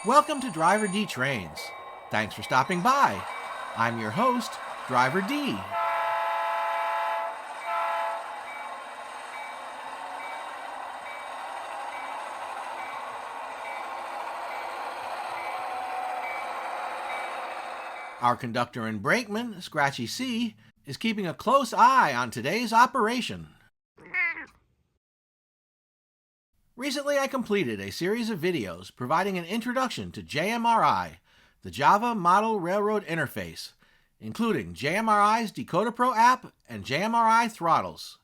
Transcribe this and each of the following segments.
Welcome to DriverDTrains. Thanks for stopping by. I'm your host, DriverD. Our conductor and brakeman, Scratchy-C, is keeping a close eye on today's operation. Recently, I completed a series of videos providing an introduction to JMRI, the Java Model Railroad Interface, including JMRI's DecoderPro app and JMRI Throttles.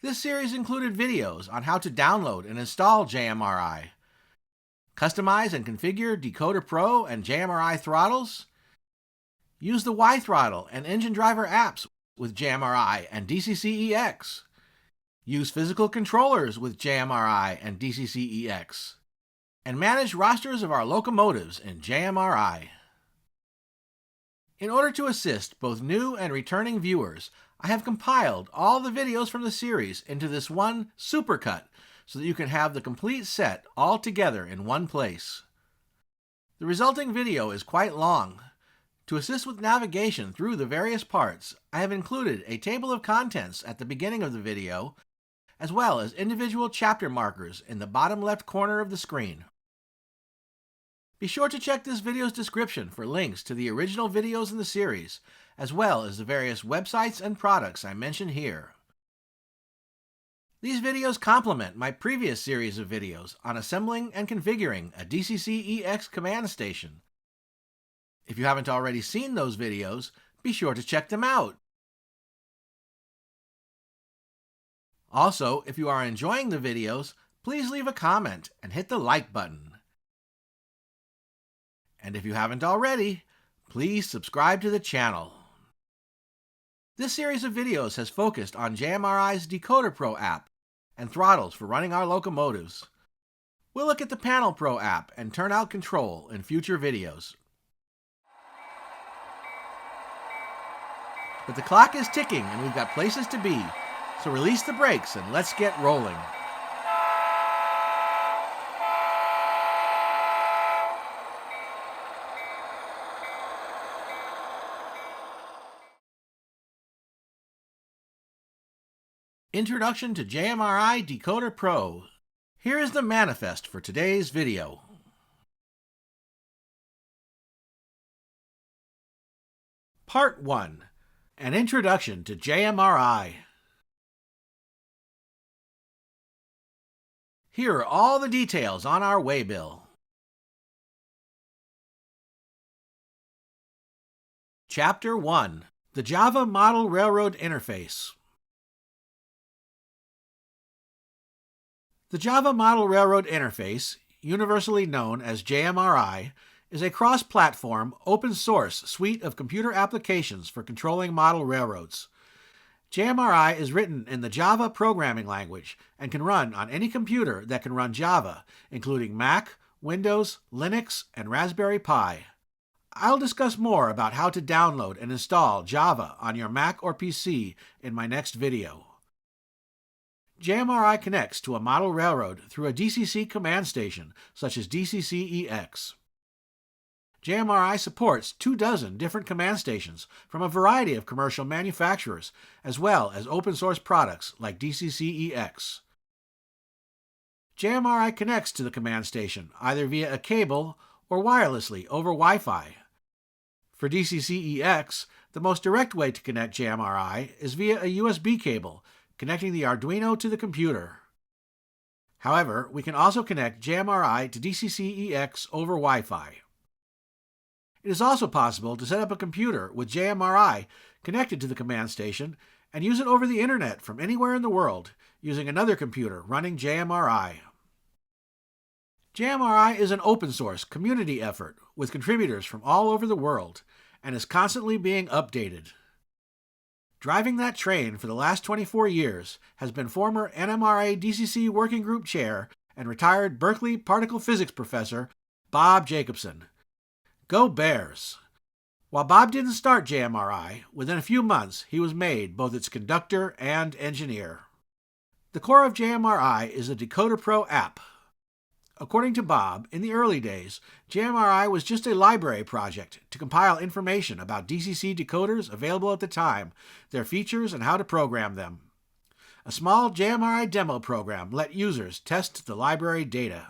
This series included videos on how to download and install JMRI, customize and configure DecoderPro and JMRI Throttles, use the WiThrottle and Engine Driver apps with JMRI and DCC-EX, use physical controllers with JMRI and DCC-EX, and manage rosters of our locomotives in JMRI. In order to assist both new and returning viewers, I have compiled all the videos from the series into this one Supercut so that you can have the complete set all together in one place. The resulting video is quite long. To assist with navigation through the various parts, I have included a table of contents at the beginning of the video, as well as individual chapter markers in the bottom left corner of the screen. Be sure to check this video's description for links to the original videos in the series, as well as the various websites and products I mention here. These videos complement my previous series of videos on assembling and configuring a DCC-EX command station. If you haven't already seen those videos, be sure to check them out. Also, if you are enjoying the videos, please leave a comment and hit the like button. And if you haven't already, please subscribe to the channel. This series of videos has focused on JMRI's DecoderPro app and throttles for running our locomotives. We'll look at the Panel Pro app and turnout control in future videos. But the clock is ticking and we've got places to be, so release the brakes and let's get rolling. Introduction to JMRI DecoderPro. Here is the manifest for today's video. Part 1. An Introduction to JMRI. Here are all the details on our waybill. Chapter 1. The Java Model Railroad Interface. The Java Model Railroad Interface, universally known as JMRI, is a cross-platform, open-source suite of computer applications for controlling model railroads. JMRI is written in the Java programming language and can run on any computer that can run Java, including Mac, Windows, Linux, and Raspberry Pi. I'll discuss more about how to download and install Java on your Mac or PC in my next video. JMRI connects to a model railroad through a DCC command station, such as DCC-EX. JMRI supports 24 different command stations from a variety of commercial manufacturers, as well as open-source products like DCC-EX. JMRI connects to the command station either via a cable or wirelessly over Wi-Fi. For DCC-EX, the most direct way to connect JMRI is via a USB cable, connecting the Arduino to the computer. However, we can also connect JMRI to DCC-EX over Wi-Fi. It is also possible to set up a computer with JMRI connected to the command station and use it over the internet from anywhere in the world using another computer running JMRI. JMRI is an open-source community effort with contributors from all over the world and is constantly being updated. Driving that train for the last 24 years has been former NMRA DCC Working Group Chair and retired Berkeley Particle Physics Professor Bob Jacobson. Go Bears! While Bob didn't start JMRI, within a few months he was made both its conductor and engineer. The core of JMRI is the DecoderPro app. According to Bob, in the early days, JMRI was just a library project to compile information about DCC decoders available at the time, their features, and how to program them. A small JMRI demo program let users test the library data.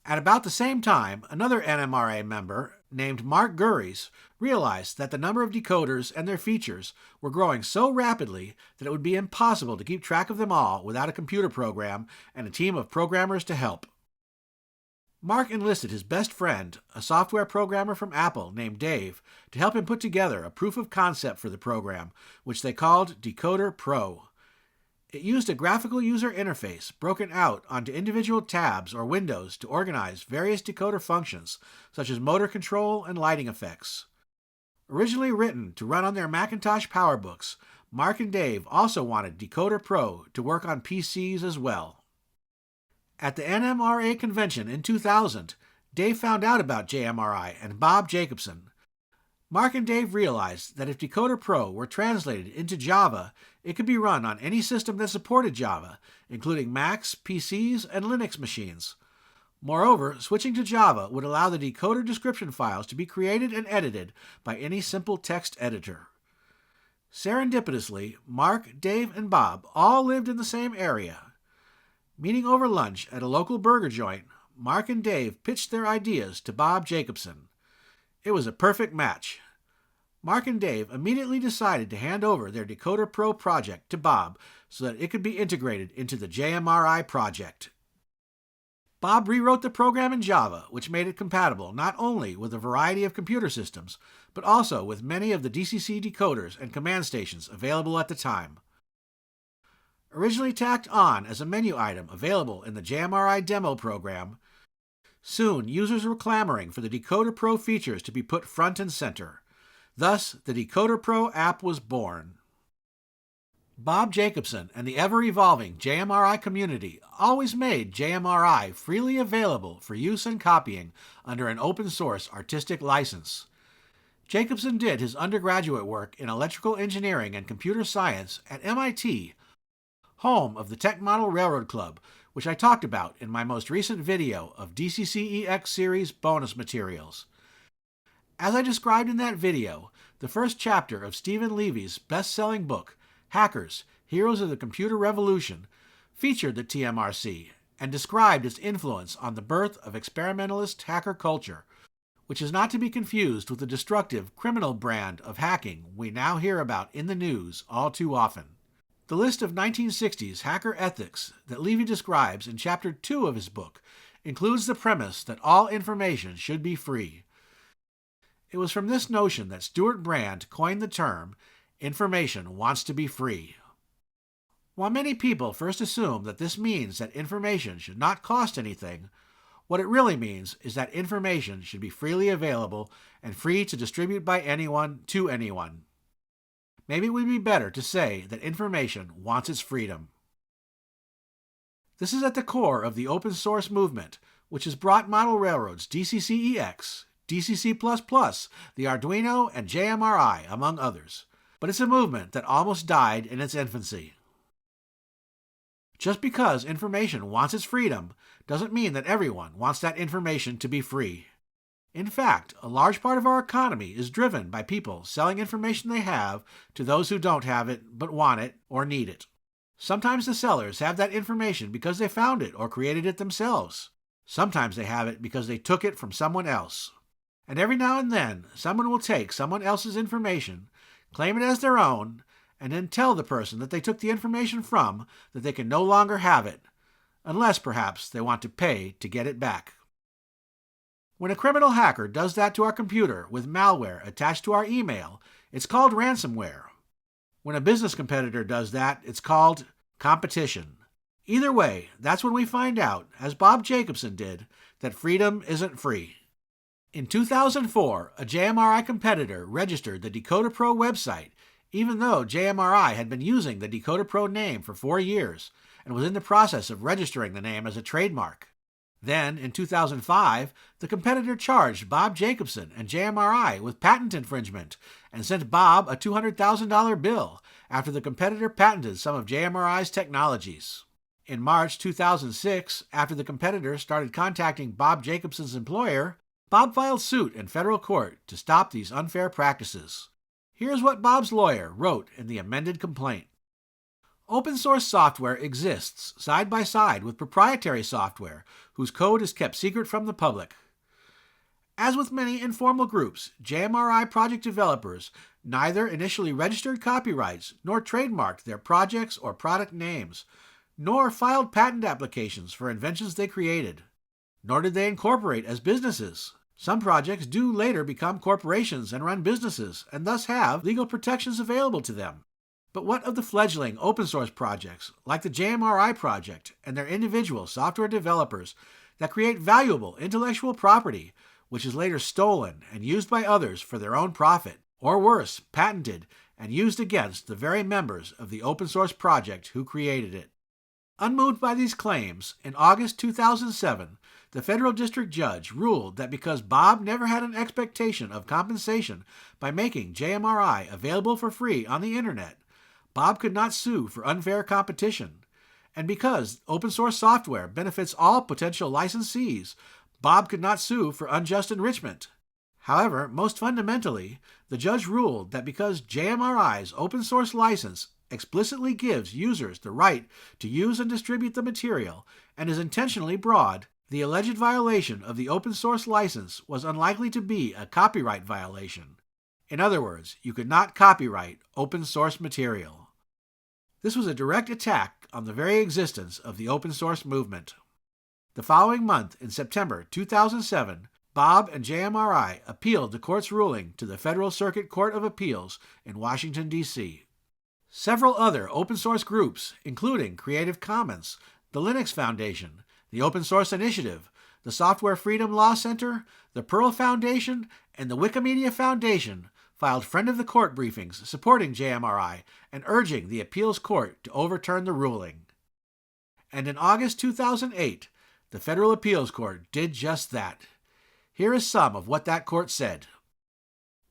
At about the same time, another NMRA member, named Mark Gurries, realized that the number of decoders and their features were growing so rapidly that it would be impossible to keep track of them all without a computer program and a team of programmers to help. Mark enlisted his best friend, a software programmer from Apple named Dave, to help him put together a proof of concept for the program, which they called DecoderPro. It used a graphical user interface broken out onto individual tabs or windows to organize various decoder functions, such as motor control and lighting effects. Originally written to run on their Macintosh PowerBooks, Mark and Dave also wanted DecoderPro to work on PCs as well. At the NMRA convention in 2000, Dave found out about JMRI and Bob Jacobson. Mark and Dave realized that if DecoderPro were translated into Java, it could be run on any system that supported Java, including Macs, PCs, and Linux machines. Moreover, switching to Java would allow the decoder description files to be created and edited by any simple text editor. Serendipitously, Mark, Dave, and Bob all lived in the same area. Meeting over lunch at a local burger joint, Mark and Dave pitched their ideas to Bob Jacobson. It was a perfect match. Mark and Dave immediately decided to hand over their DecoderPro project to Bob so that it could be integrated into the JMRI project. Bob rewrote the program in Java, which made it compatible not only with a variety of computer systems, but also with many of the DCC decoders and command stations available at the time. Originally tacked on as a menu item available in the JMRI demo program, soon users were clamoring for the DecoderPro features to be put front and center. Thus, the DecoderPro app was born. Bob Jacobson and the ever-evolving JMRI community always made JMRI freely available for use and copying under an open-source artistic license. Jacobson did his undergraduate work in electrical engineering and computer science at MIT, home of the Tech Model Railroad Club, which I talked about in my most recent video of DCC-EX series bonus materials. As I described in that video, the first chapter of Stephen Levy's best-selling book, Hackers, Heroes of the Computer Revolution, featured the TMRC and described its influence on the birth of experimentalist hacker culture, which is not to be confused with the destructive criminal brand of hacking we now hear about in the news all too often. The list of 1960s hacker ethics that Levy describes in Chapter 2 of his book includes the premise that all information should be free. It was from this notion that Stuart Brand coined the term, "Information wants to be free." While many people first assume that this means that information should not cost anything, what it really means is that information should be freely available and free to distribute by anyone to anyone. Maybe it would be better to say that information wants its freedom. This is at the core of the open source movement, which has brought model railroads DCC-EX, DCC++, the Arduino, and JMRI, among others. But it's a movement that almost died in its infancy. Just because information wants its freedom doesn't mean that everyone wants that information to be free. In fact, a large part of our economy is driven by people selling information they have to those who don't have it, but want it or need it. Sometimes the sellers have that information because they found it or created it themselves. Sometimes they have it because they took it from someone else. And every now and then, someone will take someone else's information, claim it as their own, and then tell the person that they took the information from that they can no longer have it, unless perhaps they want to pay to get it back. When a criminal hacker does that to our computer with malware attached to our email, it's called ransomware. When a business competitor does that, it's called competition. Either way, that's when we find out, as Bob Jacobson did, that freedom isn't free. In 2004, a JMRI competitor registered the DecoderPro website, even though JMRI had been using the DecoderPro name for 4 years and was in the process of registering the name as a trademark. Then, in 2005, the competitor charged Bob Jacobson and JMRI with patent infringement and sent Bob a $200,000 bill after the competitor patented some of JMRI's technologies. In March 2006, after the competitor started contacting Bob Jacobson's employer, Bob filed suit in federal court to stop these unfair practices. Here's what Bob's lawyer wrote in the amended complaint. Open source software exists side by side with proprietary software whose code is kept secret from the public. As with many informal groups, JMRI project developers neither initially registered copyrights nor trademarked their projects or product names, nor filed patent applications for inventions they created. Nor did they incorporate as businesses. Some projects do later become corporations and run businesses, and thus have legal protections available to them. But what of the fledgling open source projects, like the JMRI project and their individual software developers that create valuable intellectual property, which is later stolen and used by others for their own profit, or worse, patented and used against the very members of the open source project who created it? Unmoved by these claims, in August 2007, the federal district judge ruled that because Bob never had an expectation of compensation by making JMRI available for free on the internet, Bob could not sue for unfair competition. And because open source software benefits all potential licensees, Bob could not sue for unjust enrichment. However, most fundamentally, the judge ruled that because JMRI's open source license explicitly gives users the right to use and distribute the material and is intentionally broad, the alleged violation of the open source license was unlikely to be a copyright violation. In other words, you could not copyright open source material. This was a direct attack on the very existence of the open source movement. The following month, in September 2007, Bob and JMRI appealed the court's ruling to the Federal Circuit Court of Appeals in Washington, D.C. Several other open source groups, including Creative Commons, the Linux Foundation, the Open Source Initiative, the Software Freedom Law Center, the Perl Foundation, and the Wikimedia Foundation, filed friend-of-the-court briefings supporting JMRI and urging the appeals court to overturn the ruling. And in August 2008, the Federal Appeals Court did just that. Here is some of what that court said.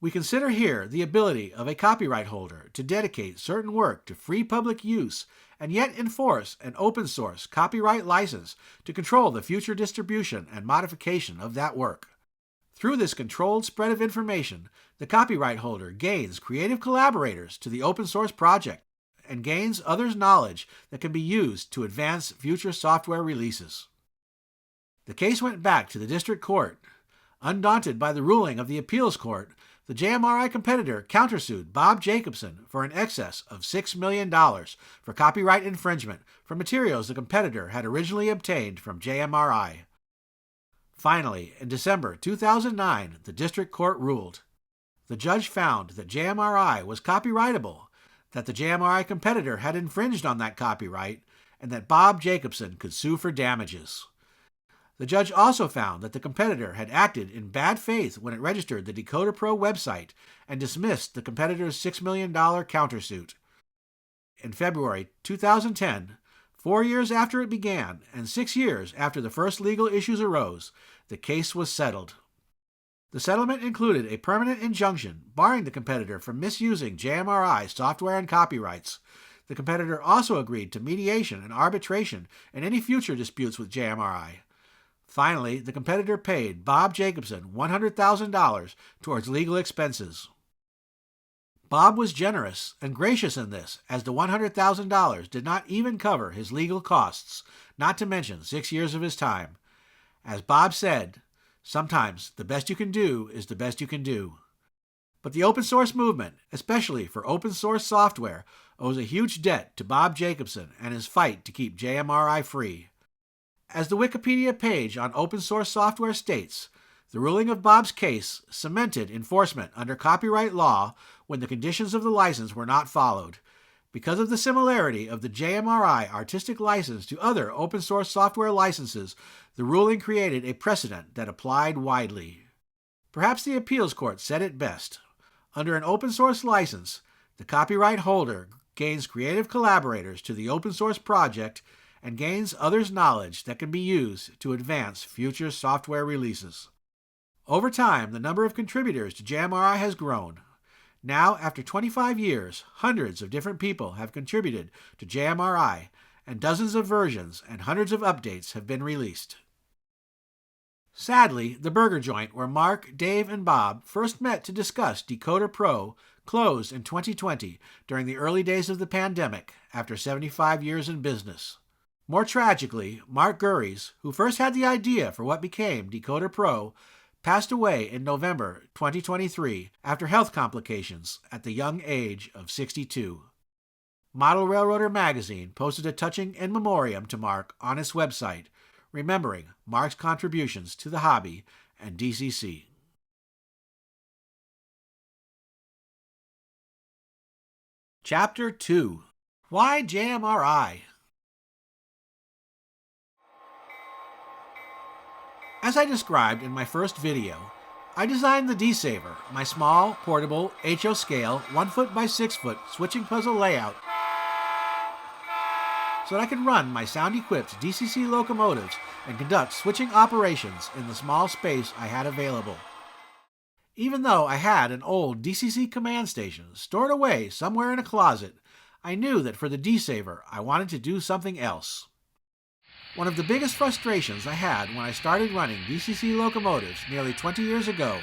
We consider here the ability of a copyright holder to dedicate certain work to free public use and yet enforce an open source copyright license to control the future distribution and modification of that work. Through this controlled spread of information, the copyright holder gains creative collaborators to the open source project and gains others' knowledge that can be used to advance future software releases. The case went back to the district court. Undaunted by the ruling of the appeals court, the JMRI competitor countersued Bob Jacobson for an excess of $6 million for copyright infringement for materials the competitor had originally obtained from JMRI. Finally, in December 2009, the district court ruled. The judge found that JMRI was copyrightable, that the JMRI competitor had infringed on that copyright, and that Bob Jacobson could sue for damages. The judge also found that the competitor had acted in bad faith when it registered the DecoderPro website and dismissed the competitor's $6 million countersuit. In February 2010, 4 years after it began and 6 years after the first legal issues arose, the case was settled. The settlement included a permanent injunction barring the competitor from misusing JMRI software and copyrights. The competitor also agreed to mediation and arbitration in any future disputes with JMRI. Finally, the competitor paid Bob Jacobson $100,000 towards legal expenses. Bob was generous and gracious in this, as the $100,000 did not even cover his legal costs, not to mention 6 years of his time. As Bob said, sometimes the best you can do is the best you can do. But the open source movement, especially for open source software, owes a huge debt to Bob Jacobson and his fight to keep JMRI free. As the Wikipedia page on open source software states, the ruling of Bob's case cemented enforcement under copyright law when the conditions of the license were not followed. Because of the similarity of the JMRI artistic license to other open source software licenses, the ruling created a precedent that applied widely. Perhaps the appeals court said it best. Under an open source license, the copyright holder gains creative collaborators to the open source project and gains others' knowledge that can be used to advance future software releases. Over time, the number of contributors to JMRI has grown. Now, after 25 years, hundreds of different people have contributed to JMRI, and dozens of versions and hundreds of updates have been released. Sadly, the burger joint where Mark, Dave, and Bob first met to discuss DecoderPro closed in 2020 during the early days of the pandemic after 75 years in business. More tragically, Mark Gurries, who first had the idea for what became DecoderPro, passed away in November 2023 after health complications at the young age of 62. Model Railroader magazine posted a touching in memoriam to Mark on its website, remembering Mark's contributions to the hobby and DCC. Chapter 2. Why JMRI? As I described in my first video, I designed the D-Saver, my small, portable, HO scale, 1 foot by 6 foot switching puzzle layout, so that I could run my sound-equipped DCC locomotives and conduct switching operations in the small space I had available. Even though I had an old DCC command station stored away somewhere in a closet, I knew that for the D-Saver I wanted to do something else. One of the biggest frustrations I had when I started running DCC locomotives nearly 20 years ago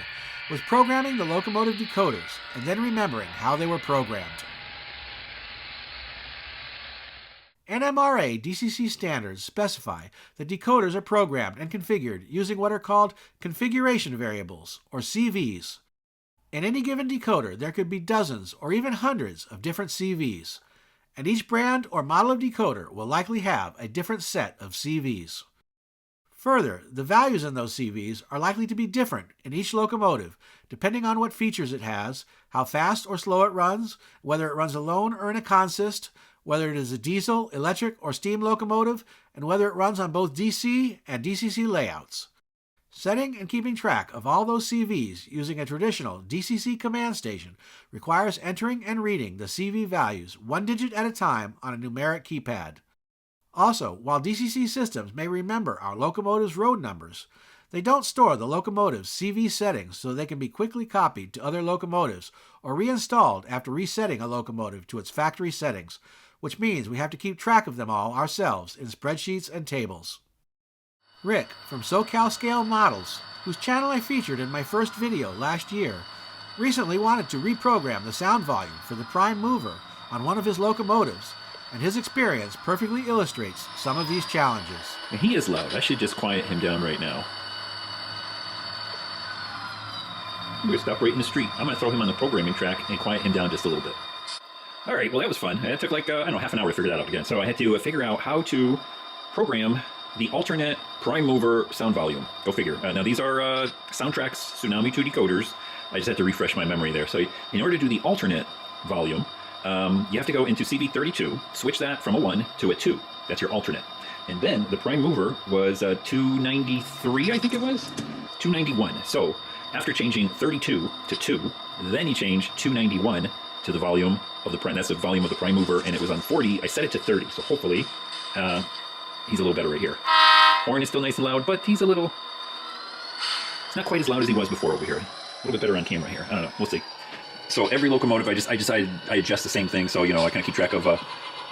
was programming the locomotive decoders and then remembering how they were programmed. NMRA DCC standards specify that decoders are programmed and configured using what are called configuration variables, or CVs. In any given decoder, there could be dozens or even hundreds of different CVs, and each brand or model of decoder will likely have a different set of CVs. Further, the values in those CVs are likely to be different in each locomotive, depending on what features it has, how fast or slow it runs, whether it runs alone or in a consist, whether it is a diesel, electric, or steam locomotive, and whether it runs on both DC and DCC layouts. Setting and keeping track of all those CVs using a traditional DCC command station requires entering and reading the CV values 1 digit at a time on a numeric keypad. Also, while DCC systems may remember our locomotive's road numbers, they don't store the locomotive's CV settings so they can be quickly copied to other locomotives or reinstalled after resetting a locomotive to its factory settings, which means we have to keep track of them all ourselves in spreadsheets and tables. Rick from SoCal Scale Models, whose channel I featured in my first video last year, recently wanted to reprogram the sound volume for the prime mover on one of his locomotives, and his experience perfectly illustrates some of these challenges. He is loud. I should just quiet him down right now. I'm going to stop right in the street. I'm going to throw him on the programming track and quiet him down just a little bit. All right, well, that was fun. It took like, half an hour to figure that out again. So I had to figure out how to program the alternate prime mover sound volume. Go figure. Now, these are Soundtrack's Tsunami 2 decoders. I just had to refresh my memory there. So in order to do the alternate volume, you have to go into CV32, switch that from a 1 to a 2. That's your alternate. And then the prime mover was 293, I think it was? 291. So after changing 32 to 2, then you change 291 to the volume of the prime. That's the volume of the prime mover, and it was on 40. I set it to 30, so hopefully he's a little better right here. Horn is still nice and loud, but he's a little... It's not quite as loud as he was before over here. A little bit better on camera here. I don't know. We'll see. So every locomotive, I adjust the same thing. So, I kind of keep track of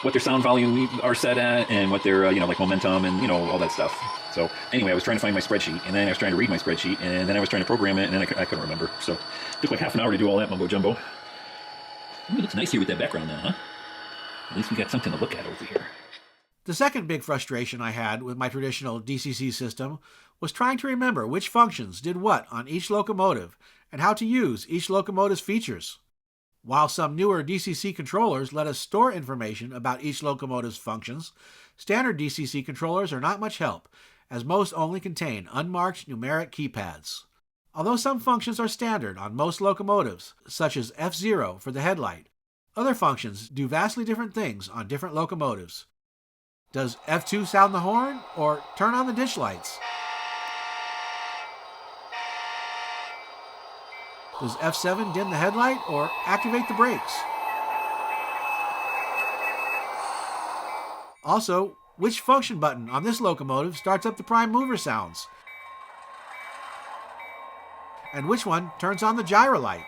what their sound volume are set at and what their, like momentum and, all that stuff. So anyway, I was trying to find my spreadsheet, and then I was trying to read my spreadsheet, and then I was trying to program it, and then I couldn't remember. So it took like half an hour to do all that mumbo jumbo. It looks nice here with that background now, huh? At least we got something to look at over here. The second big frustration I had with my traditional DCC system was trying to remember which functions did what on each locomotive and how to use each locomotive's features. While some newer DCC controllers let us store information about each locomotive's functions, standard DCC controllers are not much help, as most only contain unmarked numeric keypads. Although some functions are standard on most locomotives, such as F0 for the headlight, other functions do vastly different things on different locomotives. Does F2 sound the horn, or turn on the ditch lights? Does F7 dim the headlight, or activate the brakes? Also, which function button on this locomotive starts up the prime mover sounds? And which one turns on the gyro light?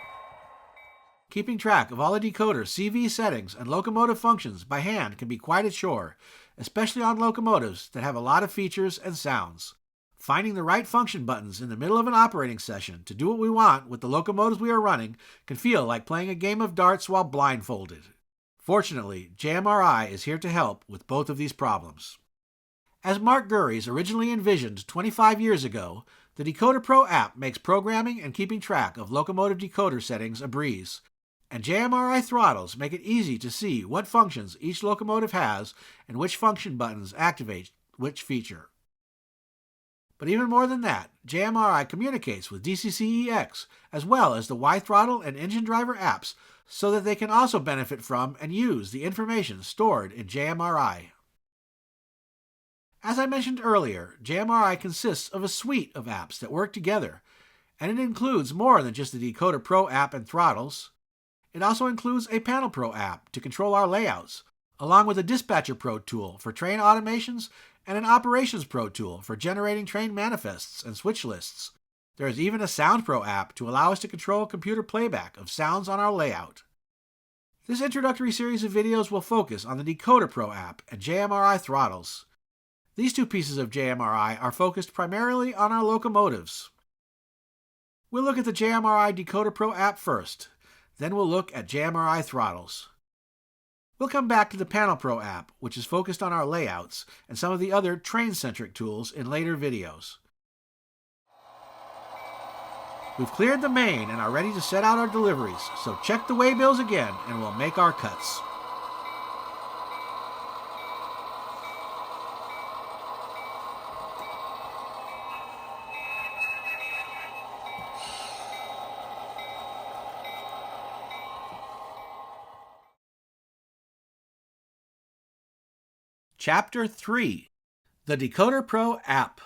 Keeping track of all the decoder CV settings and locomotive functions by hand can be quite a chore, especially on locomotives that have a lot of features and sounds. Finding the right function buttons in the middle of an operating session to do what we want with the locomotives we are running can feel like playing a game of darts while blindfolded. Fortunately, JMRI is here to help with both of these problems. As Mark Gurries originally envisioned 25 years ago, the DecoderPro app makes programming and keeping track of locomotive decoder settings a breeze, and JMRI throttles make it easy to see what functions each locomotive has and which function buttons activate which feature. But even more than that, JMRI communicates with DCC-EX as well as the WiThrottle and Engine Driver apps so that they can also benefit from and use the information stored in JMRI. As I mentioned earlier, JMRI consists of a suite of apps that work together, and it includes more than just the DecoderPro app and throttles. It also includes a PanelPro app to control our layouts, along with a Dispatcher Pro tool for train automations and an Operations Pro tool for generating train manifests and switch lists. There is even a Sound Pro app to allow us to control computer playback of sounds on our layout. This introductory series of videos will focus on the DecoderPro app and JMRI throttles. These two pieces of JMRI are focused primarily on our locomotives. We'll look at the JMRI DecoderPro app first, then we'll look at JMRI throttles. We'll come back to the PanelPro app, which is focused on our layouts and some of the other train-centric tools in later videos. We've cleared the main and are ready to set out our deliveries, so check the waybills again and we'll make our cuts. Chapter 3: The DecoderPro app.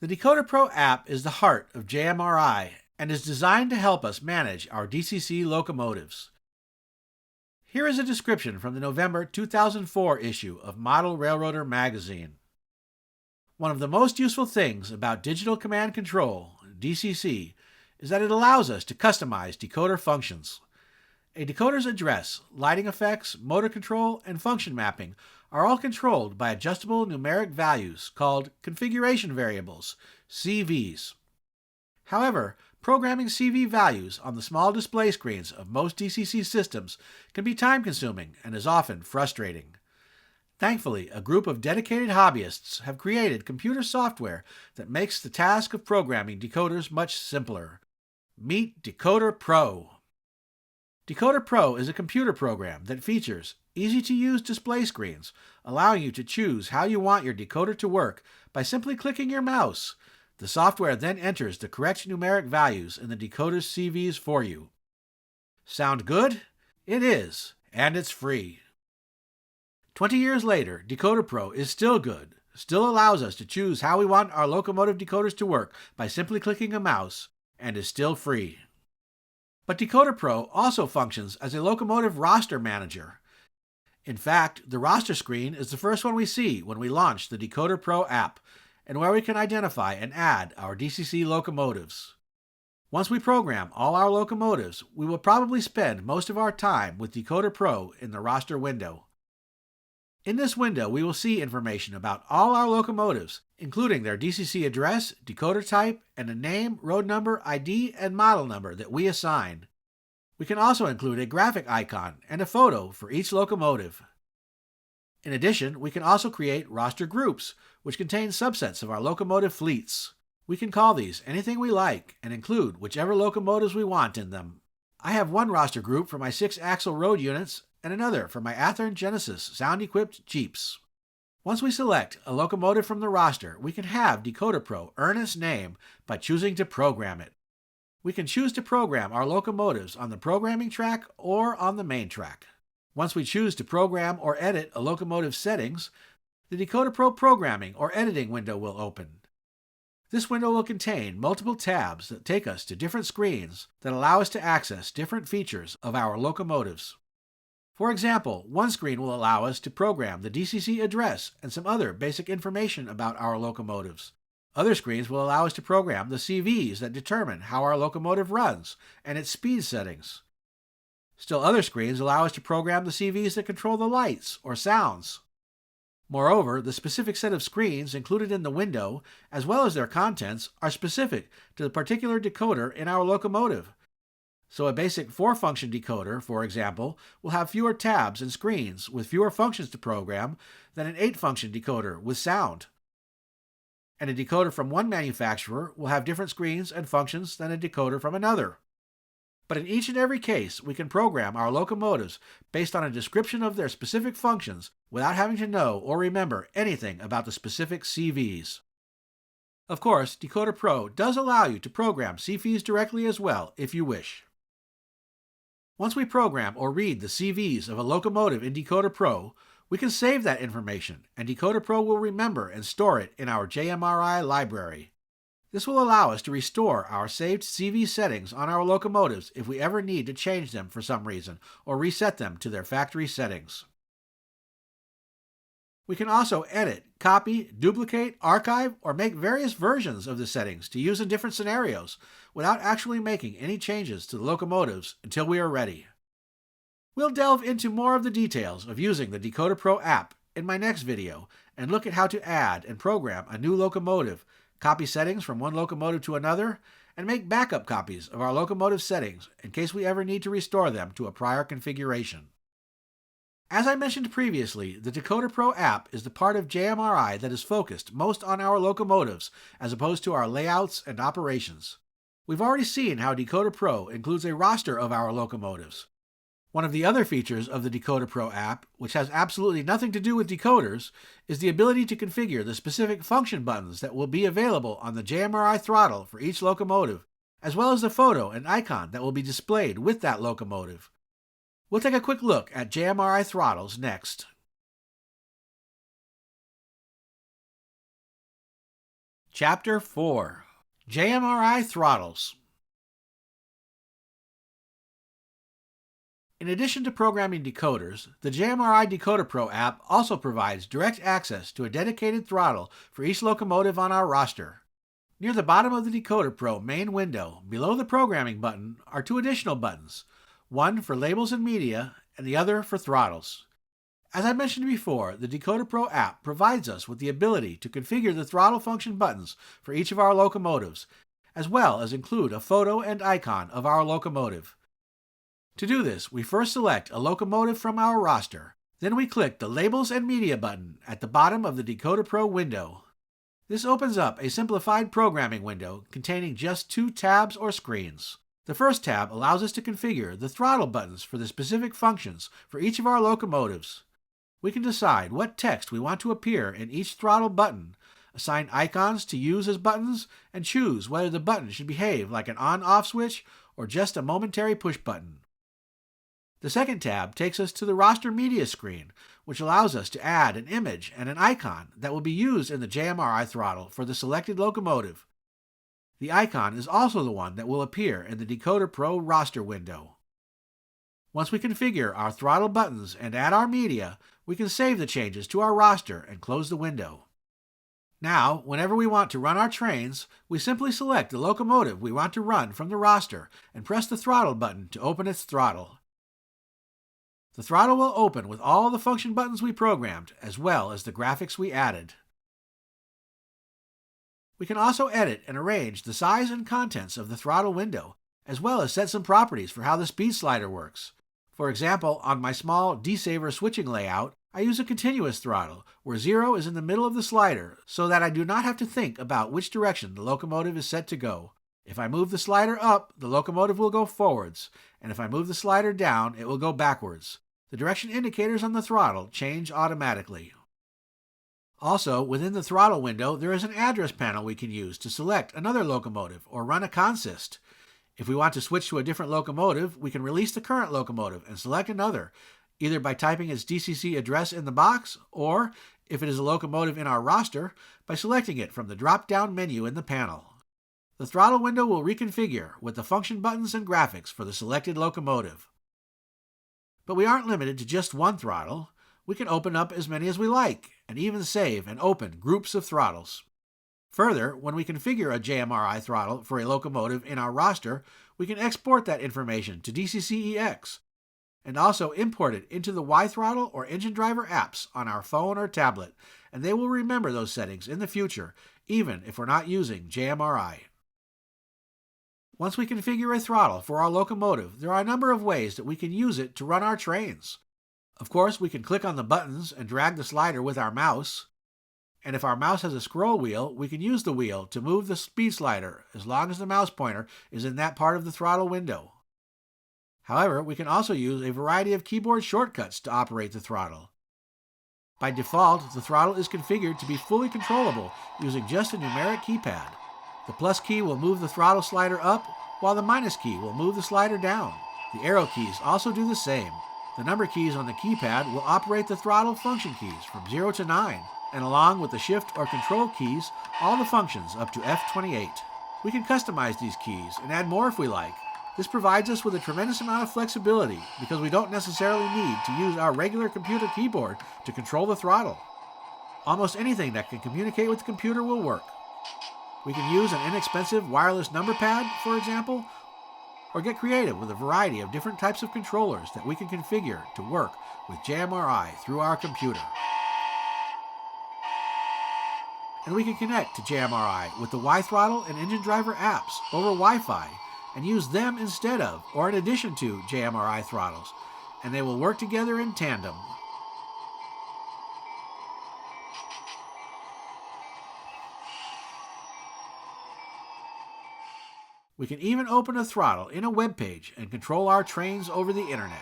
The DecoderPro app is the heart of JMRI and is designed to help us manage our DCC locomotives. Here is a description from the November 2004 issue of Model Railroader magazine. One of the most useful things about Digital Command Control, DCC, is that it allows us to customize decoder functions. A decoder's address, lighting effects, motor control, and function mapping are all controlled by adjustable numeric values called configuration variables, CVs. However, programming CV values on the small display screens of most DCC systems can be time-consuming and is often frustrating. Thankfully, a group of dedicated hobbyists have created computer software that makes the task of programming decoders much simpler. Meet DecoderPro. DecoderPro is a computer program that features easy-to-use display screens, allowing you to choose how you want your decoder to work by simply clicking your mouse. The software then enters the correct numeric values in the decoder's CVs for you. Sound good? It is, and it's free. 20 years later, DecoderPro is still good, still allows us to choose how we want our locomotive decoders to work by simply clicking a mouse, and is still free. But DecoderPro also functions as a locomotive roster manager. In fact, the roster screen is the first one we see when we launch the DecoderPro app, and where we can identify and add our DCC locomotives. Once we program all our locomotives, we will probably spend most of our time with DecoderPro in the roster window. In this window, we will see information about all our locomotives, including their DCC address, decoder type, and a name, road number, ID, and model number that we assign. We can also include a graphic icon and a photo for each locomotive. In addition, we can also create roster groups, which contain subsets of our locomotive fleets. We can call these anything we like and include whichever locomotives we want in them. I have one roster group for my 6-axle road units and another for my Athearn Genesis sound-equipped Jeeps. Once we select a locomotive from the roster, we can have DecoderPro earn its name by choosing to program it. We can choose to program our locomotives on the programming track or on the main track. Once we choose to program or edit a locomotive's settings, the DecoderPro programming or editing window will open. This window will contain multiple tabs that take us to different screens that allow us to access different features of our locomotives. For example, one screen will allow us to program the DCC address and some other basic information about our locomotives. Other screens will allow us to program the CVs that determine how our locomotive runs and its speed settings. Still other screens allow us to program the CVs that control the lights or sounds. Moreover, the specific set of screens included in the window, as well as their contents, are specific to the particular decoder in our locomotive. So a basic 4-function decoder, for example, will have fewer tabs and screens with fewer functions to program than an 8-function decoder with sound. And a decoder from one manufacturer will have different screens and functions than a decoder from another. But in each and every case, we can program our locomotives based on a description of their specific functions without having to know or remember anything about the specific CVs. Of course, DecoderPro does allow you to program CVs directly as well if you wish. Once we program or read the CVs of a locomotive in DecoderPro, we can save that information, and DecoderPro will remember and store it in our JMRI library. This will allow us to restore our saved CV settings on our locomotives if we ever need to change them for some reason or reset them to their factory settings. We can also edit, copy, duplicate, archive, or make various versions of the settings to use in different scenarios without actually making any changes to the locomotives until we are ready. We'll delve into more of the details of using the DecoderPro app in my next video and look at how to add and program a new locomotive, copy settings from one locomotive to another, and make backup copies of our locomotive settings in case we ever need to restore them to a prior configuration. As I mentioned previously, the DecoderPro app is the part of JMRI that is focused most on our locomotives as opposed to our layouts and operations. We've already seen how DecoderPro includes a roster of our locomotives. One of the other features of the DecoderPro app, which has absolutely nothing to do with decoders, is the ability to configure the specific function buttons that will be available on the JMRI throttle for each locomotive, as well as the photo and icon that will be displayed with that locomotive. We'll take a quick look at JMRI throttles next. Chapter 4: JMRI Throttles. In addition to programming decoders, the JMRI DecoderPro app also provides direct access to a dedicated throttle for each locomotive on our roster. Near the bottom of the DecoderPro main window, below the programming button, are two additional buttons, one for labels and media and the other for throttles. As I mentioned before, the DecoderPro app provides us with the ability to configure the throttle function buttons for each of our locomotives, as well as include a photo and icon of our locomotive. To do this, we first select a locomotive from our roster. Then we click the Labels and Media button at the bottom of the DecoderPro window. This opens up a simplified programming window containing just two tabs or screens. The first tab allows us to configure the throttle buttons for the specific functions for each of our locomotives. We can decide what text we want to appear in each throttle button, assign icons to use as buttons, and choose whether the button should behave like an on-off switch or just a momentary push button. The second tab takes us to the Roster Media screen, which allows us to add an image and an icon that will be used in the JMRI throttle for the selected locomotive. The icon is also the one that will appear in the DecoderPro roster window. Once we configure our throttle buttons and add our media, we can save the changes to our roster and close the window. Now, whenever we want to run our trains, we simply select the locomotive we want to run from the roster and press the throttle button to open its throttle. The throttle will open with all the function buttons we programmed, as well as the graphics we added. We can also edit and arrange the size and contents of the throttle window, as well as set some properties for how the speed slider works. For example, on my small D-saver switching layout, I use a continuous throttle, where 0 is in the middle of the slider, so that I do not have to think about which direction the locomotive is set to go. If I move the slider up, the locomotive will go forwards, and if I move the slider down, it will go backwards. The direction indicators on the throttle change automatically. Also, within the throttle window, there is an address panel we can use to select another locomotive or run a consist. If we want to switch to a different locomotive, we can release the current locomotive and select another, either by typing its DCC address in the box, or, if it is a locomotive in our roster, by selecting it from the drop-down menu in the panel. The throttle window will reconfigure with the function buttons and graphics for the selected locomotive. But we aren't limited to just one throttle. We can open up as many as we like, and even save and open groups of throttles. Further, when we configure a JMRI throttle for a locomotive in our roster, we can export that information to DCC-EX, and also import it into the WiThrottle or Engine Driver apps on our phone or tablet, and they will remember those settings in the future, even if we're not using JMRI. Once we configure a throttle for our locomotive, there are a number of ways that we can use it to run our trains. Of course, we can click on the buttons and drag the slider with our mouse. And if our mouse has a scroll wheel, we can use the wheel to move the speed slider as long as the mouse pointer is in that part of the throttle window. However, we can also use a variety of keyboard shortcuts to operate the throttle. By default, the throttle is configured to be fully controllable using just a numeric keypad. The plus key will move the throttle slider up, while the minus key will move the slider down. The arrow keys also do the same. The number keys on the keypad will operate the throttle function keys from 0 to 9, and along with the shift or control keys, all the functions up to F28. We can customize these keys and add more if we like. This provides us with a tremendous amount of flexibility because we don't necessarily need to use our regular computer keyboard to control the throttle. Almost anything that can communicate with the computer will work. We can use an inexpensive wireless number pad, for example, or get creative with a variety of different types of controllers that we can configure to work with JMRI through our computer. And we can connect to JMRI with the WiThrottle and Engine Driver apps over Wi-Fi and use them instead of or in addition to JMRI throttles, and they will work together in tandem. We can even open a throttle in a web page and control our trains over the internet.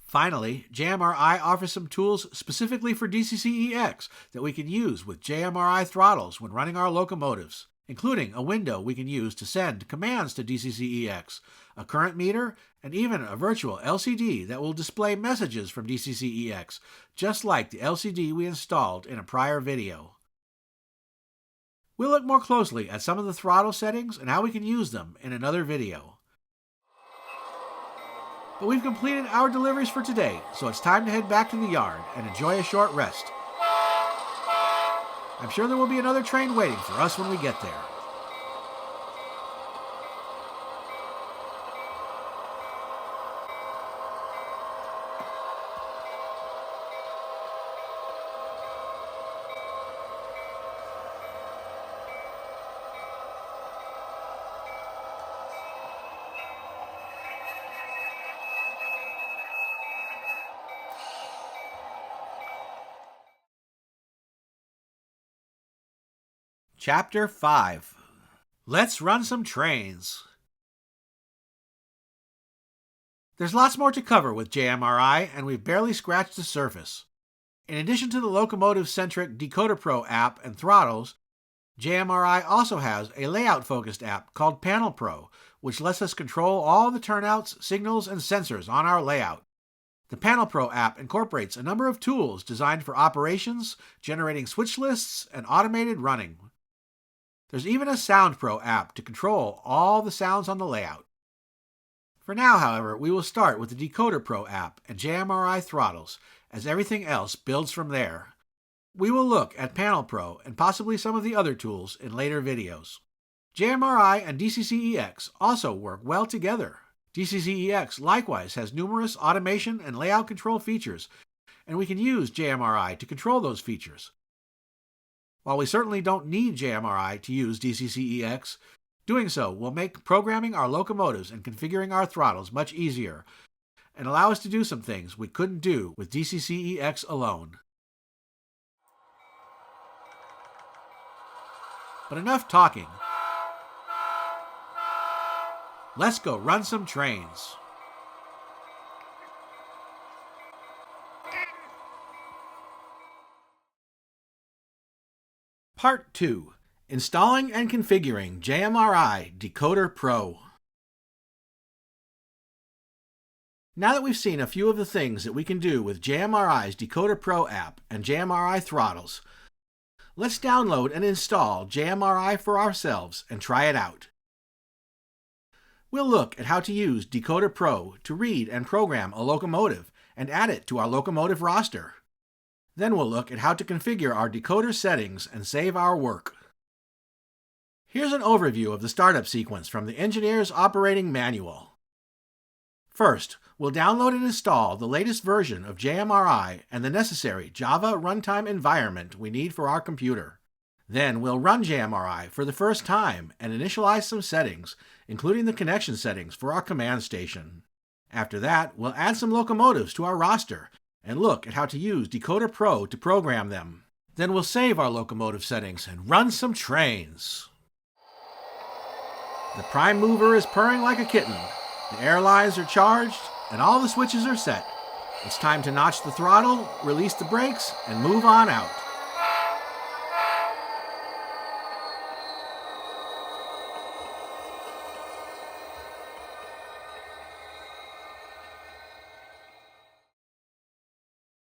Finally, JMRI offers some tools specifically for DCC-EX that we can use with JMRI throttles when running our locomotives, including a window we can use to send commands to DCC-EX, a current meter, and even a virtual LCD that will display messages from DCC-EX, just like the LCD we installed in a prior video. We'll look more closely at some of the throttle settings and how we can use them in another video. But we've completed our deliveries for today, so it's time to head back to the yard and enjoy a short rest. I'm sure there will be another train waiting for us when we get there. Chapter 5. Let's run some trains. There's lots more to cover with JMRI, and we've barely scratched the surface. In addition to the locomotive-centric DecoderPro app and throttles, JMRI also has a layout-focused app called PanelPro, which lets us control all the turnouts, signals, and sensors on our layout. The PanelPro app incorporates a number of tools designed for operations, generating switch lists, and automated running. There's even a SoundPro app to control all the sounds on the layout. For now, however, we will start with the DecoderPro app and JMRI throttles, as everything else builds from there. We will look at PanelPro and possibly some of the other tools in later videos. JMRI and DCC-EX also work well together. DCC-EX likewise has numerous automation and layout control features, and we can use JMRI to control those features. While we certainly don't need JMRI to use DCC-EX, doing so will make programming our locomotives and configuring our throttles much easier, and allow us to do some things we couldn't do with DCC-EX alone. But enough talking. Let's go run some trains. Part 2. Installing and configuring JMRI DecoderPro. Now that we've seen a few of the things that we can do with JMRI's DecoderPro app and JMRI throttles, let's download and install JMRI for ourselves and try it out. We'll look at how to use DecoderPro to read and program a locomotive and add it to our Locomotive roster. Then we'll look at how to configure our decoder settings and save our work. Here's an overview of the startup sequence from the engineer's operating manual. First, we'll download and install the latest version of JMRI and the necessary Java runtime environment we need for our computer. Then we'll run JMRI for the first time and initialize some settings, including the connection settings for our command station. After that, we'll add some locomotives to our roster and look at how to use DecoderPro to program them. Then we'll save our locomotive settings and run some trains. The prime mover is purring like a kitten. The air lines are charged, and all the switches are set. It's time to notch the throttle, release the brakes, and move on out.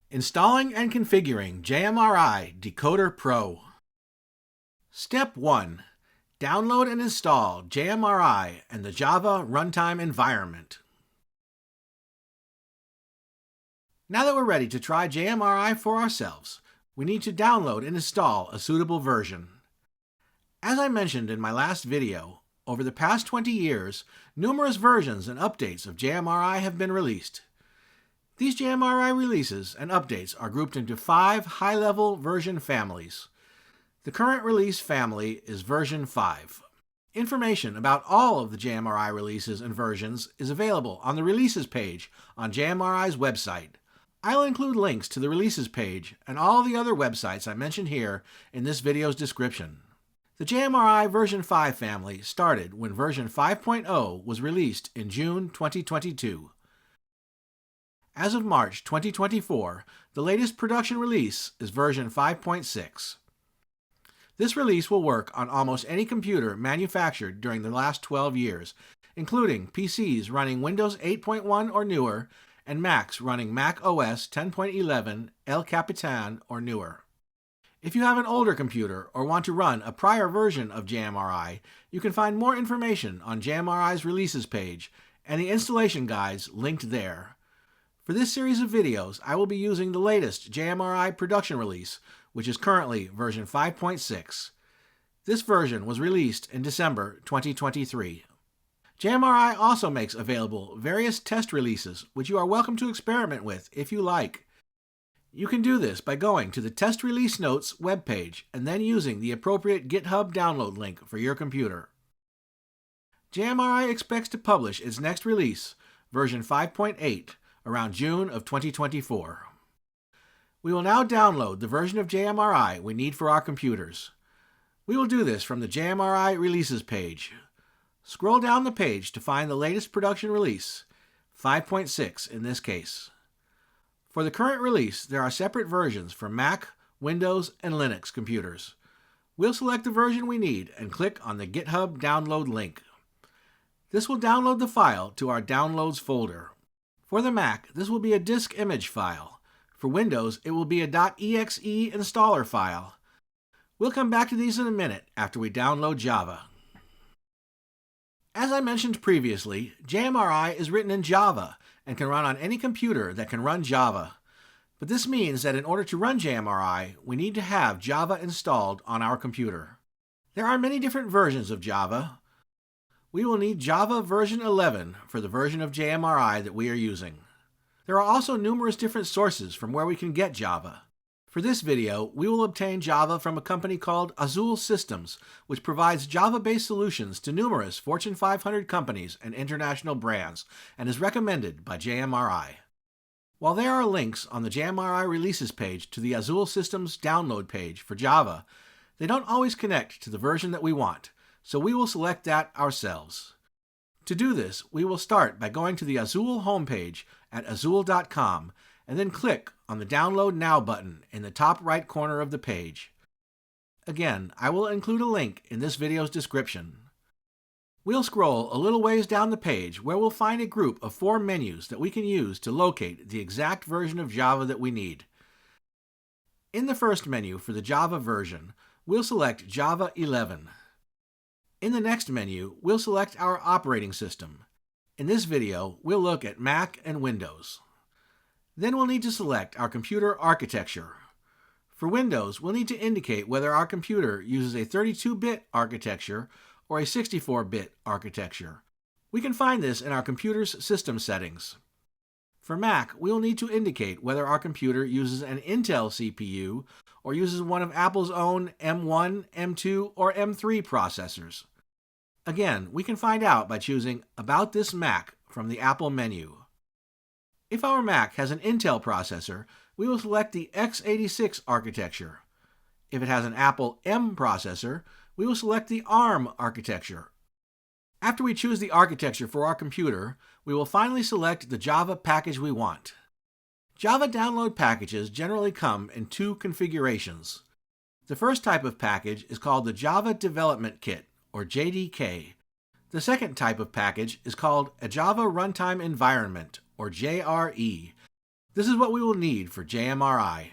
Installing and configuring JMRI DecoderPro. Step 1. Download and install JMRI and the Java runtime environment. Now that we're ready to try JMRI for ourselves, we need to download and install a suitable version. As I mentioned in my last video, over the past 20 years, numerous versions and updates of JMRI have been released. These JMRI releases and updates are grouped into 5 high-level version families. The current release family is version 5. Information about all of the JMRI releases and versions is available on the Releases page on JMRI's website. I'll include links to the Releases page and all the other websites I mentioned here in this video's description. The JMRI version 5 family started when version 5.0 was released in June 2022. As of March 2024, the latest production release is version 5.6. This release will work on almost any computer manufactured during the last 12 years, including PCs running Windows 8.1 or newer, and Macs running Mac OS 10.11 El Capitan or newer. If you have an older computer or want to run a prior version of JMRI, you can find more information on JMRI's Releases page and the installation guides linked there. For this series of videos, I will be using the latest JMRI production release, which is currently version 5.6. This version was released in December 2023. JMRI also makes available various test releases, which you are welcome to experiment with if you like. You can do this by going to the Test Release Notes webpage and then using the appropriate GitHub download link for your computer. JMRI expects to publish its next release, version 5.8, around June of 2024. We will now download the version of JMRI we need for our computers. We will do this from the JMRI Releases page. Scroll down the page to find the latest production release, 5.6 in this case. For the current release, there are separate versions for Mac, Windows, and Linux computers. We'll select the version we need and click on the GitHub download link. This will download the file to our Downloads folder. For the Mac, this will be a disk image file. For Windows, it will be a .exe installer file. We'll come back to these in a minute after we download Java. As I mentioned previously, JMRI is written in Java and can run on any computer that can run Java. But this means that in order to run JMRI, we need to have Java installed on our computer. There are many different versions of Java. We will need Java version 11 for the version of JMRI that we are using. There are also numerous different sources from where we can get Java. For this video, we will obtain Java from a company called Azul Systems, which provides Java-based solutions to numerous Fortune 500 companies and international brands, and is recommended by JMRI. While there are links on the JMRI Releases page to the Azul Systems download page for Java, they don't always connect to the version that we want, so we will select that ourselves. To do this, we will start by going to the Azul homepage at azul.com and then click on the Download Now button in the top right corner of the page. Again, I will include a link in this video's description. We'll scroll a little ways down the page where we'll find a group of 4 menus that we can use to locate the exact version of Java that we need. In the first menu for the Java version, we'll select Java 11. In the next menu, we'll select our operating system. In this video, we'll look at Mac and Windows. Then we'll need to select our computer architecture. For Windows, we'll need to indicate whether our computer uses a 32-bit architecture or a 64-bit architecture. We can find this in our computer's system settings. For Mac, we will need to indicate whether our computer uses an Intel CPU or uses one of Apple's own M1, M2, or M3 processors. Again, we can find out by choosing About This Mac from the Apple menu. If our Mac has an Intel processor, we will select the x86 architecture. If it has an Apple M processor, we will select the ARM architecture. After we choose the architecture for our computer, we will finally select the Java package we want. Java download packages generally come in two configurations. The first type of package is called the Java Development Kit, or JDK. The second type of package is called a Java Runtime Environment, or JRE. This is what we will need for JMRI.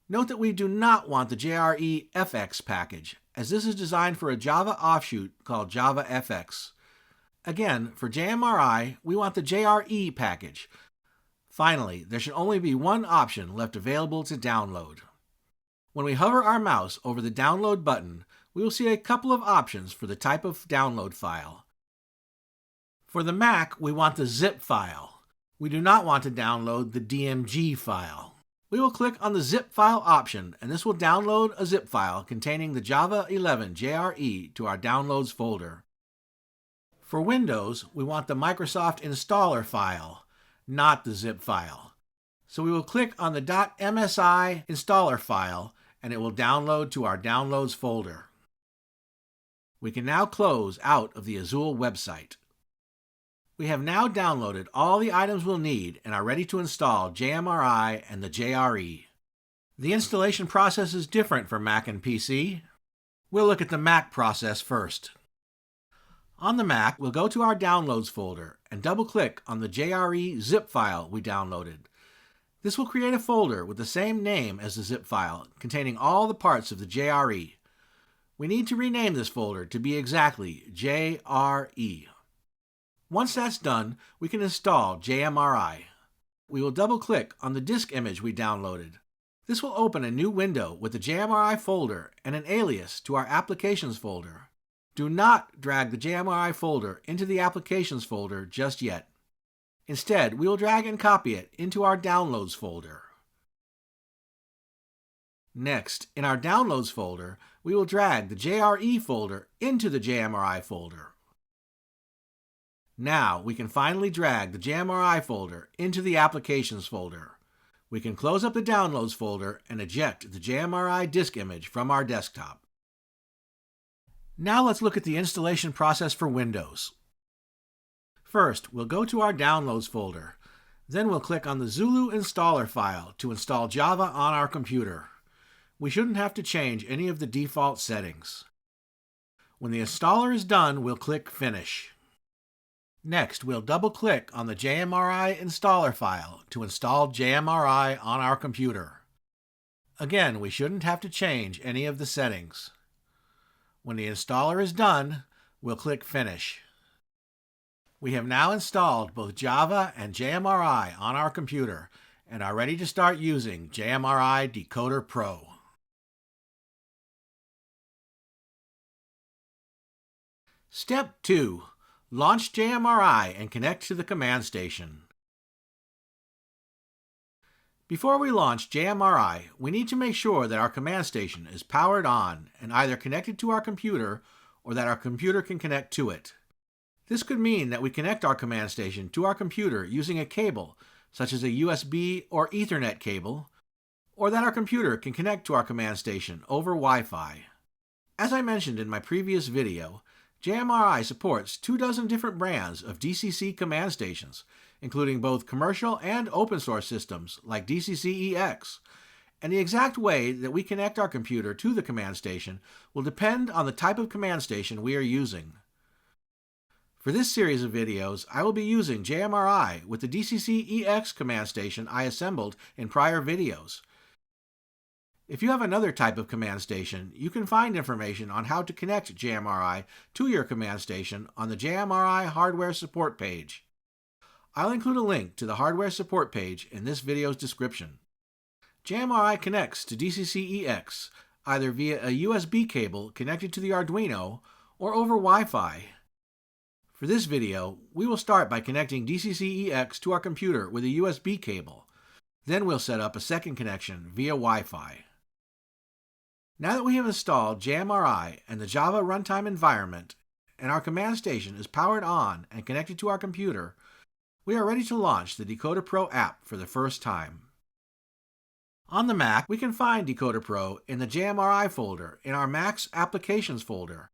Note that we do not want the JRE FX package, as this is designed for a Java offshoot called Java FX. Again, for JMRI, we want the JRE package. Finally, there should only be one option left available to download. When we hover our mouse over the download button, we will see a couple of options for the type of download file. For the Mac, we want the zip file. We do not want to download the DMG file. We will click on the zip file option, and this will download a zip file containing the Java 11 JRE to our Downloads folder. For Windows, we want the Microsoft installer file, not the zip file. So we will click on the .msi installer file, and it will download to our Downloads folder. We can now close out of the Azul website. We have now downloaded all the items we'll need and are ready to install JMRI and the JRE. The installation process is different for Mac and PC. We'll look at the Mac process first. On the Mac, we'll go to our Downloads folder and double-click on the JRE zip file we downloaded. This will create a folder with the same name as the zip file, containing all the parts of the JRE. We need to rename this folder to be exactly JRE. Once that's done, we can install JMRI. We will double-click on the disk image we downloaded. This will open a new window with the JMRI folder and an alias to our Applications folder. Do not drag the JMRI folder into the Applications folder just yet. Instead, we will drag and copy it into our Downloads folder. Next, in our Downloads folder, we will drag the JRE folder into the JMRI folder. Now we can finally drag the JMRI folder into the Applications folder. We can close up the Downloads folder and eject the JMRI disk image from our desktop. Now let's look at the installation process for Windows. First, we'll go to our Downloads folder. Then we'll click on the Zulu installer file to install Java on our computer. We shouldn't have to change any of the default settings. When the installer is done, we'll click Finish. Next, we'll double-click on the JMRI installer file to install JMRI on our computer. Again, we shouldn't have to change any of the settings. When the installer is done, we'll click Finish. We have now installed both Java and JMRI on our computer and are ready to start using JMRI DecoderPro. Step 2. Launch JMRI and connect to the command station. Before we launch JMRI, we need to make sure that our command station is powered on and either connected to our computer or that our computer can connect to it. This could mean that we connect our command station to our computer using a cable, such as a USB or Ethernet cable, or that our computer can connect to our command station over Wi-Fi. As I mentioned in my previous video, JMRI supports 24 different brands of DCC command stations, including both commercial and open source systems like DCC-EX, and the exact way that we connect our computer to the command station will depend on the type of command station we are using. For this series of videos, I will be using JMRI with the DCC-EX command station I assembled in prior videos. If you have another type of command station, you can find information on how to connect JMRI to your command station on the JMRI hardware support page. I'll include a link to the hardware support page in this video's description. JMRI connects to DCC-EX either via a USB cable connected to the Arduino or over Wi-Fi. For this video, we will start by connecting DCC-EX to our computer with a USB cable. Then we'll set up a second connection via Wi-Fi. Now that we have installed JMRI and the Java runtime environment, and our command station is powered on and connected to our computer, we are ready to launch the DecoderPro app for the first time. On the Mac, we can find DecoderPro in the JMRI folder in our Mac's Applications folder.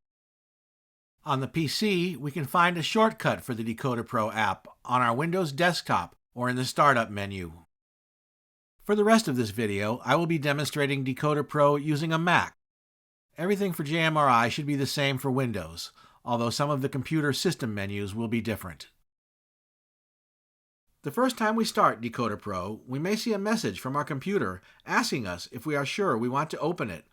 On the PC, we can find a shortcut for the DecoderPro app on our Windows desktop or in the Startup menu. For the rest of this video, I will be demonstrating DecoderPro using a Mac. Everything for JMRI should be the same for Windows, although some of the computer system menus will be different. The first time we start DecoderPro, we may see a message from our computer asking us if we are sure we want to open it,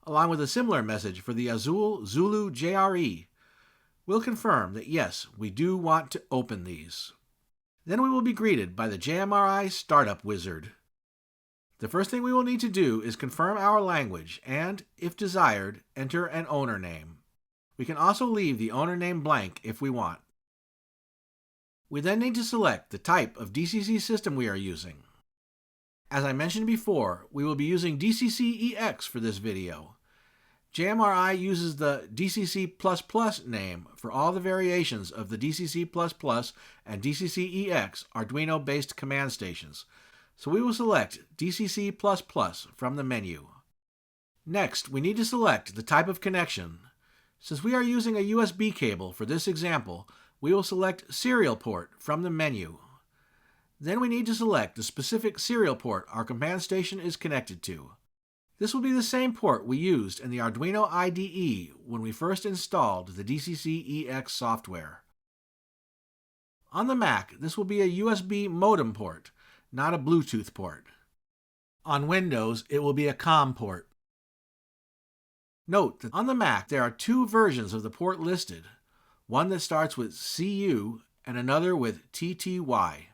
along with a similar message for the Azul Zulu JRE. We'll confirm that yes, we do want to open these. Then we will be greeted by the JMRI Startup Wizard. The first thing we will need to do is confirm our language and, if desired, enter an owner name. We can also leave the owner name blank if we want. We then need to select the type of DCC system we are using. As I mentioned before, we will be using DCC-EX for this video. JMRI uses the DCC++ name for all the variations of the DCC++ and DCC-EX Arduino-based command stations, so we will select DCC++ from the menu. Next, we need to select the type of connection. Since we are using a USB cable for this example, we will select Serial Port from the menu. Then we need to select the specific serial port our command station is connected to. This will be the same port we used in the Arduino IDE when we first installed the DCC-EX software. On the Mac, this will be a USB modem port, not a Bluetooth port. On Windows, it will be a COM port. Note that on the Mac there are two versions of the port listed, one that starts with CU and another with TTY.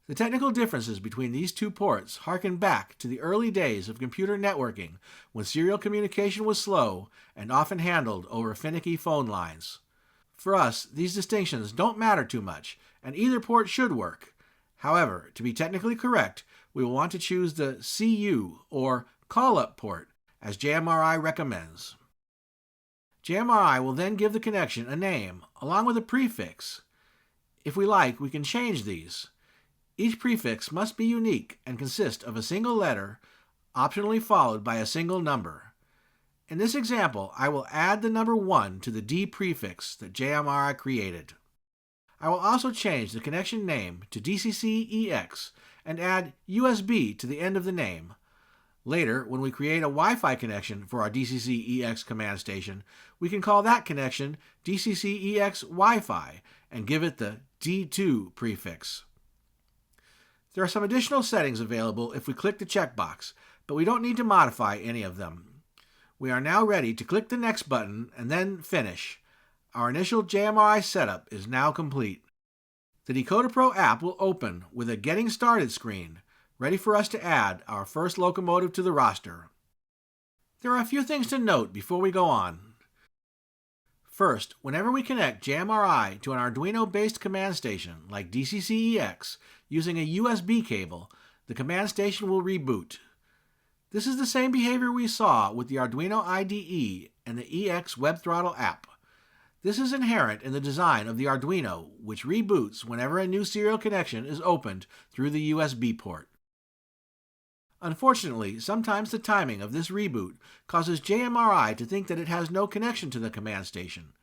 The technical differences between these two ports harken back to the early days of computer networking when serial communication was slow and often handled over finicky phone lines. For us, these distinctions don't matter too much, and either port should work. However, to be technically correct, we will want to choose the CU or call-up port, as JMRI recommends. JMRI will then give the connection a name, along with a prefix. If we like, we can change these. Each prefix must be unique and consist of a single letter, optionally followed by a single number. In this example, I will add the number 1 to the D prefix that JMRI created. I will also change the connection name to DCC-EX and add USB to the end of the name. Later, when we create a Wi-Fi connection for our DCC-EX command station, we can call that connection DCC-EX Wi-Fi and give it the D2 prefix. There are some additional settings available if we click the checkbox, but we don't need to modify any of them. We are now ready to click the Next button and then Finish. Our initial JMRI setup is now complete. The DecoderPro app will open with a Getting Started screen, ready for us to add our first locomotive to the roster. There are a few things to note before we go on. First, whenever we connect JMRI to an Arduino-based command station like DCC-EX using a USB cable, the command station will reboot. This is the same behavior we saw with the Arduino IDE and the EX WiThrottle app. This is inherent in the design of the Arduino, which reboots whenever a new serial connection is opened through the USB port. Unfortunately, sometimes the timing of this reboot causes JMRI to think that it has no connection to the command station.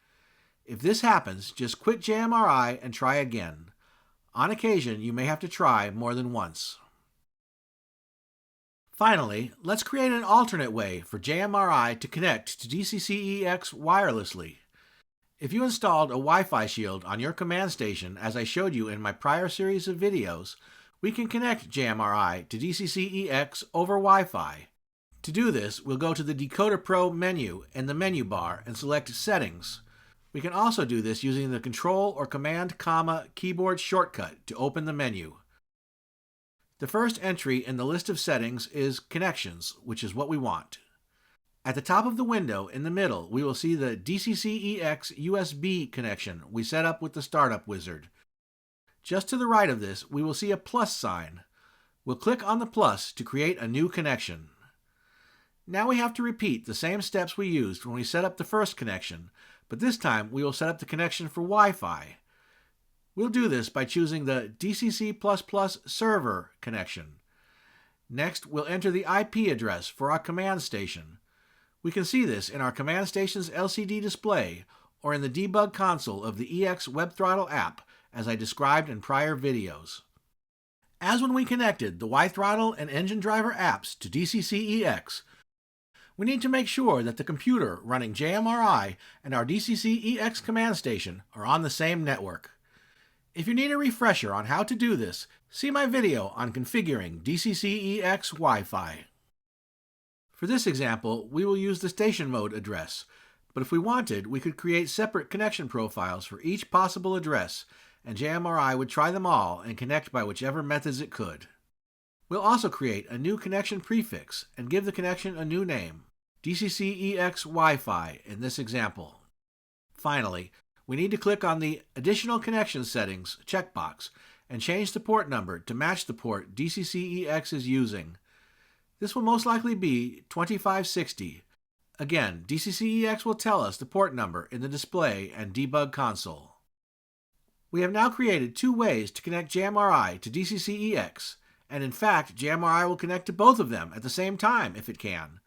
If this happens, just quit JMRI and try again. On occasion, you may have to try more than once. Finally, let's create an alternate way for JMRI to connect to DCC-EX wirelessly. If you installed a Wi-Fi shield on your command station, as I showed you in my prior series of videos, we can connect JMRI to DCC-EX over Wi-Fi. To do this, we'll go to the DecoderPro menu in the menu bar and select Settings. We can also do this using the Control or Command, keyboard shortcut to open the menu. The first entry in the list of settings is Connections, which is what we want. At the top of the window in the middle, we will see the DCC-EX USB connection we set up with the Startup Wizard. Just to the right of this, we will see a plus sign. We'll click on the plus to create a new connection. Now we have to repeat the same steps we used when we set up the first connection, but this time we will set up the connection for Wi-Fi. We'll do this by choosing the DCC++ server connection. Next, we'll enter the IP address for our command station. We can see this in our command station's LCD display or in the debug console of the EX WiThrottle app, as I described in prior videos. As when we connected the WiThrottle and Engine Driver apps to DCC-EX, we need to make sure that the computer running JMRI and our DCC-EX command station are on the same network. If you need a refresher on how to do this, see my video on configuring DCC-EX Wi-Fi. For this example, we will use the station mode address, but if we wanted, we could create separate connection profiles for each possible address, and JMRI would try them all and connect by whichever methods it could. We'll also create a new connection prefix and give the connection a new name, DCC-EX Wi-Fi in this example. Finally, we need to click on the Additional Connection Settings checkbox and change the port number to match the port DCC-EX is using. This will most likely be 2560. Again, DCC-EX will tell us the port number in the display and debug console. We have now created two ways to connect JMRI to DCC-EX, and in fact, JMRI will connect to both of them at the same time if it can.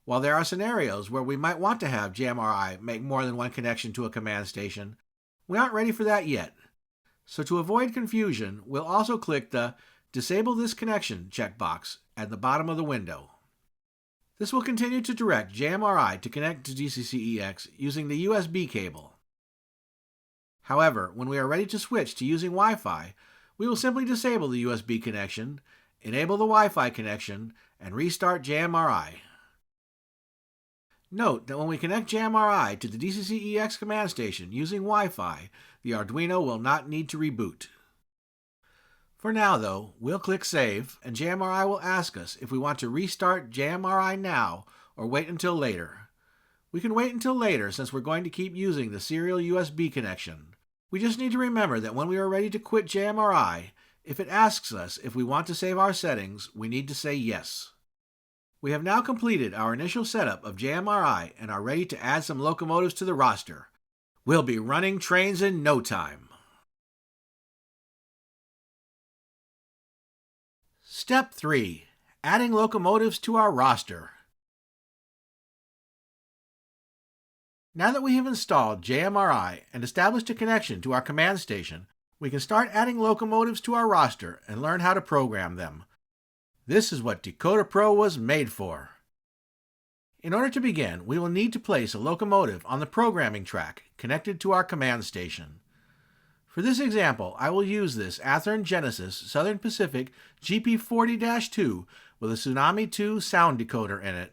While there are scenarios where we might want to have JMRI make more than one connection to a command station, we aren't ready for that yet. So to avoid confusion, we'll also click the Disable this connection checkbox at the bottom of the window. This will continue to direct JMRI to connect to DCC-EX using the USB cable. However, when we are ready to switch to using Wi-Fi, we will simply disable the USB connection, enable the Wi-Fi connection, and restart JMRI. Note that when we connect JMRI to the DCC-EX command station using Wi-Fi, the Arduino will not need to reboot. For now, though, we'll click Save, and JMRI will ask us if we want to restart JMRI now or wait until later. We can wait until later since we're going to keep using the serial USB connection. We just need to remember that when we are ready to quit JMRI, if it asks us if we want to save our settings, we need to say yes. We have now completed our initial setup of JMRI and are ready to add some locomotives to the roster. We'll be running trains in no time. Step 3. Adding locomotives to our roster. Now that we have installed JMRI and established a connection to our command station, we can start adding locomotives to our roster and learn how to program them. This is what DecoderPro was made for. In order to begin, we will need to place a locomotive on the programming track connected to our command station. For this example, I will use this Athearn Genesis Southern Pacific GP40-2 with a Tsunami 2 sound decoder in it.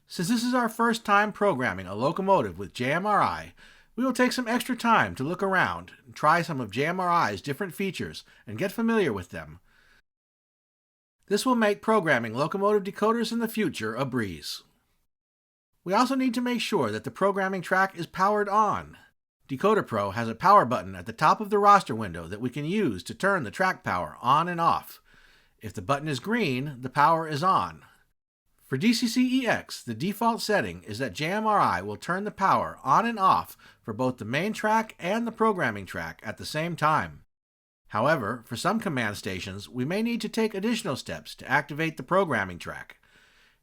Since this is our first time programming a locomotive with JMRI, we will take some extra time to look around and try some of JMRI's different features and get familiar with them. This will make programming locomotive decoders in the future a breeze. We also need to make sure that the programming track is powered on. DecoderPro has a power button at the top of the roster window that we can use to turn the track power on and off. If the button is green, the power is on. For DCC-EX, the default setting is that JMRI will turn the power on and off for both the main track and the programming track at the same time. However, for some command stations, we may need to take additional steps to activate the programming track.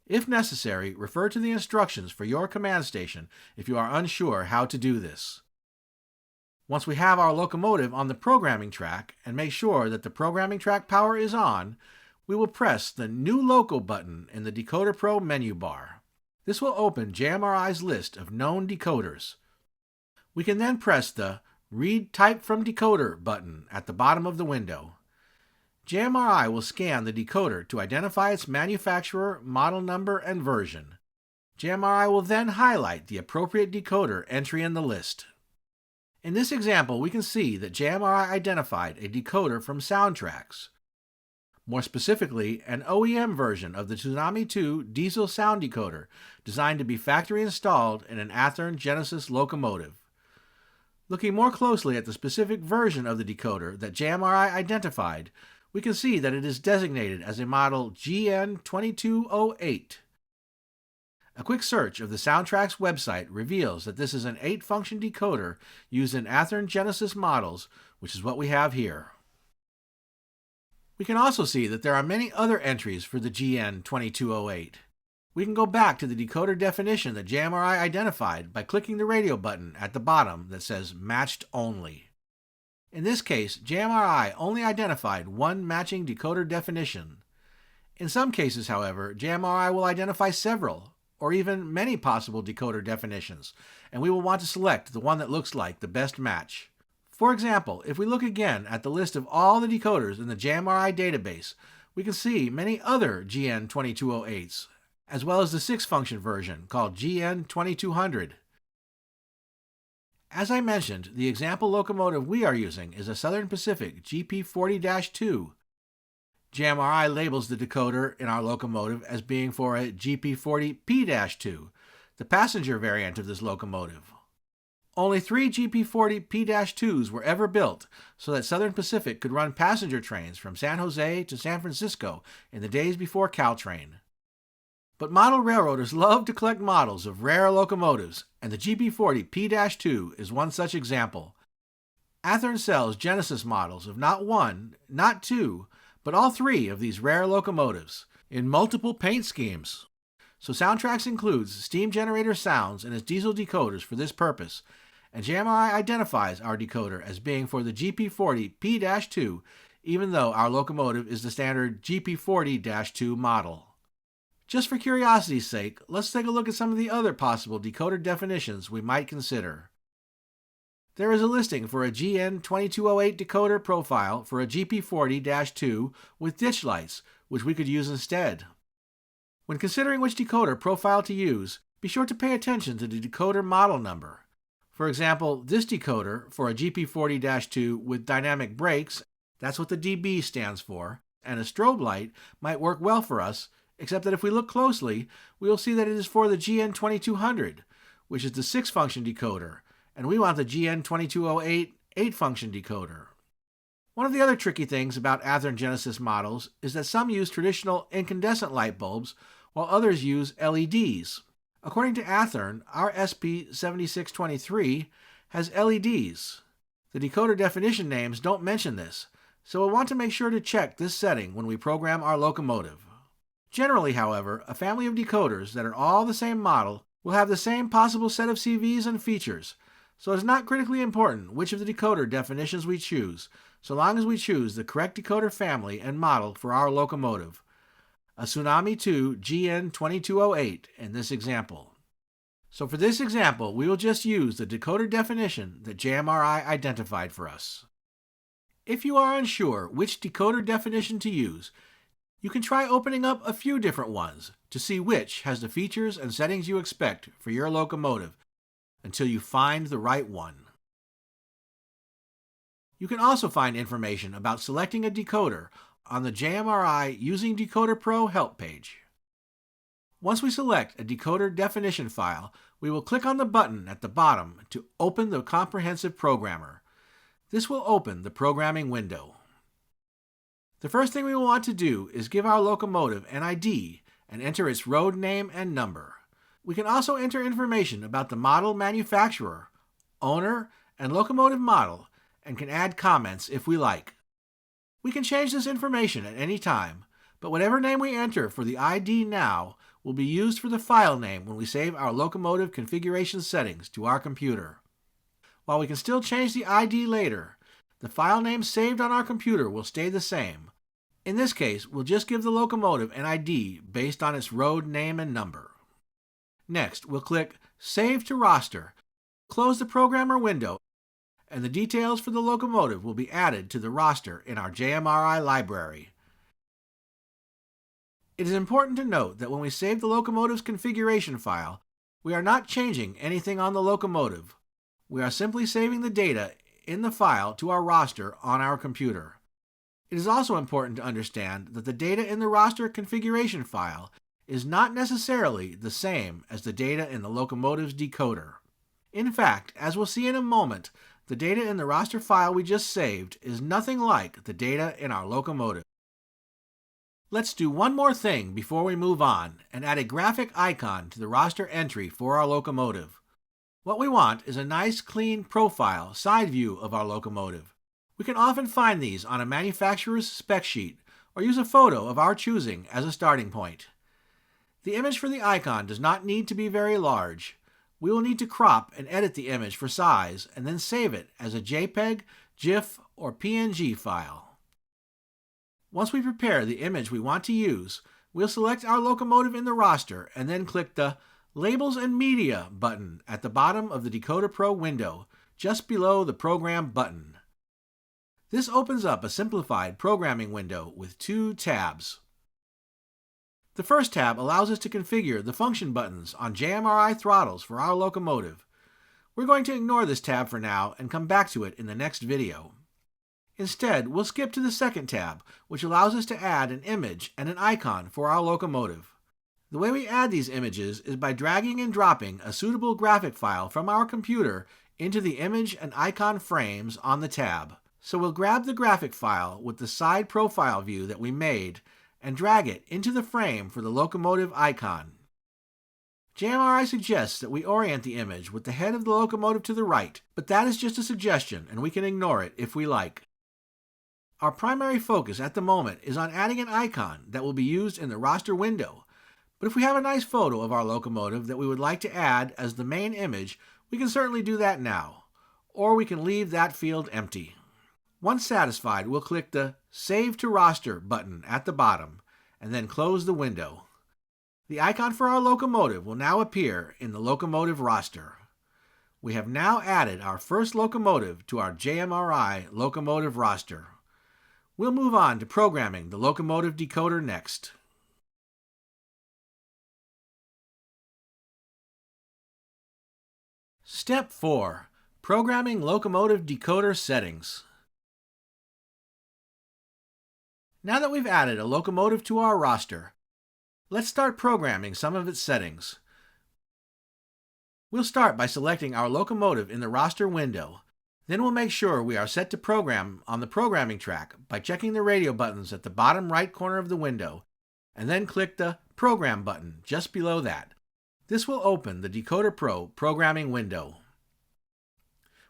If necessary, refer to the instructions for your command station if you are unsure how to do this. Once we have our locomotive on the programming track and make sure that the programming track power is on, we will press the New Loco button in the DecoderPro menu bar. This will open JMRI's list of known decoders. We can then press the Read Type from Decoder button at the bottom of the window. JMRI will scan the decoder to identify its manufacturer, model number, and version. JMRI will then highlight the appropriate decoder entry in the list. In this example, we can see that JMRI identified a decoder from Soundtracks. More specifically, an OEM version of the Tsunami 2 diesel sound decoder designed to be factory installed in an Athearn Genesis locomotive. Looking more closely at the specific version of the decoder that JMRI identified, we can see that it is designated as a model GN2208. A quick search of the Soundtracks website reveals that this is an 8-function decoder used in Athearn Genesis models, which is what we have here. We can also see that there are many other entries for the GN2208. We can go back to the decoder definition that JMRI identified by clicking the radio button at the bottom that says Matched Only. In this case, JMRI only identified one matching decoder definition. In some cases, however, JMRI will identify several, or even many possible decoder definitions, and we will want to select the one that looks like the best match. For example, if we look again at the list of all the decoders in the JMRI database, we can see many other GN2208s, as well as the 6-function version called GN2200. As I mentioned, the example locomotive we are using is a Southern Pacific GP40-2. JMRI labels the decoder in our locomotive as being for a GP40P-2, the passenger variant of this locomotive. Only 3 GP40P-2s were ever built so that Southern Pacific could run passenger trains from San Jose to San Francisco in the days before Caltrain. But model railroaders love to collect models of rare locomotives, and the GP40P-2 is one such example. Athearn sells Genesis models of not one, not two, but all 3 of these rare locomotives in multiple paint schemes. So Soundtracks includes steam generator sounds in its diesel decoders for this purpose, and JMRI identifies our decoder as being for the GP40P-2, even though our locomotive is the standard GP40-2 model. Just for curiosity's sake, let's take a look at some of the other possible decoder definitions we might consider. There is a listing for a GN2208 decoder profile for a GP40-2 with ditch lights, which we could use instead. When considering which decoder profile to use, be sure to pay attention to the decoder model number. For example, this decoder for a GP40-2 with dynamic brakes, that's what the DB stands for, and a strobe light might work well for us, except that if we look closely, we will see that it is for the GN2200, which is the 6-function decoder, and we want the GN2208 8-function decoder. One of the other tricky things about Athearn Genesis models is that some use traditional incandescent light bulbs, while others use LEDs. According to Athearn, our SP7623 has LEDs. The decoder definition names don't mention this, so we'll want to make sure to check this setting when we program our locomotive. Generally, however, a family of decoders that are all the same model will have the same possible set of CVs and features, so it's not critically important which of the decoder definitions we choose, so long as we choose the correct decoder family and model for our locomotive, a Tsunami 2 GN2208 in this example. So for this example, we will just use the decoder definition that JMRI identified for us. If you are unsure which decoder definition to use, you can try opening up a few different ones to see which has the features and settings you expect for your locomotive until you find the right one. You can also find information about selecting a decoder on the JMRI Using DecoderPro help page. Once we select a decoder definition file, we will click on the button at the bottom to open the Comprehensive Programmer. This will open the programming window. The first thing we will want to do is give our locomotive an ID and enter its road name and number. We can also enter information about the model manufacturer, owner, and locomotive model, and can add comments if we like. We can change this information at any time, but whatever name we enter for the ID now will be used for the file name when we save our locomotive configuration settings to our computer. While we can still change the ID later, the file name saved on our computer will stay the same. In this case, we'll just give the locomotive an ID based on its road name and number. Next, we'll click Save to Roster, close the Programmer window, and the details for the locomotive will be added to the roster in our JMRI library. It is important to note that when we save the locomotive's configuration file, we are not changing anything on the locomotive. We are simply saving the data in the file to our roster on our computer. It is also important to understand that the data in the roster configuration file is not necessarily the same as the data in the locomotive's decoder. In fact, as we'll see in a moment, the data in the roster file we just saved is nothing like the data in our locomotive. Let's do one more thing before we move on and add a graphic icon to the roster entry for our locomotive. What we want is a nice clean profile side view of our locomotive. We can often find these on a manufacturer's spec sheet or use a photo of our choosing as a starting point. The image for the icon does not need to be very large. We will need to crop and edit the image for size and then save it as a JPEG, GIF, or PNG file. Once we prepare the image we want to use, we'll select our locomotive in the roster and then click the Labels and Media button at the bottom of the DecoderPro window, just below the Program button. This opens up a simplified programming window with two tabs. The first tab allows us to configure the function buttons on JMRI throttles for our locomotive. We're going to ignore this tab for now and come back to it in the next video. Instead, we'll skip to the second tab, which allows us to add an image and an icon for our locomotive. The way we add these images is by dragging and dropping a suitable graphic file from our computer into the image and icon frames on the tab. So we'll grab the graphic file with the side profile view that we made and drag it into the frame for the locomotive icon. JMRI suggests that we orient the image with the head of the locomotive to the right, but that is just a suggestion and we can ignore it if we like. Our primary focus at the moment is on adding an icon that will be used in the roster window, but if we have a nice photo of our locomotive that we would like to add as the main image, we can certainly do that now, or we can leave that field empty. Once satisfied, we'll click the Save to Roster button at the bottom, and then close the window. The icon for our locomotive will now appear in the locomotive roster. We have now added our first locomotive to our JMRI locomotive roster. We'll move on to programming the locomotive decoder next. Step 4. Programming locomotive decoder settings. Now that we've added a locomotive to our roster, let's start programming some of its settings. We'll start by selecting our locomotive in the roster window. Then we'll make sure we are set to program on the programming track by checking the radio buttons at the bottom right corner of the window, and then click the Program button just below that. This will open the DecoderPro programming window.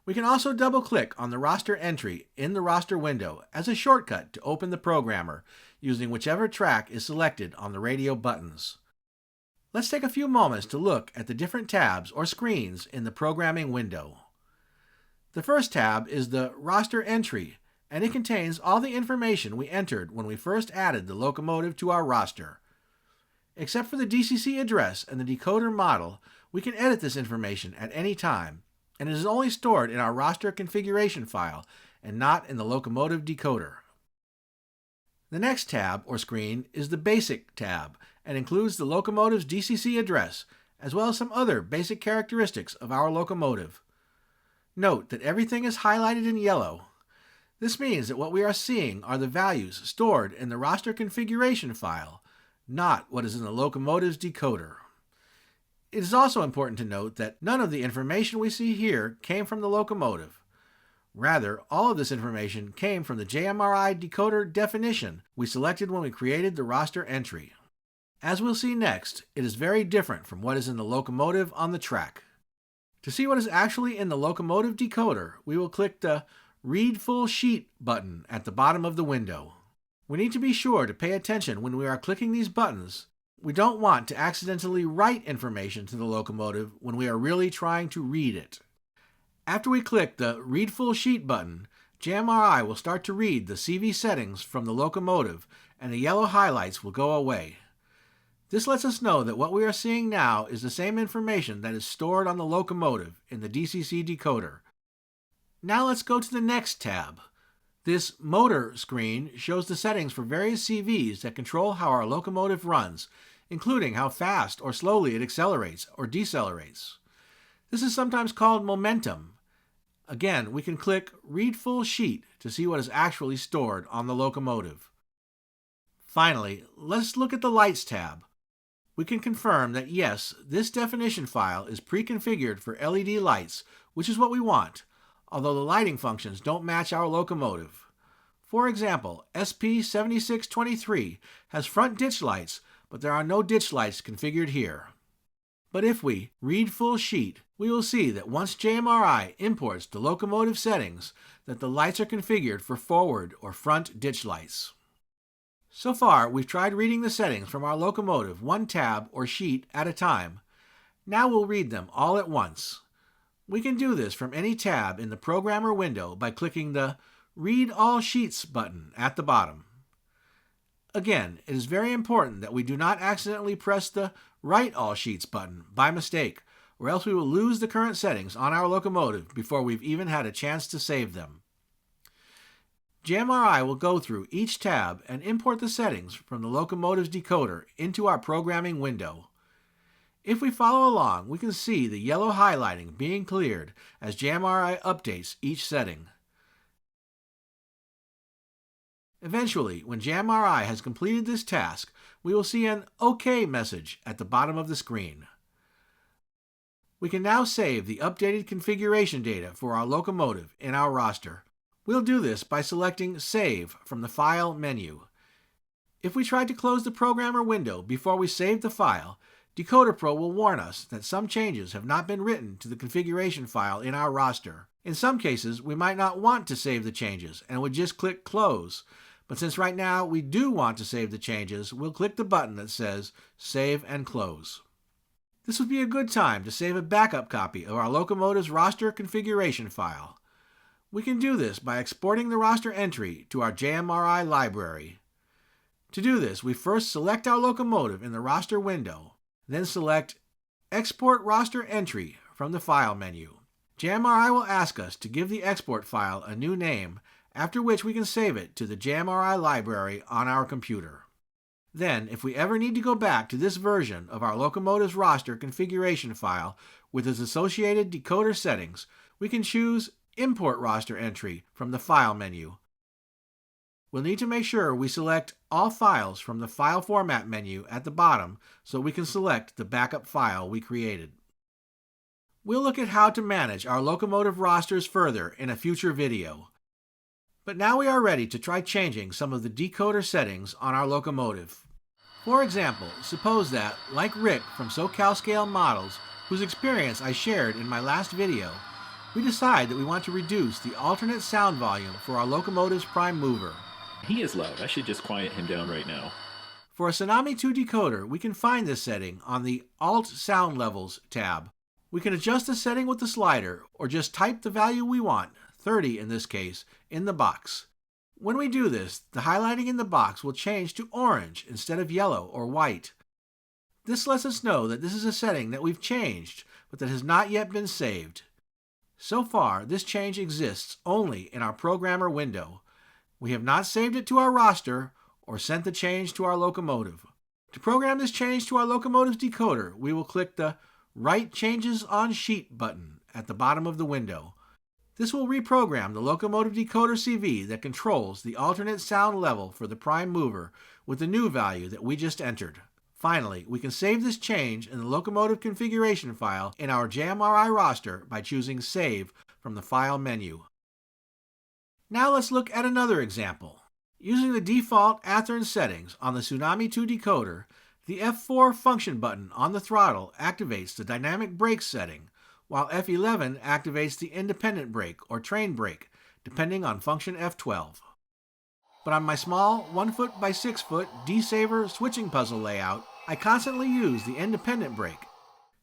We can also double-click on the roster entry in the roster window as a shortcut to open the programmer, using whichever track is selected on the radio buttons. Let's take a few moments to look at the different tabs or screens in the programming window. The first tab is the Roster Entry, and it contains all the information we entered when we first added the locomotive to our roster. Except for the DCC address and the decoder model, we can edit this information at any time, and it is only stored in our roster configuration file and not in the locomotive decoder. The next tab or screen is the Basic tab and includes the locomotive's DCC address as well as some other basic characteristics of our locomotive. Note that everything is highlighted in yellow. This means that what we are seeing are the values stored in the roster configuration file, not what is in the locomotive's decoder. It is also important to note that none of the information we see here came from the locomotive. Rather, all of this information came from the JMRI decoder definition we selected when we created the roster entry. As we'll see next, it is very different from what is in the locomotive on the track. To see what is actually in the locomotive decoder, we will click the Read Full Sheet button at the bottom of the window. We need to be sure to pay attention when we are clicking these buttons. We don't want to accidentally write information to the locomotive when we are really trying to read it. After we click the Read Full Sheet button, JMRI will start to read the CV settings from the locomotive and the yellow highlights will go away. This lets us know that what we are seeing now is the same information that is stored on the locomotive in the DCC decoder. Now let's go to the next tab. This motor screen shows the settings for various CVs that control how our locomotive runs, including how fast or slowly it accelerates or decelerates. This is sometimes called momentum. Again, we can click Read Full Sheet to see what is actually stored on the locomotive. Finally, let's look at the Lights tab. We can confirm that yes, this definition file is pre-configured for LED lights, which is what we want, although the lighting functions don't match our locomotive. For example, SP7623 has front ditch lights, but there are no ditch lights configured here. But if we read full sheet, we will see that once JMRI imports the locomotive settings, that the lights are configured for forward or front ditch lights. So far, we've tried reading the settings from our locomotive one tab or sheet at a time. Now we'll read them all at once. We can do this from any tab in the Programmer window by clicking the Read All Sheets button at the bottom. Again, it is very important that we do not accidentally press the Write All Sheets button by mistake, or else we will lose the current settings on our locomotive before we've even had a chance to save them. JMRI will go through each tab and import the settings from the locomotive's decoder into our programming window. If we follow along, we can see the yellow highlighting being cleared as JMRI updates each setting. Eventually, when JMRI has completed this task, we will see an OK message at the bottom of the screen. We can now save the updated configuration data for our locomotive in our roster. We'll do this by selecting Save from the File menu. If we try to close the Programmer window before we save the file, DecoderPro will warn us that some changes have not been written to the configuration file in our roster. In some cases, we might not want to save the changes and would just click Close. But since right now we do want to save the changes, we'll click the button that says Save and Close. This would be a good time to save a backup copy of our locomotive's roster configuration file. We can do this by exporting the roster entry to our JMRI library. To do this, we first select our locomotive in the roster window, then select Export Roster Entry from the File menu. JMRI will ask us to give the export file a new name, after which we can save it to the JMRI library on our computer. Then, if we ever need to go back to this version of our locomotive's roster configuration file with its associated decoder settings, we can choose Import Roster Entry from the File menu. We'll need to make sure we select All Files from the File Format menu at the bottom so we can select the backup file we created. We'll look at how to manage our locomotive rosters further in a future video. But now we are ready to try changing some of the decoder settings on our locomotive. For example, suppose that, like Rick from SoCal Scale Models, whose experience I shared in my last video, we decide that we want to reduce the alternate sound volume for our locomotive's prime mover. He is loud. I should just quiet him down right now. For a Tsunami 2 decoder, we can find this setting on the Alt Sound Levels tab. We can adjust the setting with the slider, or just type the value we want, 30 in this case, in the box. When we do this, the highlighting in the box will change to orange instead of yellow or white. This lets us know that this is a setting that we've changed, but that has not yet been saved. So far, this change exists only in our Programmer window. We have not saved it to our roster or sent the change to our locomotive. To program this change to our locomotive's decoder, we will click the Write Changes on Sheet button at the bottom of the window. This will reprogram the locomotive decoder CV that controls the alternate sound level for the prime mover with the new value that we just entered. Finally, we can save this change in the locomotive configuration file in our JMRI roster by choosing Save from the File menu. Now let's look at another example. Using the default Athearn settings on the Tsunami 2 decoder, the F4 function button on the throttle activates the dynamic brake setting, while F11 activates the independent brake or train brake, depending on function F12. But on my small 1 foot by 6 foot D-Saver switching puzzle layout, I constantly use the independent brake.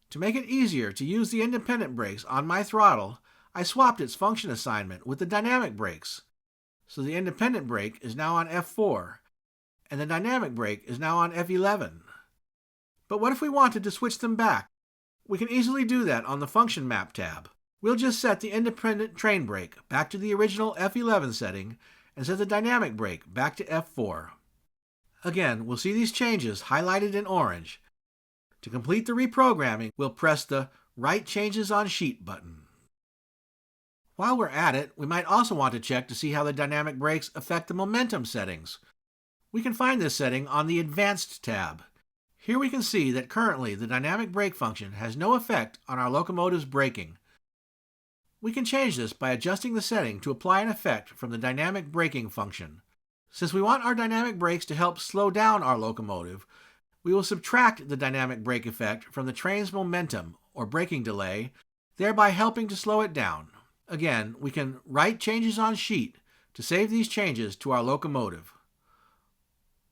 To make it easier to use the independent brakes on my throttle, I swapped its function assignment with the dynamic brakes. So the independent brake is now on F4, and the dynamic brake is now on F11. But what if we wanted to switch them back? We can easily do that on the Function Map tab. We'll just set the independent train brake back to the original F11 setting and set the dynamic brake back to F4. Again, we'll see these changes highlighted in orange. To complete the reprogramming, we'll press the Write Changes on Sheet button. While we're at it, we might also want to check to see how the dynamic brakes affect the momentum settings. We can find this setting on the Advanced tab. Here we can see that currently the dynamic brake function has no effect on our locomotive's braking. We can change this by adjusting the setting to apply an effect from the dynamic braking function. Since we want our dynamic brakes to help slow down our locomotive, we will subtract the dynamic brake effect from the train's momentum or braking delay, thereby helping to slow it down. Again, we can write changes on sheet to save these changes to our locomotive.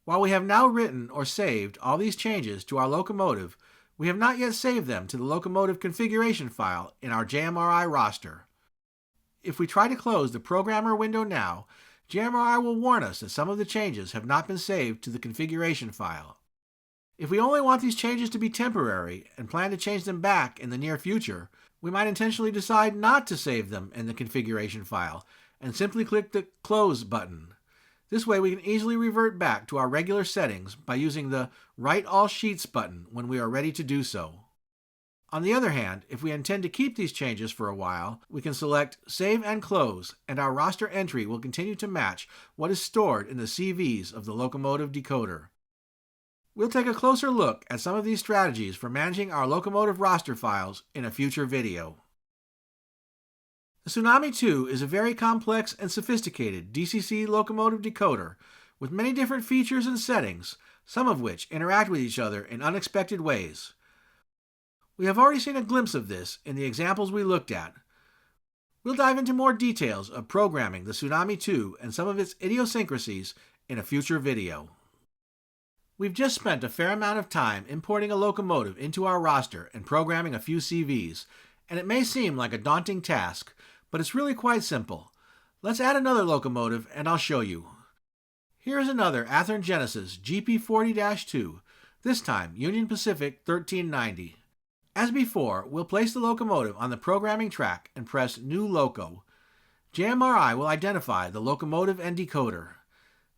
While we have now written or saved all these changes to our locomotive, we have not yet saved them to the locomotive configuration file in our JMRI roster. If we try to close the Programmer window now, JMRI will warn us that some of the changes have not been saved to the configuration file. If we only want these changes to be temporary and plan to change them back in the near future, we might intentionally decide not to save them in the configuration file and simply click the Close button. This way we can easily revert back to our regular settings by using the Write All Sheets button when we are ready to do so. On the other hand, if we intend to keep these changes for a while, we can select Save and Close, and our roster entry will continue to match what is stored in the CVs of the Locomotive decoder. We'll take a closer look at some of these strategies for managing our locomotive roster files in a future video. The Tsunami 2 is a very complex and sophisticated DCC locomotive decoder with many different features and settings, some of which interact with each other in unexpected ways. We have already seen a glimpse of this in the examples we looked at. We'll dive into more details of programming the Tsunami 2 and some of its idiosyncrasies in a future video. We've just spent a fair amount of time importing a locomotive into our roster and programming a few CVs, and it may seem like a daunting task, but it's really quite simple. Let's add another locomotive and I'll show you. Here is another Athearn Genesis GP40-2, this time Union Pacific 1390. As before, we'll place the locomotive on the programming track and press New Loco. JMRI will identify the locomotive and decoder.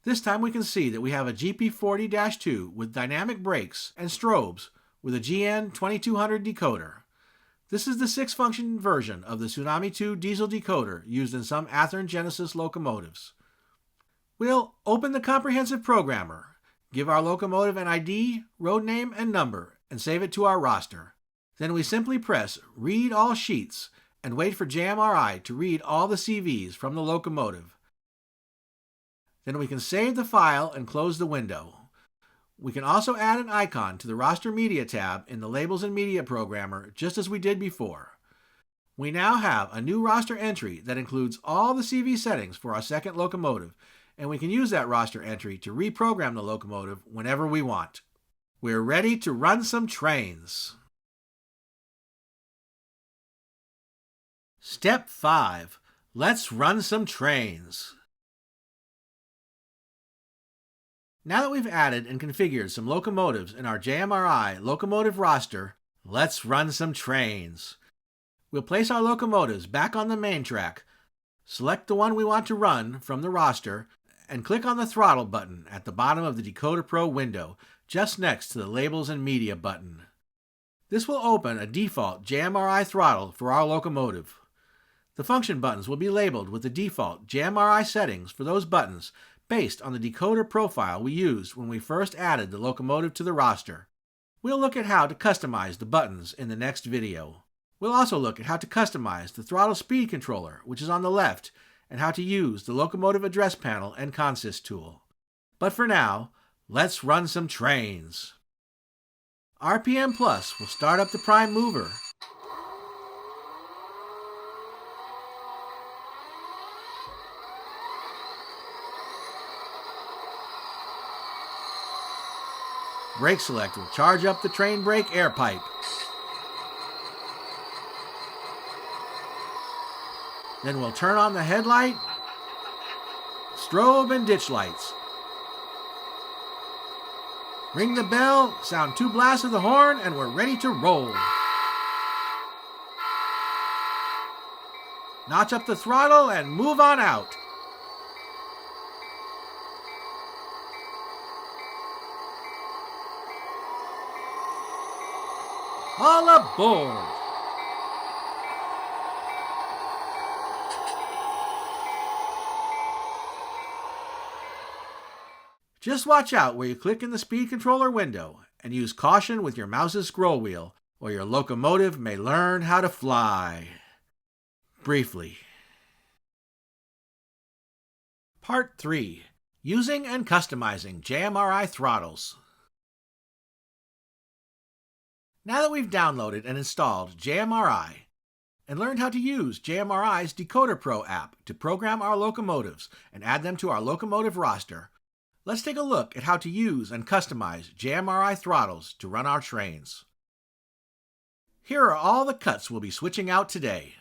This time we can see that we have a GP40-2 with dynamic brakes and strobes with a GN2200 decoder. This is the 6-function version of the Tsunami 2 diesel decoder used in some Athearn Genesis locomotives. We'll open the comprehensive programmer, give our locomotive an ID, road name, and number, and save it to our roster. Then we simply press Read All Sheets and wait for JMRI to read all the CVs from the locomotive. Then we can save the file and close the window. We can also add an icon to the Roster Media tab in the Labels and Media programmer, just as we did before. We now have a new roster entry that includes all the CV settings for our second locomotive, and we can use that roster entry to reprogram the locomotive whenever we want. We're ready to run some trains. Step 5. Let's run some trains. Now that we've added and configured some locomotives in our JMRI locomotive roster, let's run some trains. We'll place our locomotives back on the main track, select the one we want to run from the roster, and click on the Throttle button at the bottom of the DecoderPro window, just next to the Labels and Media button. This will open a default JMRI throttle for our locomotive. The function buttons will be labeled with the default JMRI settings for those buttons based on the decoder profile we used when we first added the locomotive to the roster. We'll look at how to customize the buttons in the next video. We'll also look at how to customize the throttle speed controller, which is on the left, and how to use the locomotive address panel and consist tool. But for now, let's run some trains. RPM Plus will start up the prime mover. Brake Select will charge up the train brake air pipe. Then we'll turn on the headlight, strobe, and ditch lights. Ring the bell, sound 2 blasts of the horn, and we're ready to roll. Notch up the throttle and move on out. All aboard! Just watch out where you click in the speed controller window and use caution with your mouse's scroll wheel, or your locomotive may learn how to fly. Briefly. Part 3. Using and customizing JMRI throttles. Now that we've downloaded and installed JMRI and learned how to use JMRI's DecoderPro app to program our locomotives and add them to our locomotive roster, let's take a look at how to use and customize JMRI throttles to run our trains. Here are all the cuts we'll be switching out today.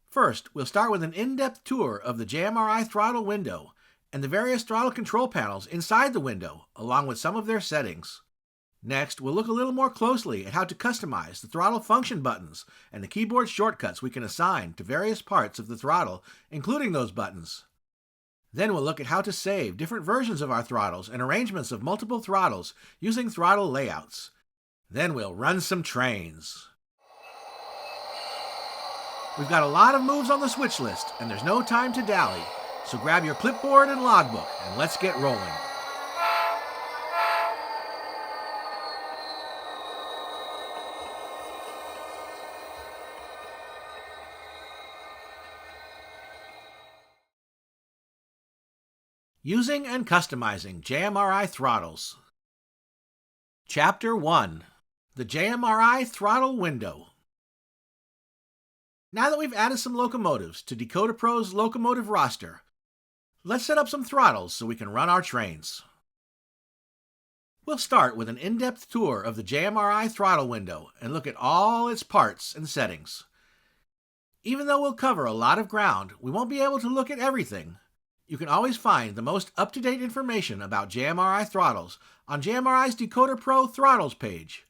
First, we'll start with an in-depth tour of the JMRI throttle window and the various throttle control panels inside the window, along with some of their settings. Next, we'll look a little more closely at how to customize the throttle function buttons and the keyboard shortcuts we can assign to various parts of the throttle, including those buttons. Then we'll look at how to save different versions of our throttles and arrangements of multiple throttles using throttle layouts. Then we'll run some trains. We've got a lot of moves on the switch list, and there's no time to dally, so grab your clipboard and logbook, and let's get rolling. Using and customizing JMRI throttles. Chapter 1. The JMRI throttle window. Now that we've added some locomotives to DecoderPro's locomotive roster, let's set up some throttles so we can run our trains. We'll start with an in-depth tour of the JMRI throttle window and look at all its parts and settings. Even though we'll cover a lot of ground, we won't be able to look at everything. You can always find the most up-to-date information about JMRI throttles on JMRI's DecoderPro Throttles page.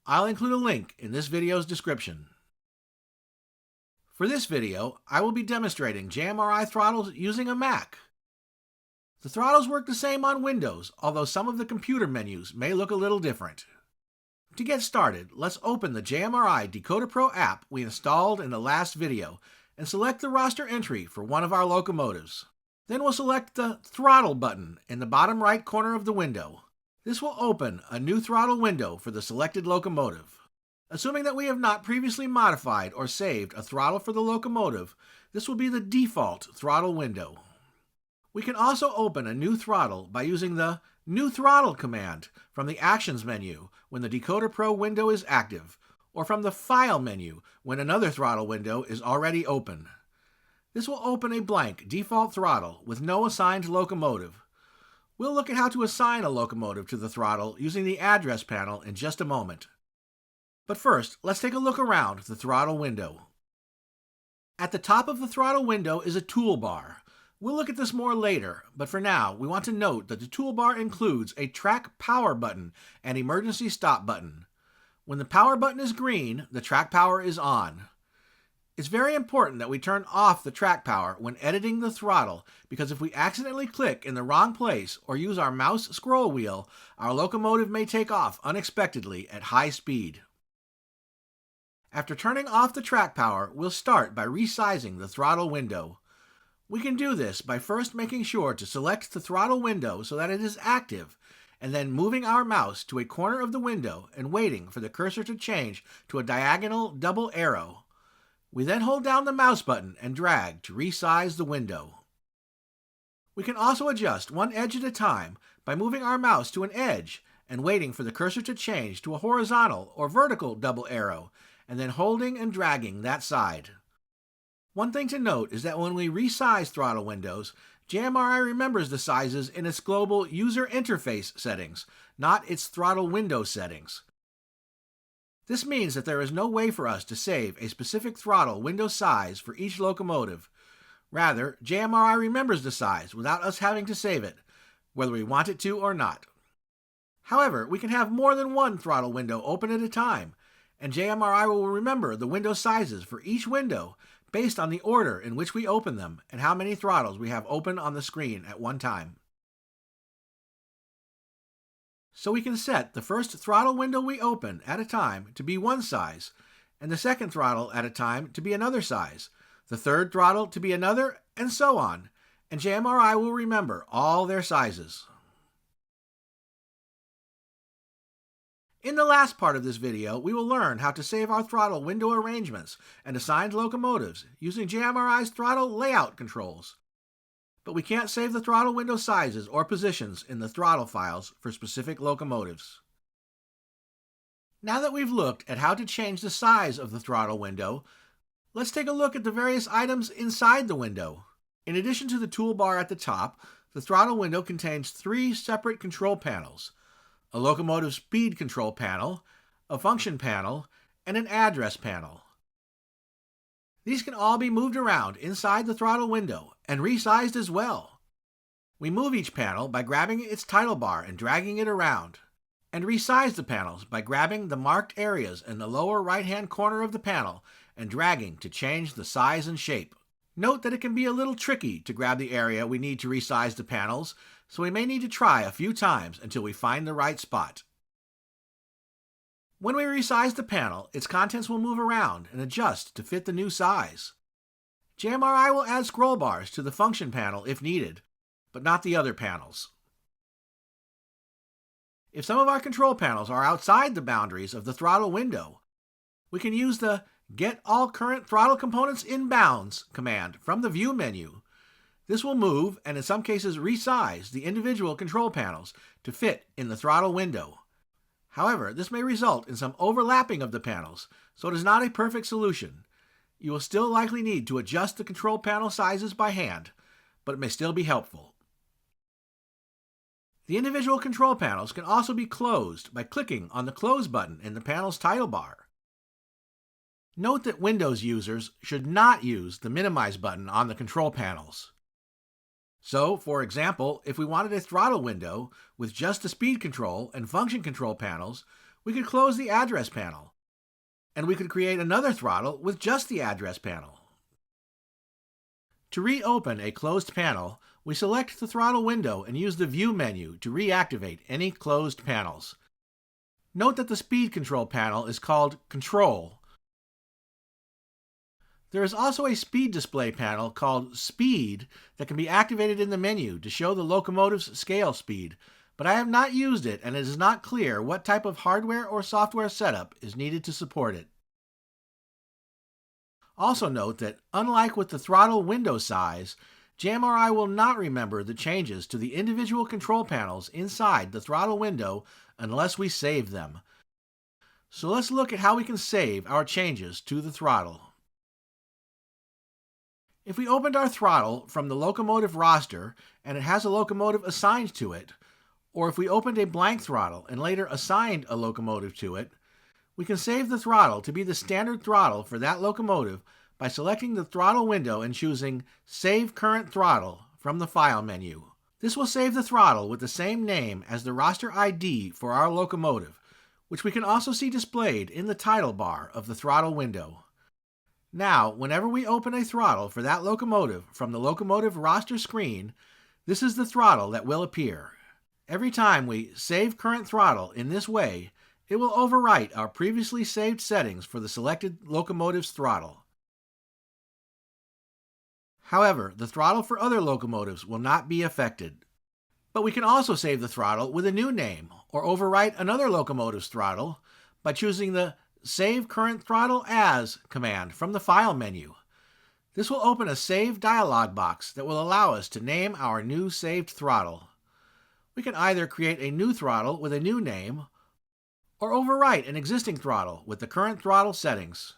I'll include a link in this video's description. For this video, I will be demonstrating JMRI throttles using a Mac. The throttles work the same on Windows, although some of the computer menus may look a little different. To get started, let's open the JMRI DecoderPro app we installed in the last video and select the roster entry for one of our locomotives. Then we'll select the Throttle button in the bottom right corner of the window. This will open a new throttle window for the selected locomotive. Assuming that we have not previously modified or saved a throttle for the locomotive, this will be the default throttle window. We can also open a new throttle by using the New Throttle command from the Actions menu when the DecoderPro window is active, or from the File menu when another throttle window is already open. This will open a blank default throttle with no assigned locomotive. We'll look at how to assign a locomotive to the throttle using the address panel in just a moment. But first, let's take a look around the throttle window. At the top of the throttle window is a toolbar. We'll look at this more later, but for now, we want to note that the toolbar includes a track power button and emergency stop button. When the power button is green, the track power is on. It's very important that we turn off the track power when editing the throttle, because if we accidentally click in the wrong place or use our mouse scroll wheel, our locomotive may take off unexpectedly at high speed. After turning off the track power, we'll start by resizing the throttle window. We can do this by first making sure to select the throttle window so that it is active, and then moving our mouse to a corner of the window and waiting for the cursor to change to a diagonal double arrow. We then hold down the mouse button and drag to resize the window. We can also adjust one edge at a time by moving our mouse to an edge and waiting for the cursor to change to a horizontal or vertical double arrow, and then holding and dragging that side. One thing to note is that when we resize throttle windows, JMRI remembers the sizes in its global user interface settings, not its throttle window settings. This means that there is no way for us to save a specific throttle window size for each locomotive. Rather, JMRI remembers the size without us having to save it, whether we want it to or not. However, we can have more than one throttle window open at a time, and JMRI will remember the window sizes for each window based on the order in which we open them and how many throttles we have open on the screen at one time. So we can set the first throttle window we open at a time to be one size, and the second throttle at a time to be another size, the third throttle to be another, and so on, and JMRI will remember all their sizes. In the last part of this video, we will learn how to save our throttle window arrangements and assigned locomotives using JMRI's throttle layout controls. But we can't save the throttle window sizes or positions in the throttle files for specific locomotives. Now that we've looked at how to change the size of the throttle window, let's take a look at the various items inside the window. In addition to the toolbar at the top, the throttle window contains 3 separate control panels: a locomotive speed control panel, a function panel, and an address panel. These can all be moved around inside the throttle window and resized as well. We move each panel by grabbing its title bar and dragging it around, and resize the panels by grabbing the marked areas in the lower right-hand corner of the panel and dragging to change the size and shape. Note that it can be a little tricky to grab the area we need to resize the panels, so we may need to try a few times until we find the right spot. When we resize the panel, its contents will move around and adjust to fit the new size. JMRI will add scroll bars to the function panel if needed, but not the other panels. If some of our control panels are outside the boundaries of the throttle window, we can use the Get All Current Throttle Components in Bounds command from the View menu. This will move, and in some cases resize, the individual control panels to fit in the throttle window. However, this may result in some overlapping of the panels, so it is not a perfect solution. You will still likely need to adjust the control panel sizes by hand, but it may still be helpful. The individual control panels can also be closed by clicking on the Close button in the panel's title bar. Note that Windows users should not use the Minimize button on the control panels. So, for example, if we wanted a throttle window with just the speed control and function control panels, we could close the address panel, and we could create another throttle with just the address panel. To reopen a closed panel, we select the throttle window and use the View menu to reactivate any closed panels. Note that the speed control panel is called Control. There is also a speed display panel called Speed that can be activated in the menu to show the locomotive's scale speed, but I have not used it and it is not clear what type of hardware or software setup is needed to support it. Also note that, unlike with the throttle window size, JMRI will not remember the changes to the individual control panels inside the throttle window unless we save them. So let's look at how we can save our changes to the throttle. If we opened our throttle from the locomotive roster and it has a locomotive assigned to it, or if we opened a blank throttle and later assigned a locomotive to it, we can save the throttle to be the standard throttle for that locomotive by selecting the throttle window and choosing Save Current Throttle from the File menu. This will save the throttle with the same name as the roster ID for our locomotive, which we can also see displayed in the title bar of the throttle window. Now, whenever we open a throttle for that locomotive from the locomotive roster screen, this is the throttle that will appear. Every time we save current throttle in this way, it will overwrite our previously saved settings for the selected locomotive's throttle. However, the throttle for other locomotives will not be affected. But we can also save the throttle with a new name or overwrite another locomotive's throttle by choosing the Save Current Throttle As command from the File menu. This will open a Save dialog box that will allow us to name our new saved throttle. We can either create a new throttle with a new name or overwrite an existing throttle with the current throttle settings.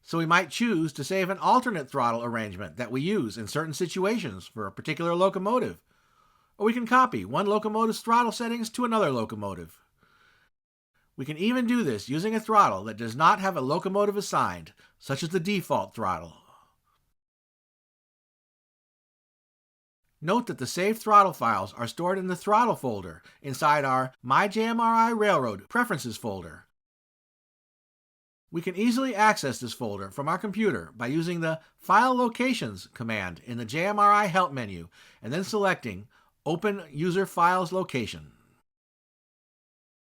So we might choose to save an alternate throttle arrangement that we use in certain situations for a particular locomotive, or we can copy one locomotive's throttle settings to another locomotive. We can even do this using a throttle that does not have a locomotive assigned, such as the default throttle. Note that the saved throttle files are stored in the Throttle folder inside our My JMRI Railroad Preferences folder. We can easily access this folder from our computer by using the File Locations command in the JMRI Help menu and then selecting Open User Files Location.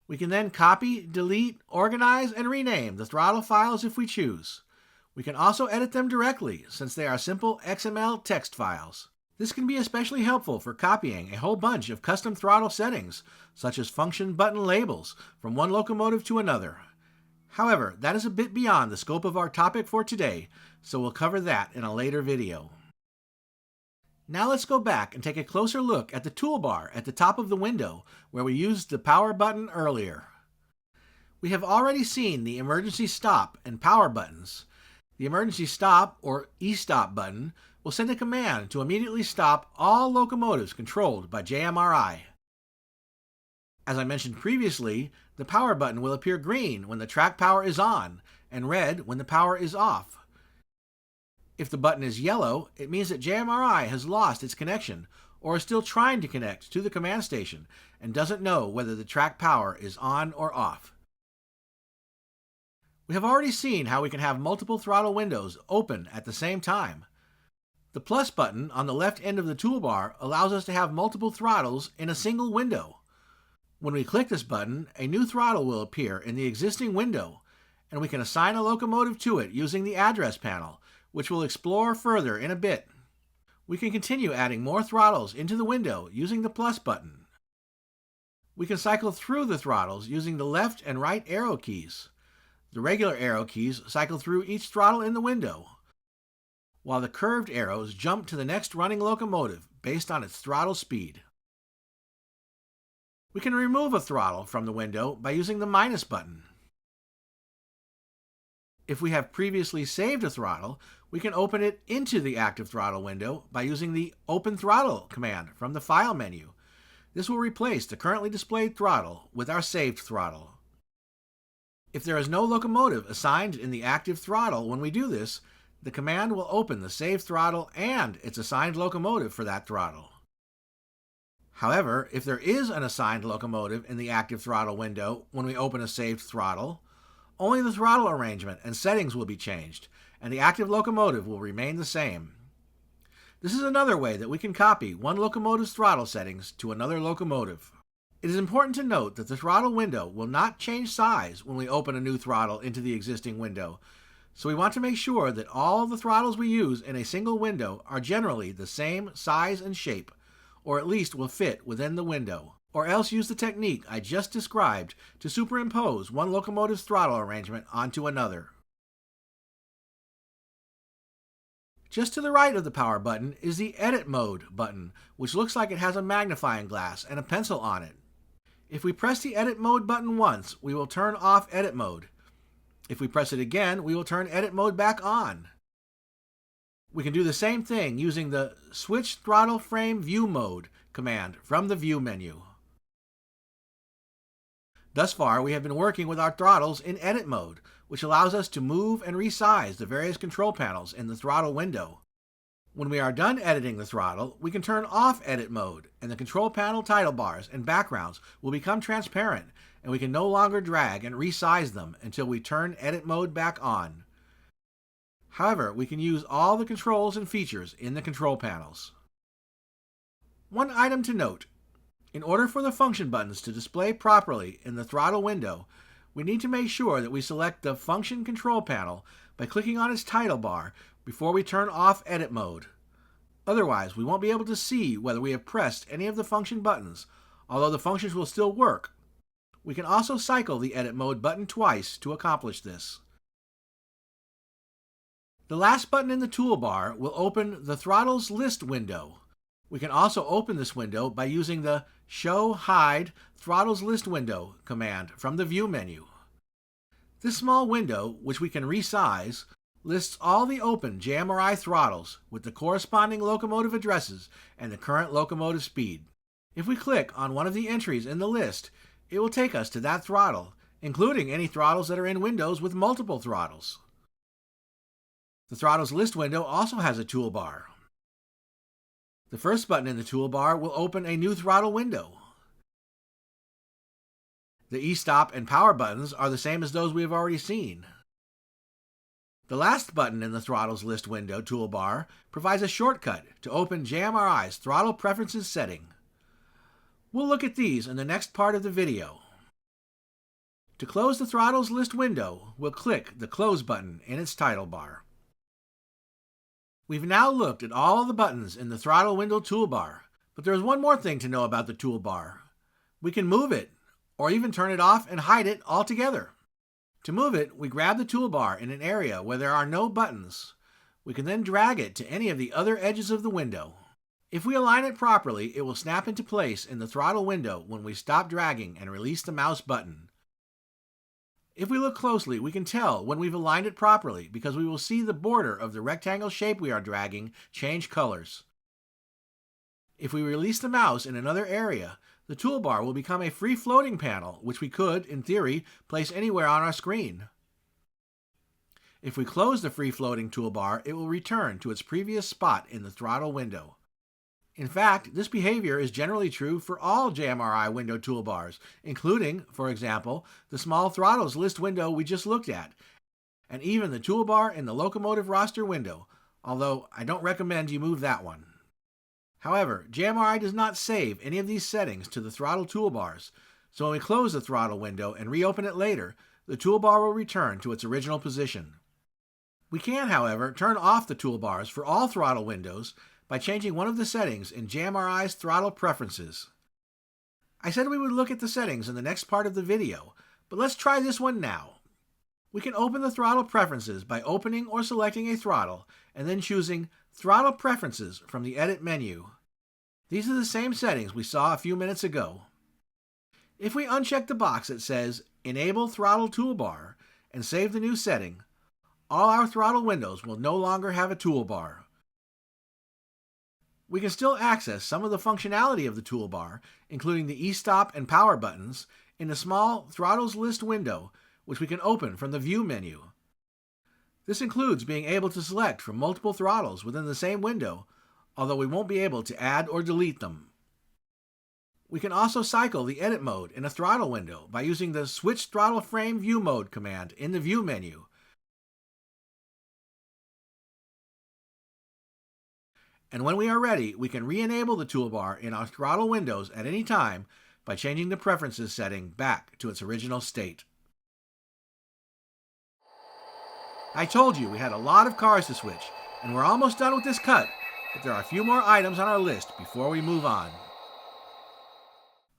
We can then copy, delete, organize, and rename the throttle files if we choose. We can also edit them directly since they are simple XML text files. This can be especially helpful for copying a whole bunch of custom throttle settings, such as function button labels, from one locomotive to another. However, that is a bit beyond the scope of our topic for today, so we'll cover that in a later video. Now let's go back and take a closer look at the toolbar at the top of the window where we used the power button earlier. We have already seen the emergency stop and power buttons. The emergency stop, or E-stop button, will send a command to immediately stop all locomotives controlled by JMRI. As I mentioned previously, the power button will appear green when the track power is on and red when the power is off. If the button is yellow, it means that JMRI has lost its connection or is still trying to connect to the command station and doesn't know whether the track power is on or off. We have already seen how we can have multiple throttle windows open at the same time. The plus button on the left end of the toolbar allows us to have multiple throttles in a single window. When we click this button, a new throttle will appear in the existing window, and we can assign a locomotive to it using the address panel, which we'll explore further in a bit. We can continue adding more throttles into the window using the plus button. We can cycle through the throttles using the left and right arrow keys. The regular arrow keys cycle through each throttle in the window, while the curved arrows jump to the next running locomotive based on its throttle speed. We can remove a throttle from the window by using the minus button. If we have previously saved a throttle, we can open it into the active throttle window by using the Open Throttle command from the File menu. This will replace the currently displayed throttle with our saved throttle. If there is no locomotive assigned in the active throttle when we do this, the command will open the saved throttle and its assigned locomotive for that throttle. However, if there is an assigned locomotive in the active throttle window when we open a saved throttle, only the throttle arrangement and settings will be changed, and the active locomotive will remain the same. This is another way that we can copy one locomotive's throttle settings to another locomotive. It is important to note that the throttle window will not change size when we open a new throttle into the existing window, so we want to make sure that all the throttles we use in a single window are generally the same size and shape, or at least will fit within the window, or else use the technique I just described to superimpose one locomotive's throttle arrangement onto another. Just to the right of the power button is the Edit Mode button, which looks like it has a magnifying glass and a pencil on it. If we press the Edit Mode button once, we will turn off Edit Mode. If we press it again, we will turn Edit Mode back on. We can do the same thing using the Switch Throttle Frame View Mode command from the View menu. Thus far, we have been working with our throttles in Edit Mode, which allows us to move and resize the various control panels in the throttle window. When we are done editing the throttle, we can turn off Edit Mode, and the control panel title bars and backgrounds will become transparent, and we can no longer drag and resize them until we turn Edit Mode back on. However, we can use all the controls and features in the control panels. One item to note: in order for the function buttons to display properly in the throttle window, we need to make sure that we select the Function Control Panel by clicking on its title bar before we turn off Edit Mode. Otherwise, we won't be able to see whether we have pressed any of the function buttons, although the functions will still work. We can also cycle the Edit Mode button twice to accomplish this. The last button in the toolbar will open the Throttles List window. We can also open this window by using the Show Hide Throttles List Window command from the View menu. This small window, which we can resize, lists all the open JMRI throttles with the corresponding locomotive addresses and the current locomotive speed. If we click on one of the entries in the list, it will take us to that throttle, including any throttles that are in windows with multiple throttles. The Throttles List window also has a toolbar. The first button in the toolbar will open a new throttle window. The E-stop and power buttons are the same as those we have already seen. The last button in the Throttles List window toolbar provides a shortcut to open JMRI's Throttle Preferences setting. We'll look at these in the next part of the video. To close the Throttles list window, we'll click the Close button in its title bar. We've now looked at all the buttons in the throttle window toolbar, but there's one more thing to know about the toolbar. We can move it, or even turn it off and hide it altogether. To move it, we grab the toolbar in an area where there are no buttons. We can then drag it to any of the other edges of the window. If we align it properly, it will snap into place in the throttle window when we stop dragging and release the mouse button. If we look closely, we can tell when we've aligned it properly because we will see the border of the rectangle shape we are dragging change colors. If we release the mouse in another area, the toolbar will become a free-floating panel, which we could, in theory, place anywhere on our screen. If we close the free-floating toolbar, it will return to its previous spot in the throttle window. In fact, this behavior is generally true for all JMRI window toolbars, including, for example, the small Throttles list window we just looked at, and even the toolbar in the Locomotive roster window, although I don't recommend you move that one. However, JMRI does not save any of these settings to the throttle toolbars, so when we close the throttle window and reopen it later, the toolbar will return to its original position. We can, however, turn off the toolbars for all throttle windows by changing one of the settings in JMRI's throttle preferences. I said we would look at the settings in the next part of the video, but let's try this one now. We can open the throttle preferences by opening or selecting a throttle and then choosing Throttle Preferences from the Edit menu. These are the same settings we saw a few minutes ago. If we uncheck the box that says Enable Throttle Toolbar and save the new setting, all our throttle windows will no longer have a toolbar. We can still access some of the functionality of the toolbar, including the e-stop and power buttons, in the small Throttles list window, which we can open from the View menu. This includes being able to select from multiple throttles within the same window, although we won't be able to add or delete them. We can also cycle the edit mode in a throttle window by using the Switch Throttle Frame View Mode command in the View menu. And when we are ready, we can re-enable the toolbar in our throttle windows at any time by changing the preferences setting back to its original state. I told you we had a lot of cars to switch, and we're almost done with this cut, but there are a few more items on our list before we move on.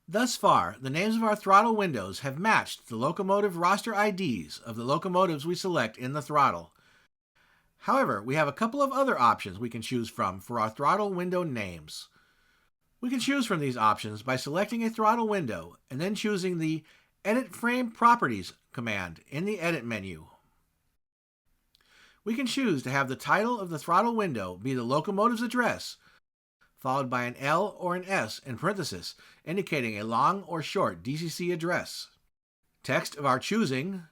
Thus far, the names of our throttle windows have matched the Locomotive roster IDs of the locomotives we select in the throttle. However, we have a couple of other options we can choose from for our throttle window names. We can choose from these options by selecting a throttle window and then choosing the Edit Frame Properties command in the Edit menu. We can choose to have the title of the throttle window be the locomotive's address, followed by an L or an S in parenthesis, indicating a long or short DCC address, text of our choosing,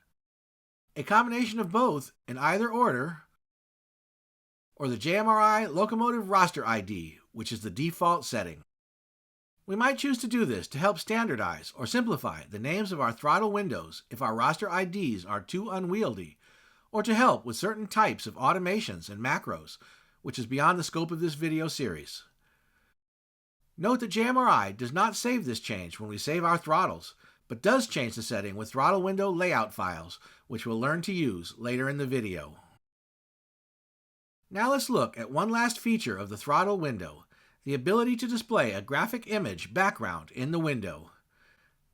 a combination of both in either order, or the JMRI Locomotive Roster ID, which is the default setting. We might choose to do this to help standardize or simplify the names of our throttle windows if our roster IDs are too unwieldy, or to help with certain types of automations and macros, which is beyond the scope of this video series. Note that JMRI does not save this change when we save our throttles, but does change the setting with throttle window layout files, which we'll learn to use later in the video. Now let's look at one last feature of the throttle window, the ability to display a graphic image background in the window.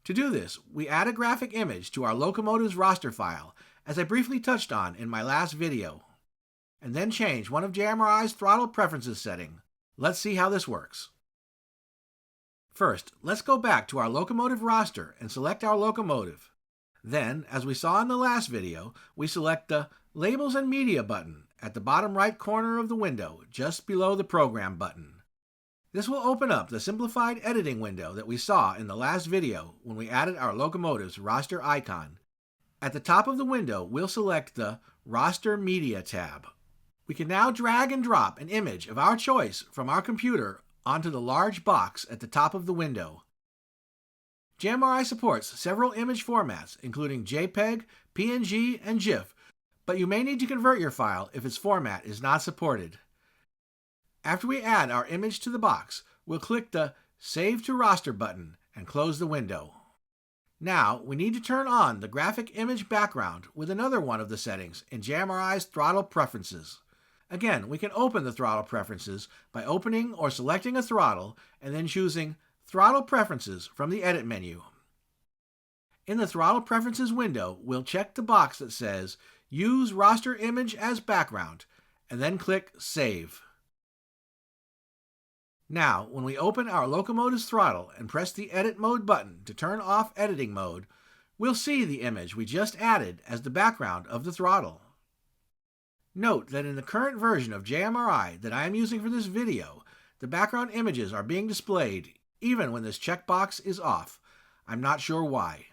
To do this, we add a graphic image to our locomotive's roster file, as I briefly touched on in my last video, and then change one of JMRI's throttle preferences setting. Let's see how this works. First, let's go back to our locomotive roster and select our locomotive. Then, as we saw in the last video, we select the Labels and Media button at the bottom right corner of the window, just below the Program button. This will open up the simplified editing window that we saw in the last video when we added our locomotive's roster icon. At the top of the window, we'll select the Roster Media tab. We can now drag and drop an image of our choice from our computer onto the large box at the top of the window. JMRI supports several image formats, including JPEG, PNG, and GIF, but you may need to convert your file if its format is not supported. After we add our image to the box, we'll click the Save to Roster button and close the window. Now, we need to turn on the graphic image background with another one of the settings in JMRI's throttle preferences. Again, we can open the throttle preferences by opening or selecting a throttle and then choosing Throttle Preferences from the Edit menu. In the Throttle Preferences window, we'll check the box that says Use Raster Image as Background and then click Save. Now, when we open our locomotive's throttle and press the Edit Mode button to turn off editing mode, we'll see the image we just added as the background of the throttle. Note that in the current version of JMRI that I am using for this video, the background images are being displayed even when this checkbox is off. I'm not sure why.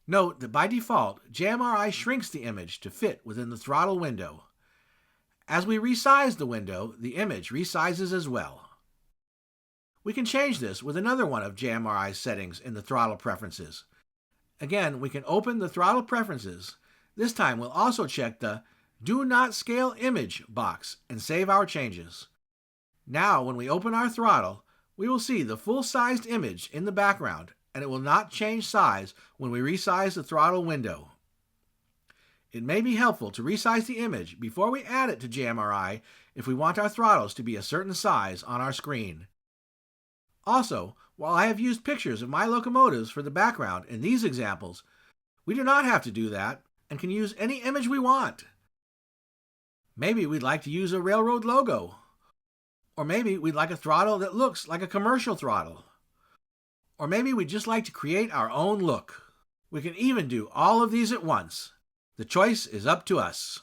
Note that by default, JMRI shrinks the image to fit within the throttle window. As we resize the window, the image resizes as well. We can change this with another one of JMRI's settings in the throttle preferences. Again, we can open the throttle preferences. This time we'll also check the Do Not Scale Image box and save our changes. Now when we open our throttle, we will see the full-sized image in the background, and it will not change size when we resize the throttle window. It may be helpful to resize the image before we add it to JMRI if we want our throttles to be a certain size on our screen. Also, while I have used pictures of my locomotives for the background in these examples, we do not have to do that and can use any image we want. Maybe we'd like to use a railroad logo. Or maybe we'd like a throttle that looks like a commercial throttle. Or maybe we'd just like to create our own look. We can even do all of these at once. The choice is up to us.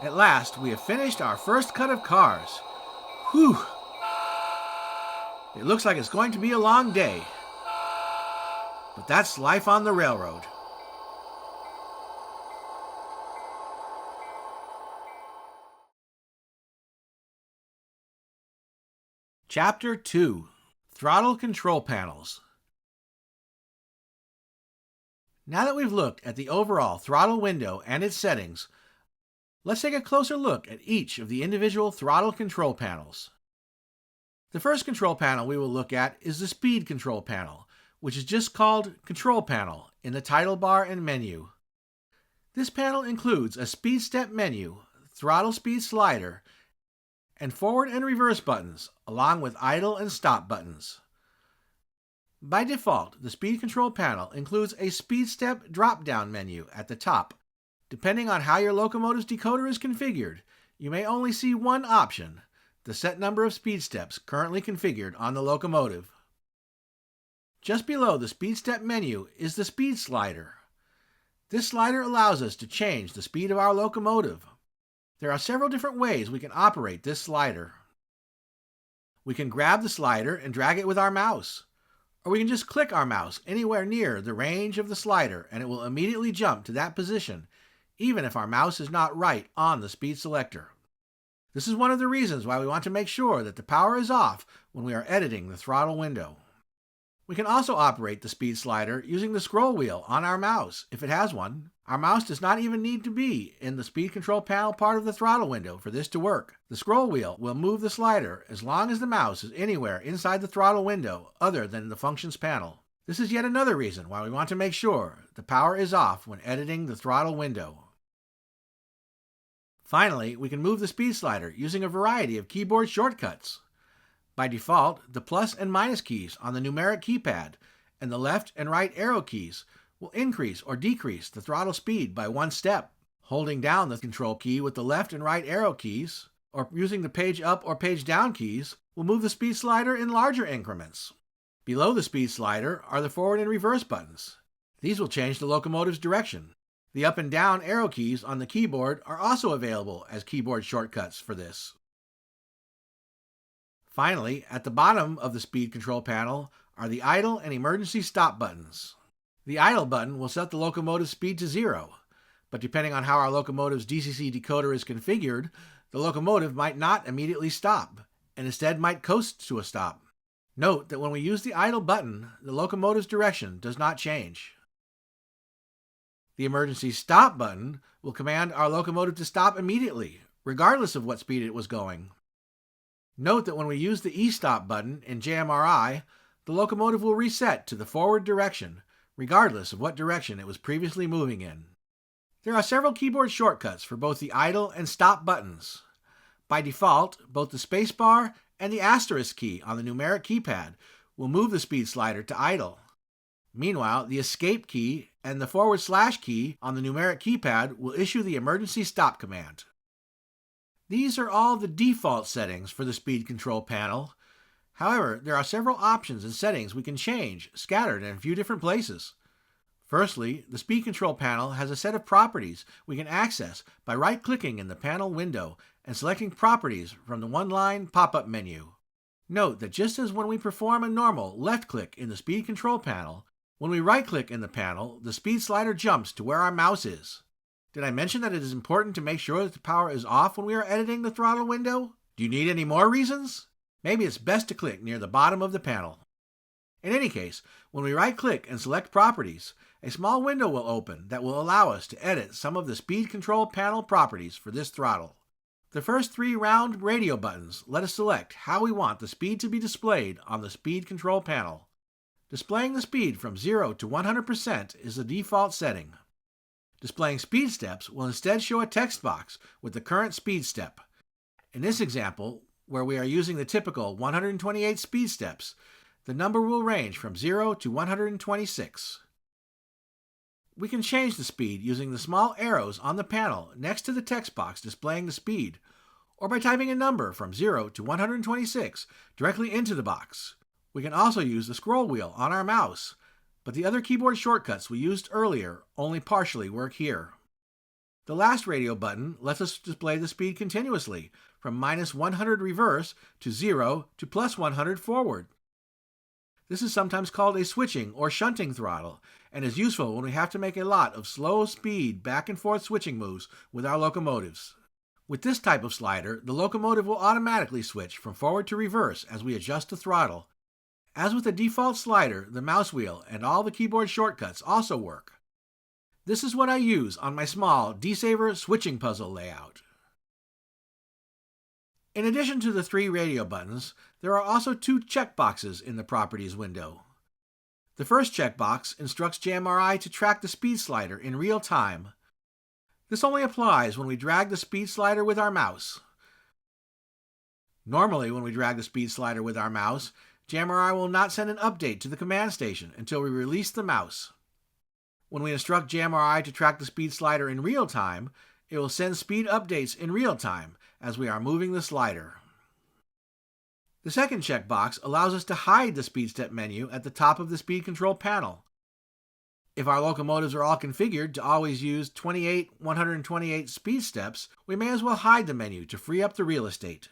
At last, we have finished our first cut of cars. Whew! It looks like it's going to be a long day. But that's life on the railroad. Chapter 2: Throttle Control Panels. Now that we've looked at the overall throttle window and its settings, let's take a closer look at each of the individual throttle control panels. The first control panel we will look at is the Speed Control Panel, which is just called Control Panel in the title bar and menu. This panel includes a speed step menu, throttle speed slider, and forward and reverse buttons, along with idle and stop buttons. By default, the Speed Control Panel includes a speed step drop-down menu at the top. Depending on how your locomotive's decoder is configured, you may only see one option, the set number of speed steps currently configured on the locomotive. Just below the speed step menu is the speed slider. This slider allows us to change the speed of our locomotive. There are several different ways we can operate this slider. We can grab the slider and drag it with our mouse, or we can just click our mouse anywhere near the range of the slider and it will immediately jump to that position, even if our mouse is not right on the speed selector. This is one of the reasons why we want to make sure that the power is off when we are editing the throttle window. We can also operate the speed slider using the scroll wheel on our mouse, if it has one. Our mouse does not even need to be in the speed control panel part of the throttle window for this to work. The scroll wheel will move the slider as long as the mouse is anywhere inside the throttle window other than the functions panel. This is yet another reason why we want to make sure the power is off when editing the throttle window. Finally, we can move the speed slider using a variety of keyboard shortcuts. By default, the plus and minus keys on the numeric keypad and the left and right arrow keys will increase or decrease the throttle speed by one step. Holding down the control key with the left and right arrow keys, or using the page up or page down keys, will move the speed slider in larger increments. Below the speed slider are the forward and reverse buttons. These will change the locomotive's direction. The up and down arrow keys on the keyboard are also available as keyboard shortcuts for this. Finally, at the bottom of the speed control panel are the idle and emergency stop buttons. The idle button will set the locomotive speed to 0, but depending on how our locomotive's DCC decoder is configured, the locomotive might not immediately stop, and instead might coast to a stop. Note that when we use the idle button, the locomotive's direction does not change. The emergency stop button will command our locomotive to stop immediately, regardless of what speed it was going. Note that when we use the E-stop button in JMRI, the locomotive will reset to the forward direction, regardless of what direction it was previously moving in. There are several keyboard shortcuts for both the idle and stop buttons. By default, both the spacebar and the asterisk key on the numeric keypad will move the speed slider to idle. Meanwhile, the escape key and the / key on the numeric keypad will issue the emergency stop command. These are all the default settings for the speed control panel. However, there are several options and settings we can change, scattered in a few different places. Firstly, the speed control panel has a set of properties we can access by right-clicking in the panel window and selecting Properties from the one-line pop-up menu. Note that just as when we perform a normal left-click in the speed control panel, when we right-click in the panel, the speed slider jumps to where our mouse is. Did I mention that it is important to make sure that the power is off when we are editing the throttle window? Do you need any more reasons? Maybe it's best to click near the bottom of the panel. In any case, when we right-click and select Properties, a small window will open that will allow us to edit some of the speed control panel properties for this throttle. The first 3 round radio buttons let us select how we want the speed to be displayed on the speed control panel. Displaying the speed from 0 to 100% is the default setting. Displaying speed steps will instead show a text box with the current speed step. In this example, where we are using the typical 128 speed steps, the number will range from 0 to 126. We can change the speed using the small arrows on the panel next to the text box displaying the speed, or by typing a number from 0 to 126 directly into the box. We can also use the scroll wheel on our mouse, but the other keyboard shortcuts we used earlier only partially work here. The last radio button lets us display the speed continuously, from -100 reverse to 0 to +100 forward. This is sometimes called a switching or shunting throttle, and is useful when we have to make a lot of slow speed back and forth switching moves with our locomotives. With this type of slider, the locomotive will automatically switch from forward to reverse as we adjust the throttle. As with the default slider, the mouse wheel and all the keyboard shortcuts also work. This is what I use on my small D-Saver switching puzzle layout. In addition to the 3 radio buttons, there are also 2 checkboxes in the Properties window. The first checkbox instructs JMRI to track the speed slider in real time. This only applies when we drag the speed slider with our mouse. Normally, when we drag the speed slider with our mouse, JMRI will not send an update to the command station until we release the mouse. When we instruct JMRI to track the speed slider in real time, it will send speed updates in real time as we are moving the slider. The second checkbox allows us to hide the speed step menu at the top of the speed control panel. If our locomotives are all configured to always use 128 speed steps, we may as well hide the menu to free up the real estate.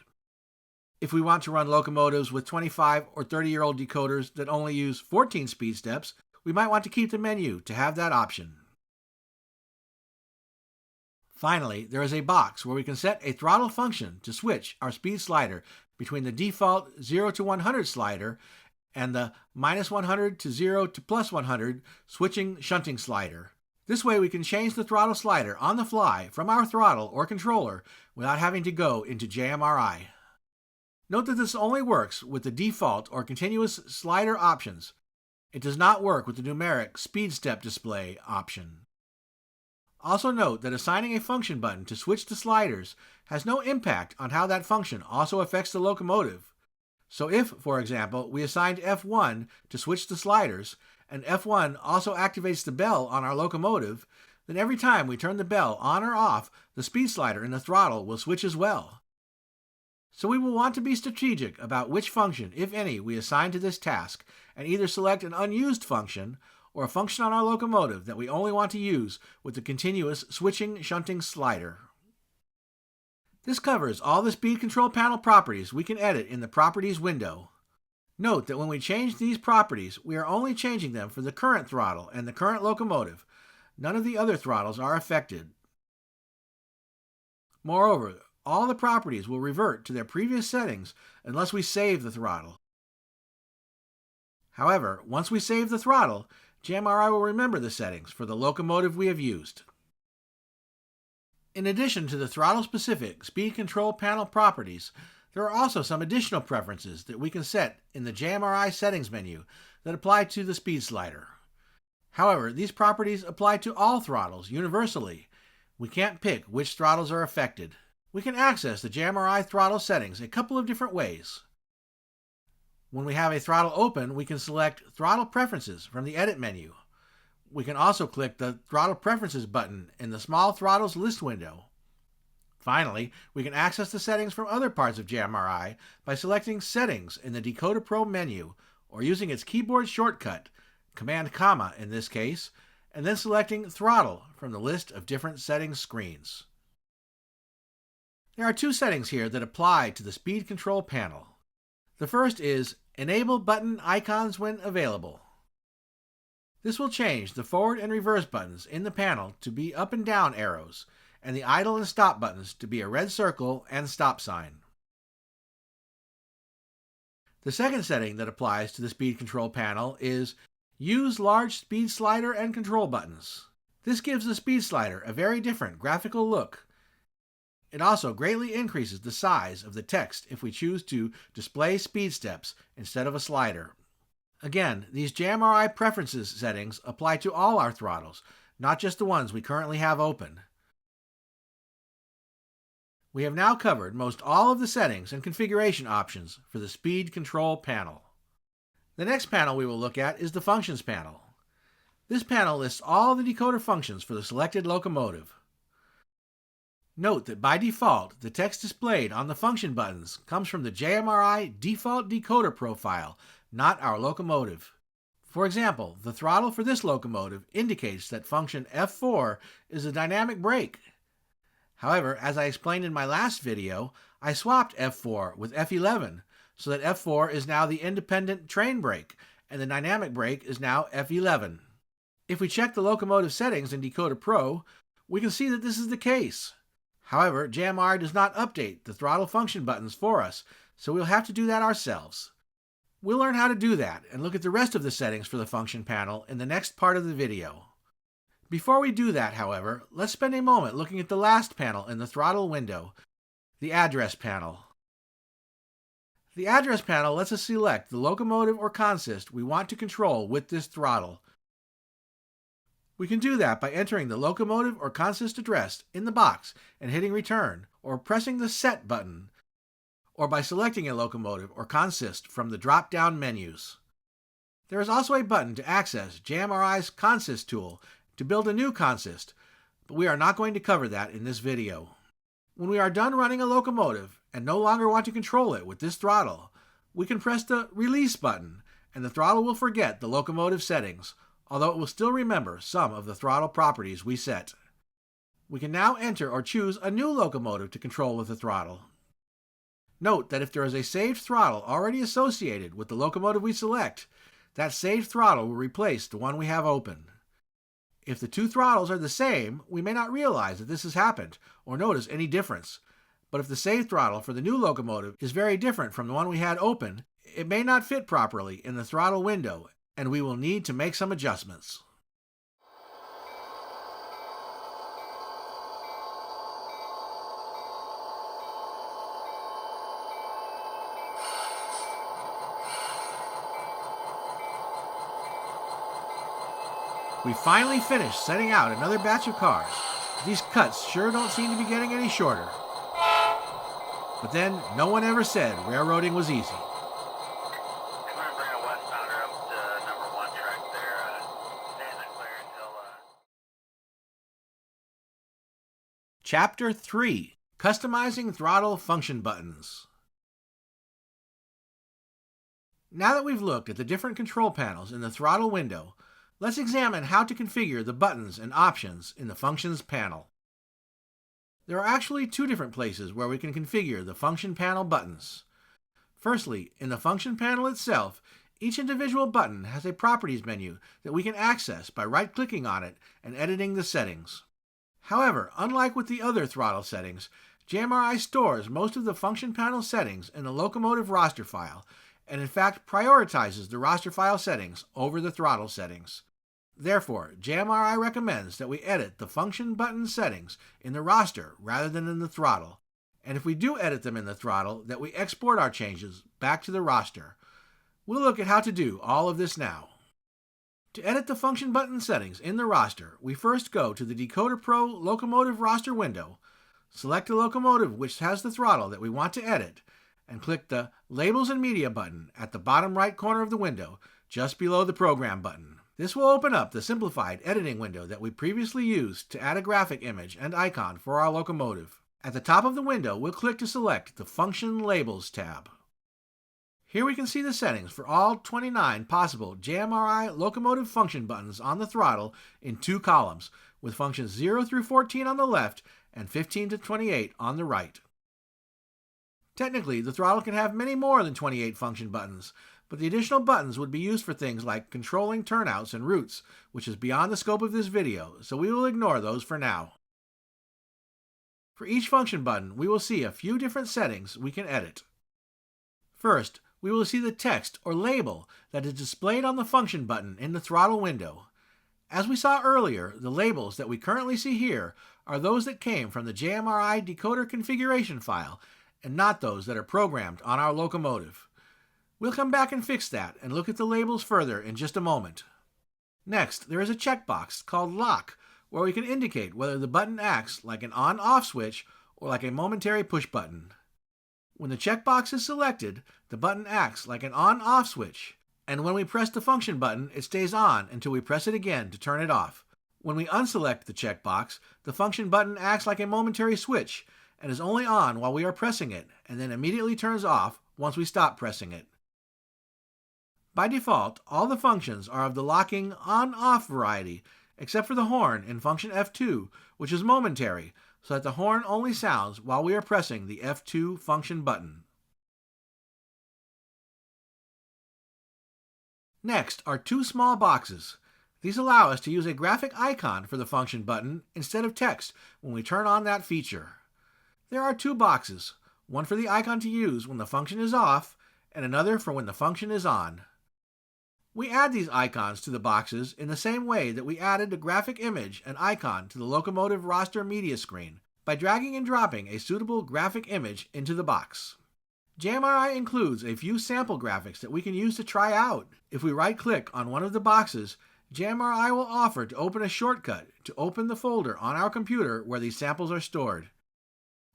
If we want to run locomotives with 25 or 30-year-old decoders that only use 14 speed steps, we might want to keep the menu to have that option. Finally, there is a box where we can set a throttle function to switch our speed slider between the default 0 to 100 slider and the -100 to 0 to +100 switching shunting slider. This way we can change the throttle slider on the fly from our throttle or controller without having to go into JMRI. Note that this only works with the default or continuous slider options. It does not work with the numeric speed step display option. Also note that assigning a function button to switch the sliders has no impact on how that function also affects the locomotive. So if, for example, we assigned F1 to switch the sliders, and F1 also activates the bell on our locomotive, then every time we turn the bell on or off, the speed slider in the throttle will switch as well. So we will want to be strategic about which function, if any, we assign to this task, and either select an unused function or a function on our locomotive that we only want to use with the continuous switching shunting slider. This covers all the speed control panel properties we can edit in the Properties window. Note that when we change these properties, we are only changing them for the current throttle and the current locomotive. None of the other throttles are affected. Moreover, all the properties will revert to their previous settings unless we save the throttle. However, once we save the throttle, JMRI will remember the settings for the locomotive we have used. In addition to the throttle-specific speed control panel properties, There are also some additional preferences that we can set in the JMRI settings menu that apply to the speed slider. However, these properties apply to all throttles universally. We can't pick which throttles are affected. We can access the JMRI throttle settings a couple of different ways. When we have a throttle open, we can select Throttle Preferences from the Edit menu. We can also click the Throttle Preferences button in the Small Throttles list window. Finally, we can access the settings from other parts of JMRI by selecting Settings in the DecoderPro menu or using its keyboard shortcut, Command Comma in this case, and then selecting Throttle from the list of different settings screens. There are two settings here that apply to the speed control panel. The first is Enable Button Icons when available. This will change the forward and reverse buttons in the panel to be up and down arrows, and the idle and stop buttons to be a red circle and stop sign. The second setting that applies to the speed control panel is Use large speed slider and control buttons. This gives the speed slider a very different graphical look. It also greatly increases the size of the text if we choose to display speed steps instead of a slider. Again, these JMRI preferences settings apply to all our throttles, not just the ones we currently have open. We have now covered most all of the settings and configuration options for the speed control panel. The next panel we will look at is the Functions panel. This panel lists all the decoder functions for the selected locomotive. Note that by default, the text displayed on the function buttons comes from the JMRI default decoder profile, not our locomotive. For example, the throttle for this locomotive indicates that function F4 is a dynamic brake. However, as I explained in my last video, I swapped F4 with F11 so that F4 is now the independent train brake and the dynamic brake is now F11. If we check the locomotive settings in DecoderPro, we can see that this is the case. However, JMRI does not update the throttle function buttons for us, so we'll have to do that ourselves. We'll learn how to do that and look at the rest of the settings for the function panel in the next part of the video. Before we do that, however, let's spend a moment looking at the last panel in the throttle window, the Address panel. The Address panel lets us select the locomotive or consist we want to control with this throttle. We can do that by entering the locomotive or consist address in the box and hitting Return, or pressing the Set button, or by selecting a locomotive or consist from the drop-down menus. There is also a button to access JMRI's Consist tool to build a new consist, but we are not going to cover that in this video. When we are done running a locomotive and no longer want to control it with this throttle, we can press the Release button and the throttle will forget the locomotive settings, although it will still remember some of the throttle properties we set. We can now enter or choose a new locomotive to control with the throttle. Note that if there is a saved throttle already associated with the locomotive we select, that saved throttle will replace the one we have open. If the two throttles are the same, we may not realize that this has happened or notice any difference. But if the saved throttle for the new locomotive is very different from the one we had open, it may not fit properly in the throttle window, and we will need to make some adjustments. We finally finished setting out another batch of cars. These cuts sure don't seem to be getting any shorter. But then, no one ever said railroading was easy. I'm going to bring a westbounder up to number 1 track there. Stand it clear until... Chapter 3. Customizing Throttle Function Buttons. Now that we've looked at the different control panels in the throttle window, let's examine how to configure the buttons and options in the Functions panel. There are actually two different places where we can configure the Function panel buttons. Firstly, in the Function panel itself, each individual button has a Properties menu that we can access by right-clicking on it and editing the settings. However, unlike with the other throttle settings, JMRI stores most of the Function panel settings in the locomotive roster file, and in fact prioritizes the roster file settings over the throttle settings. Therefore, JMRI recommends that we edit the function button settings in the roster rather than in the throttle, and if we do edit them in the throttle, that we export our changes back to the roster. We'll look at how to do all of this now. To edit the function button settings in the roster, we first go to the DecoderPro Locomotive roster window, select the locomotive which has the throttle that we want to edit, and click the Labels and Media button at the bottom right corner of the window, just below the Program button. This will open up the simplified editing window that we previously used to add a graphic image and icon for our locomotive. At the top of the window, we'll click to select the Function Labels tab. Here we can see the settings for all 29 possible JMRI locomotive function buttons on the throttle in 2 columns, with functions 0 through 14 on the left and 15 to 28 on the right. Technically, the throttle can have many more than 28 function buttons, but the additional buttons would be used for things like controlling turnouts and routes, which is beyond the scope of this video, so we will ignore those for now. For each function button, we will see a few different settings we can edit. First, we will see the text or label that is displayed on the function button in the throttle window. As we saw earlier, the labels that we currently see here are those that came from the JMRI decoder configuration file and not those that are programmed on our locomotive. We'll come back and fix that and look at the labels further in just a moment. Next, there is a checkbox called Lock, where we can indicate whether the button acts like an on-off switch or like a momentary push button. When the checkbox is selected, the button acts like an on-off switch, and when we press the function button, it stays on until we press it again to turn it off. When we unselect the checkbox, the function button acts like a momentary switch and is only on while we are pressing it, and then immediately turns off once we stop pressing it. By default, all the functions are of the locking on-off variety, except for the horn in function F2, which is momentary, so that the horn only sounds while we are pressing the F2 function button. Next are 2 small boxes. These allow us to use a graphic icon for the function button instead of text when we turn on that feature. There are 2 boxes, one for the icon to use when the function is off, and another for when the function is on. We add these icons to the boxes in the same way that we added a graphic image and icon to the locomotive roster media screen, by dragging and dropping a suitable graphic image into the box. JMRI includes a few sample graphics that we can use to try out. If we right-click on one of the boxes, JMRI will offer to open a shortcut to open the folder on our computer where these samples are stored.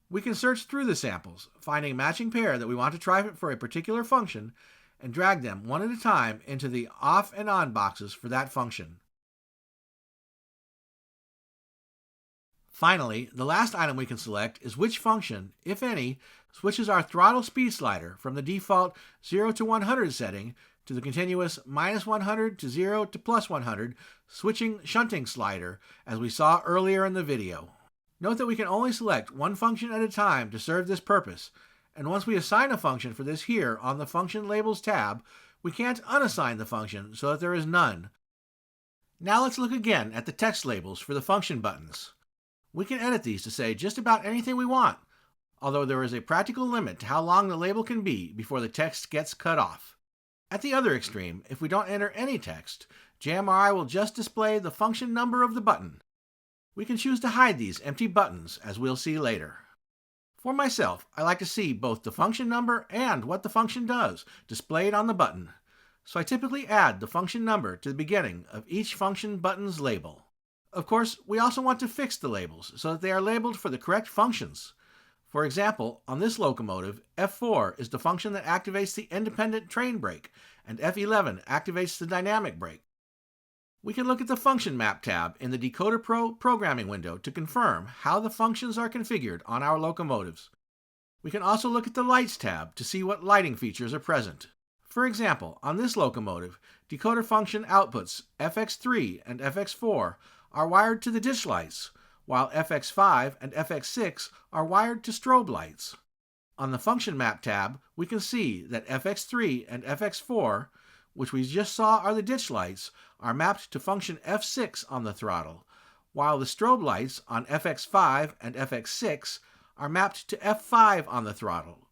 We can search through the samples, find a matching pair that we want to try for a particular function, and drag them one at a time into the off and on boxes for that function. Finally, the last item we can select is which function, if any, switches our throttle speed slider from the default 0 to 100 setting to the continuous -100 to 0 to +100 switching shunting slider as we saw earlier in the video. Note that we can only select one function at a time to serve this purpose, and once we assign a function for this here on the Function Labels tab, we can't unassign the function so that there is none. Now let's look again at the text labels for the function buttons. We can edit these to say just about anything we want, although there is a practical limit to how long the label can be before the text gets cut off. At the other extreme, if we don't enter any text, JMRI will just display the function number of the button. We can choose to hide these empty buttons, as we'll see later. For myself, I like to see both the function number and what the function does displayed on the button, so I typically add the function number to the beginning of each function button's label. Of course, we also want to fix the labels so that they are labeled for the correct functions. For example, on this locomotive, F4 is the function that activates the independent train brake, and F11 activates the dynamic brake. We can look at the Function Map tab in the DecoderPro programming window to confirm how the functions are configured on our locomotives. We can also look at the Lights tab to see what lighting features are present. For example, on this locomotive, decoder function outputs FX3 and FX4 are wired to the ditch lights, while FX5 and FX6 are wired to strobe lights. On the Function Map tab, we can see that FX3 and FX4, which we just saw are the ditch lights, are mapped to function F6 on the throttle, while the strobe lights on FX5 and FX6 are mapped to F5 on the throttle.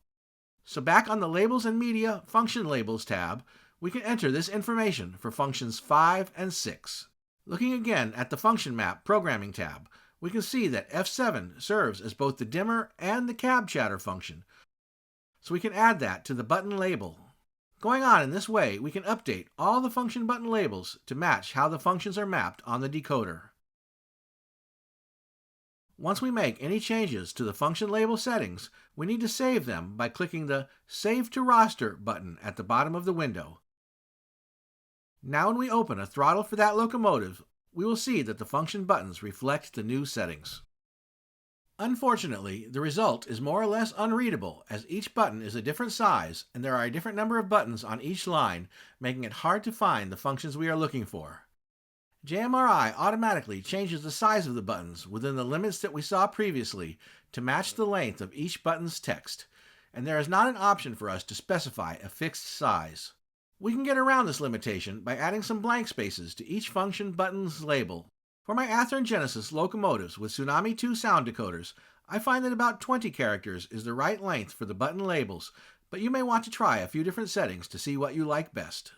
So back on the Labels and Media Function Labels tab, we can enter this information for functions 5 and 6. Looking again at the Function Map Programming tab, We can see that F7 serves as both the dimmer and the cab chatter function, so we can add that to the button label. Going on in this way, we can update all the function button labels to match how the functions are mapped on the decoder. Once we make any changes to the function label settings, we need to save them by clicking the Save to Roster button at the bottom of the window. Now when we open a throttle for that locomotive, we will see that the function buttons reflect the new settings. Unfortunately, the result is more or less unreadable as each button is a different size and there are a different number of buttons on each line, making it hard to find the functions we are looking for. JMRI automatically changes the size of the buttons within the limits that we saw previously to match the length of each button's text, and there is not an option for us to specify a fixed size. We can get around this limitation by adding some blank spaces to each function button's label. For my Athearn Genesis locomotives with Tsunami 2 sound decoders, I find that about 20 characters is the right length for the button labels, but you may want to try a few different settings to see what you like best.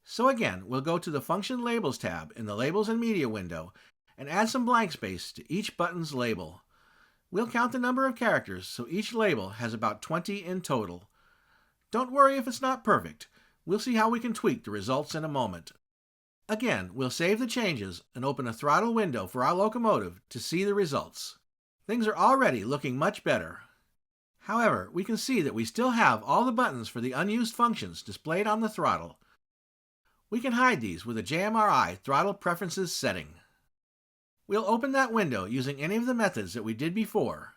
So again, we'll go to the Function Labels tab in the Labels and Media window and add some blank space to each button's label. We'll count the number of characters so each label has about 20 in total. Don't worry if it's not perfect. We'll see how we can tweak the results in a moment. Again, we'll save the changes and open a throttle window for our locomotive to see the results. Things are already looking much better. However, we can see that we still have all the buttons for the unused functions displayed on the throttle. We can hide these with a JMRI Throttle Preferences setting. We'll open that window using any of the methods that we did before: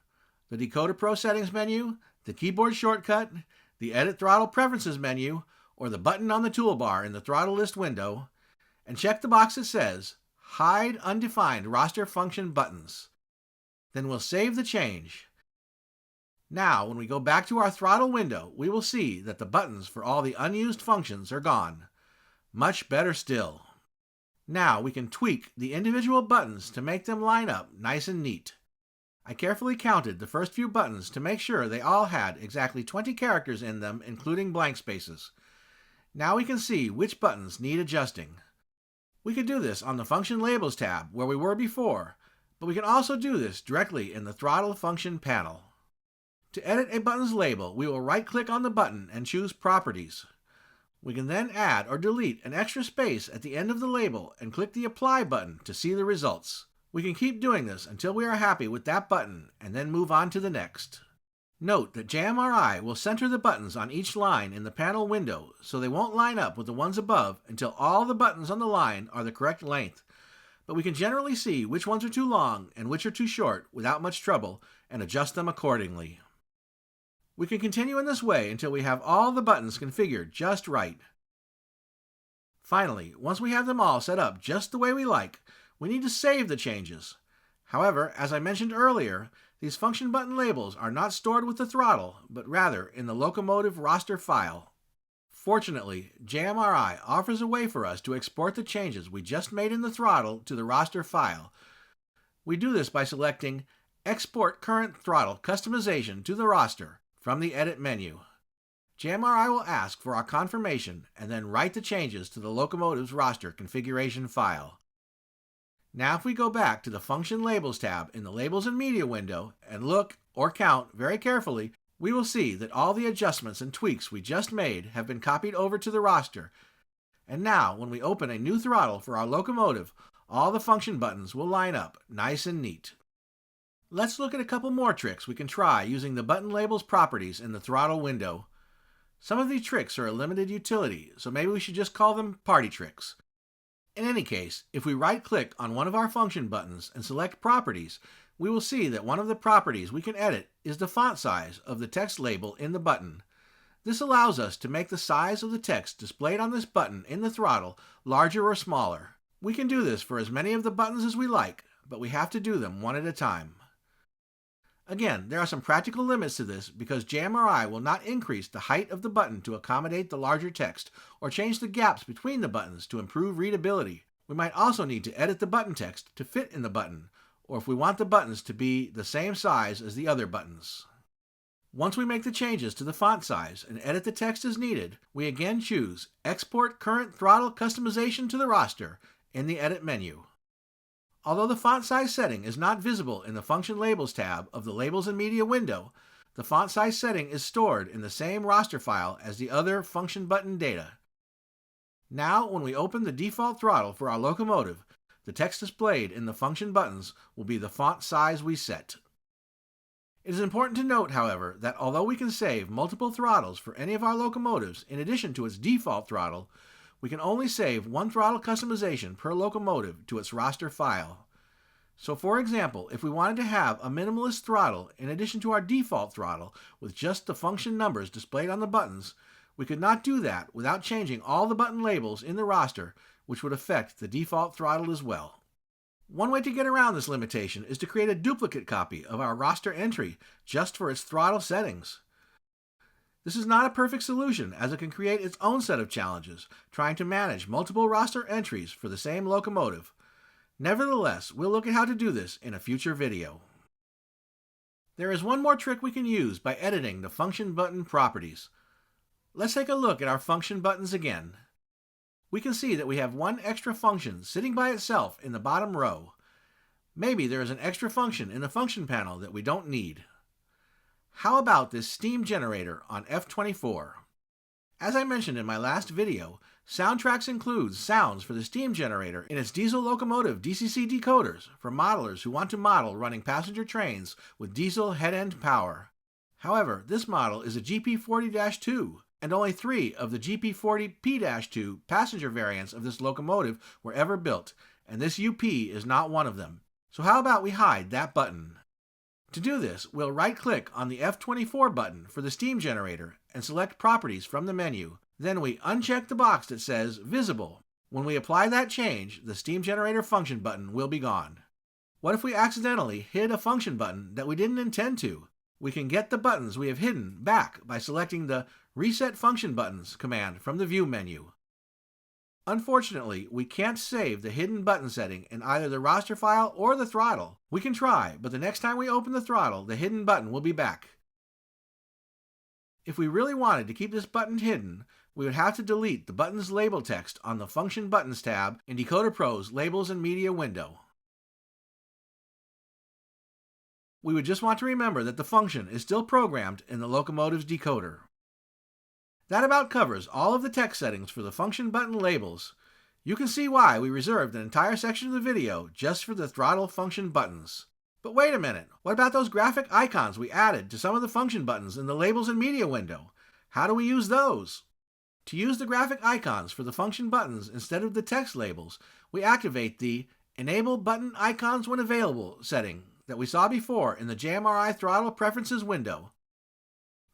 the DecoderPro settings menu, the keyboard shortcut, the Edit Throttle Preferences menu, or the button on the toolbar in the throttle list window, and check the box that says Hide Undefined Roster Function Buttons. Then we'll save the change. Now, when we go back to our throttle window, we will see that the buttons for all the unused functions are gone. Much better still. Now we can tweak the individual buttons to make them line up nice and neat. I carefully counted the first few buttons to make sure they all had exactly 20 characters in them, including blank spaces. Now we can see which buttons need adjusting. We could do this on the Function Labels tab where we were before, but we can also do this directly in the Throttle Function panel. To edit a button's label, we will right-click on the button and choose Properties. We can then add or delete an extra space at the end of the label and click the Apply button to see the results. We can keep doing this until we are happy with that button and then move on to the next. Note that JMRI will center the buttons on each line in the panel window so they won't line up with the ones above until all the buttons on the line are the correct length, but we can generally see which ones are too long and which are too short without much trouble and adjust them accordingly. We can continue in this way until we have all the buttons configured just right. Finally, once we have them all set up just the way we like, we need to save the changes. However, as I mentioned earlier, these function button labels are not stored with the throttle, but rather in the locomotive roster file. Fortunately, JMRI offers a way for us to export the changes we just made in the throttle to the roster file. We do this by selecting Export Current Throttle Customization to the Roster from the Edit menu. JMRI will ask for our confirmation and then write the changes to the locomotive's roster configuration file. Now if we go back to the Function Labels tab in the Labels and Media window and look or count very carefully, we will see that all the adjustments and tweaks we just made have been copied over to the roster. And now when we open a new throttle for our locomotive, all the function buttons will line up nice and neat. Let's look at a couple more tricks we can try using the button labels properties in the throttle window. Some of these tricks are a limited utility, so maybe we should just call them party tricks. In any case, if we right-click on one of our function buttons and select Properties, we will see that one of the properties we can edit is the font size of the text label in the button. This allows us to make the size of the text displayed on this button in the throttle larger or smaller. We can do this for as many of the buttons as we like, but we have to do them one at a time. Again, there are some practical limits to this because JMRI will not increase the height of the button to accommodate the larger text or change the gaps between the buttons to improve readability. We might also need to edit the button text to fit in the button, or if we want the buttons to be the same size as the other buttons. Once we make the changes to the font size and edit the text as needed, we again choose Export Current Throttle Customization to the Roster in the Edit menu. Although the font size setting is not visible in the Function Labels tab of the Labels and Media window, the font size setting is stored in the same roster file as the other function button data. Now, when we open the default throttle for our locomotive, the text displayed in the function buttons will be the font size we set. It is important to note, however, that although we can save multiple throttles for any of our locomotives in addition to its default throttle, we can only save one throttle customization per locomotive to its roster file. So for example, if we wanted to have a minimalist throttle in addition to our default throttle with just the function numbers displayed on the buttons, we could not do that without changing all the button labels in the roster, which would affect the default throttle as well. One way to get around this limitation is to create a duplicate copy of our roster entry just for its throttle settings. This is not a perfect solution, as it can create its own set of challenges, trying to manage multiple roster entries for the same locomotive. Nevertheless, we'll look at how to do this in a future video. There is one more trick we can use by editing the function button properties. Let's take a look at our function buttons again. We can see that we have one extra function sitting by itself in the bottom row. Maybe there is an extra function in the function panel that we don't need. How about this steam generator on F24? As I mentioned in my last video, Soundtracks includes sounds for the steam generator in its diesel locomotive DCC decoders for modelers who want to model running passenger trains with diesel head-end power. However, this model is a GP40-2, and only 3 of the GP40P-2 passenger variants of this locomotive were ever built, and this UP is not one of them. So how about we hide that button? To do this, we'll right-click on the F24 button for the steam generator and select Properties from the menu. Then we uncheck the box that says Visible. When we apply that change, the steam generator function button will be gone. What if we accidentally hid a function button that we didn't intend to? We can get the buttons we have hidden back by selecting the Reset Function Buttons command from the View menu. Unfortunately, we can't save the hidden button setting in either the roster file or the throttle. We can try, but the next time we open the throttle, the hidden button will be back. If we really wanted to keep this button hidden, we would have to delete the button's label text on the Function Buttons tab in DecoderPro's Labels and Media window. We would just want to remember that the function is still programmed in the locomotive's decoder. That about covers all of the text settings for the function button labels. You can see why we reserved an entire section of the video just for the throttle function buttons. But wait a minute, what about those graphic icons we added to some of the function buttons in the Labels and Media window? How do we use those? To use the graphic icons for the function buttons instead of the text labels, we activate the Enable Button Icons When Available setting that we saw before in the JMRI Throttle Preferences window.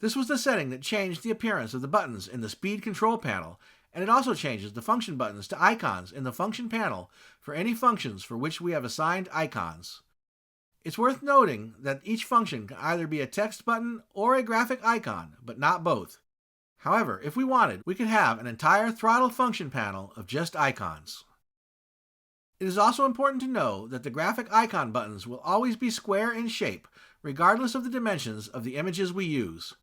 This was the setting that changed the appearance of the buttons in the speed control panel, and it also changes the function buttons to icons in the function panel for any functions for which we have assigned icons. It's worth noting that each function can either be a text button or a graphic icon, but not both. However, if we wanted, we could have an entire throttle function panel of just icons. It is also important to know that the graphic icon buttons will always be square in shape, regardless of the dimensions of the images we use.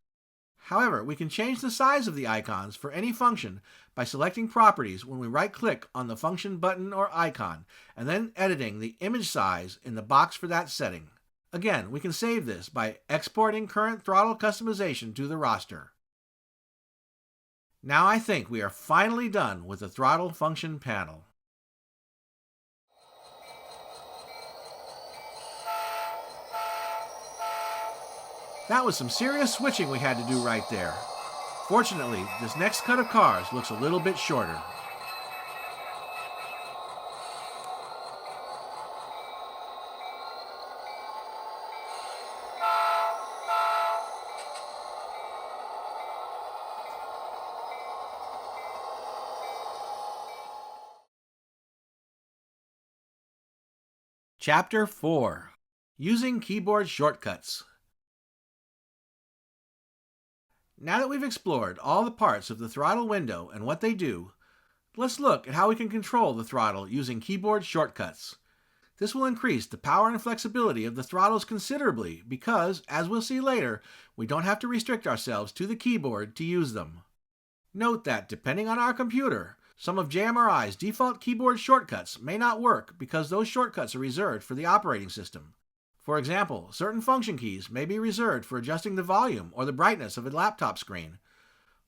However, we can change the size of the icons for any function by selecting Properties when we right-click on the function button or icon, and then editing the image size in the box for that setting. Again, we can save this by exporting current throttle customization to the roster. Now I think we are finally done with the throttle function panel. That was some serious switching we had to do right there. Fortunately, this next cut of cars looks a little bit shorter. Chapter 4. Using Keyboard Shortcuts. Now that we've explored all the parts of the throttle window and what they do, let's look at how we can control the throttle using keyboard shortcuts. This will increase the power and flexibility of the throttles considerably because, as we'll see later, we don't have to restrict ourselves to the keyboard to use them. Note that, depending on our computer, Some of JMRI's default keyboard shortcuts may not work because those shortcuts are reserved for the operating system. For example, certain function keys may be reserved for adjusting the volume or the brightness of a laptop screen.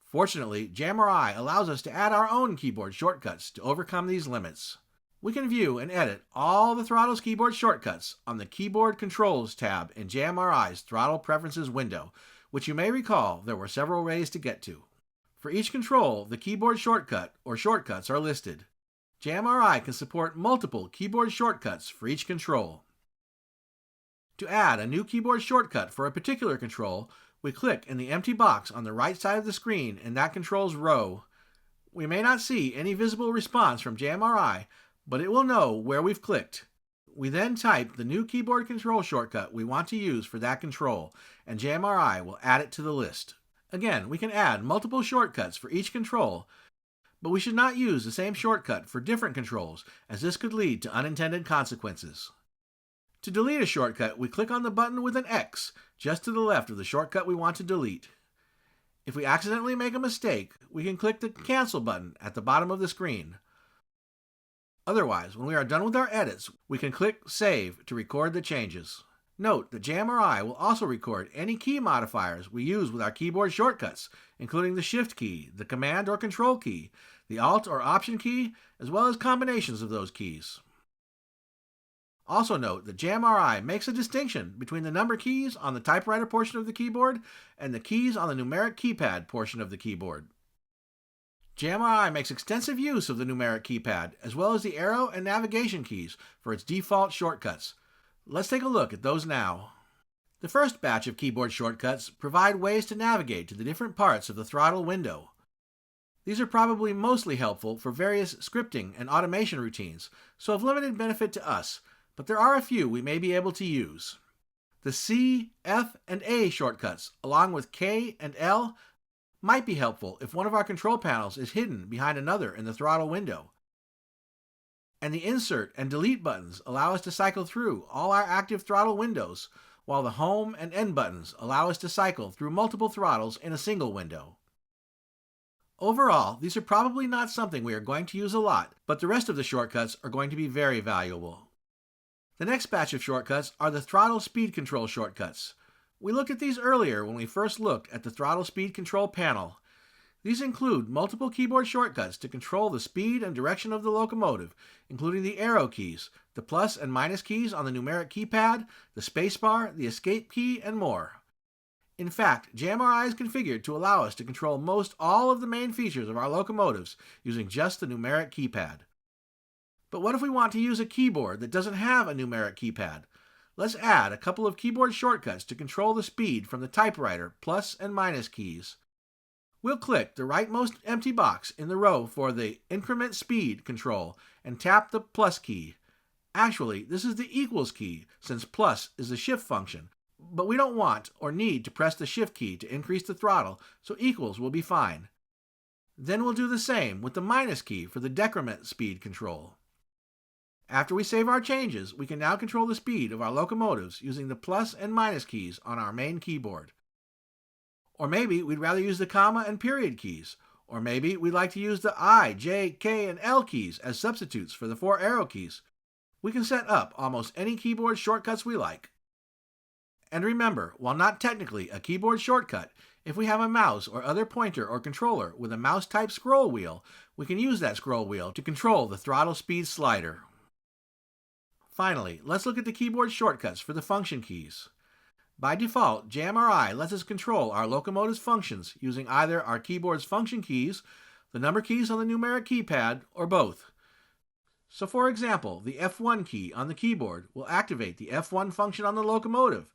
Fortunately, JMRI allows us to add our own keyboard shortcuts to overcome these limits. We can view and edit all the Throttles keyboard shortcuts on the Keyboard Controls tab in JMRI's Throttle Preferences window, which you may recall there were several ways to get to. For each control, the keyboard shortcut or shortcuts are listed. JMRI can support multiple keyboard shortcuts for each control. To add a new keyboard shortcut for a particular control, we click in the empty box on the right side of the screen in that control's row. We may not see any visible response from JMRI, but it will know where we've clicked. We then type the new keyboard control shortcut we want to use for that control, and JMRI will add it to the list. Again, we can add multiple shortcuts for each control, but we should not use the same shortcut for different controls, as this could lead to unintended consequences. To delete a shortcut, we click on the button with an X just to the left of the shortcut we want to delete. If we accidentally make a mistake, we can click the Cancel button at the bottom of the screen. Otherwise, when we are done with our edits, we can click Save to record the changes. Note that JMRI will also record any key modifiers we use with our keyboard shortcuts, including the Shift key, the Command or Control key, the Alt or Option key, as well as combinations of those keys. Also note that JMRI makes a distinction between the number keys on the typewriter portion of the keyboard and the keys on the numeric keypad portion of the keyboard. JMRI makes extensive use of the numeric keypad, as well as the arrow and navigation keys for its default shortcuts. Let's take a look at those now. The first batch of keyboard shortcuts provide ways to navigate to the different parts of the throttle window. These are probably mostly helpful for various scripting and automation routines, so of limited benefit to us, but there are a few we may be able to use. The C, F, and A shortcuts, along with K and L, might be helpful if one of our control panels is hidden behind another in the throttle window. And the Insert and Delete buttons allow us to cycle through all our active throttle windows, while the Home and End buttons allow us to cycle through multiple throttles in a single window. Overall, these are probably not something we are going to use a lot, but the rest of the shortcuts are going to be very valuable. The next batch of shortcuts are the throttle speed control shortcuts. We looked at these earlier when we first looked at the throttle speed control panel. These include multiple keyboard shortcuts to control the speed and direction of the locomotive, including the arrow keys, the plus and minus keys on the numeric keypad, the spacebar, the escape key, and more. In fact, JMRI is configured to allow us to control most all of the main features of our locomotives using just the numeric keypad. But what if we want to use a keyboard that doesn't have a numeric keypad? Let's add a couple of keyboard shortcuts to control the speed from the typewriter plus and minus keys. We'll click the rightmost empty box in the row for the Increment Speed control and tap the plus key. Actually, this is the equals key since plus is the shift function, but we don't want or need to press the shift key to increase the throttle, so equals will be fine. Then we'll do the same with the minus key for the Decrement Speed control. After we save our changes, we can now control the speed of our locomotives using the plus and minus keys on our main keyboard. Or maybe we'd rather use the comma and period keys. Or maybe we'd like to use the I, J, K, and L keys as substitutes for the 4 arrow keys. We can set up almost any keyboard shortcuts we like. And remember, while not technically a keyboard shortcut, if we have a mouse or other pointer or controller with a mouse-type scroll wheel, we can use that scroll wheel to control the throttle speed slider. Finally, let's look at the keyboard shortcuts for the function keys. By default, JMRI lets us control our locomotive's functions using either our keyboard's function keys, the number keys on the numeric keypad, or both. So for example, the F1 key on the keyboard will activate the F1 function on the locomotive.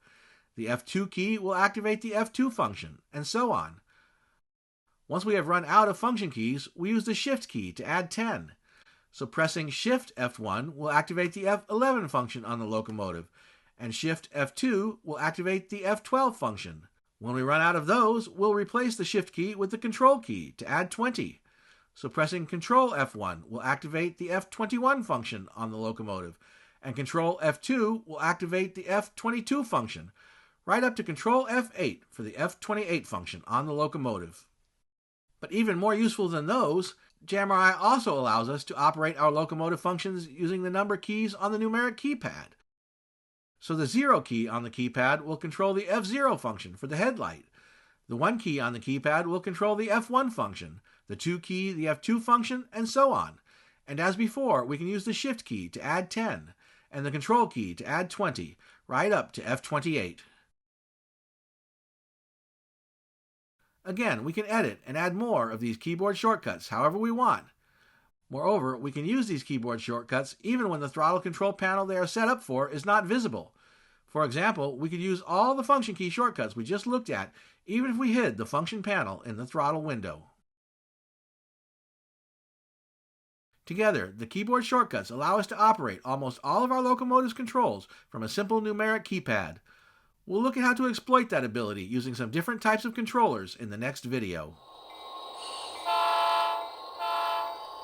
The F2 key will activate the F2 function, and so on. Once we have run out of function keys, we use the Shift key to add 10. So pressing Shift F1 will activate the F11 function on the locomotive, and Shift F2 will activate the F12 function. When we run out of those, we'll replace the Shift key with the Control key to add 20. So pressing Control F1 will activate the F21 function on the locomotive, and Control F2 will activate the F22 function, right up to Control F8 for the F28 function on the locomotive. But even more useful than those, JMRI also allows us to operate our locomotive functions using the number keys on the numeric keypad. So the 0 key on the keypad will control the F0 function for the headlight. The 1 key on the keypad will control the F1 function, the 2 key the F2 function, and so on. And as before, we can use the Shift key to add 10, and the Control key to add 20, right up to F28. Again, we can edit and add more of these keyboard shortcuts however we want. Moreover, we can use these keyboard shortcuts even when the throttle control panel they are set up for is not visible. For example, we could use all the function key shortcuts we just looked at even if we hid the function panel in the throttle window. Together, the keyboard shortcuts allow us to operate almost all of our locomotive's controls from a simple numeric keypad. We'll look at how to exploit that ability using some different types of controllers in the next video.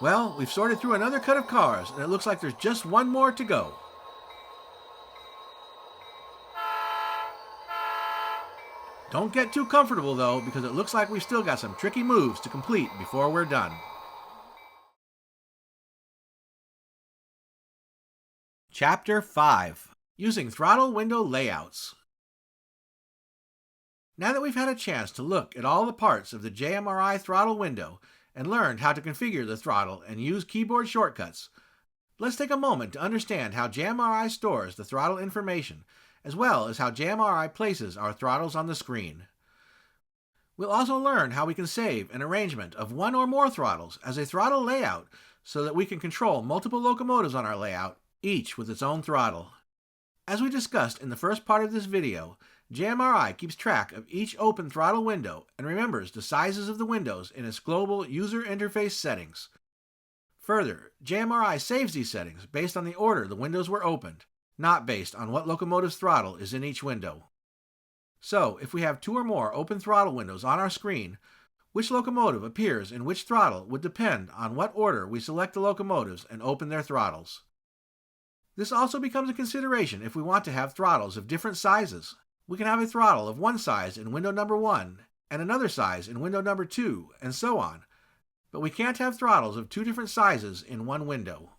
Well, we've sorted through another cut of cars, and it looks like there's just one more to go. Don't get too comfortable though, because it looks like we've still got some tricky moves to complete before we're done. Chapter 5. Using Throttle Window Layouts. Now that we've had a chance to look at all the parts of the JMRI throttle window and learned how to configure the throttle and use keyboard shortcuts, let's take a moment to understand how JMRI stores the throttle information, as well as how JMRI places our throttles on the screen. We'll also learn how we can save an arrangement of one or more throttles as a throttle layout so that we can control multiple locomotives on our layout, each with its own throttle. As we discussed in the first part of this video, JMRI keeps track of each open throttle window and remembers the sizes of the windows in its global user interface settings. Further, JMRI saves these settings based on the order the windows were opened, not based on what locomotive's throttle is in each window. So, if we have two or more open throttle windows on our screen, which locomotive appears in which throttle would depend on what order we select the locomotives and open their throttles. This also becomes a consideration if we want to have throttles of different sizes. We can have a throttle of one size in window number 1 and another size in window number 2, and so on, but we can't have throttles of two different sizes in one window.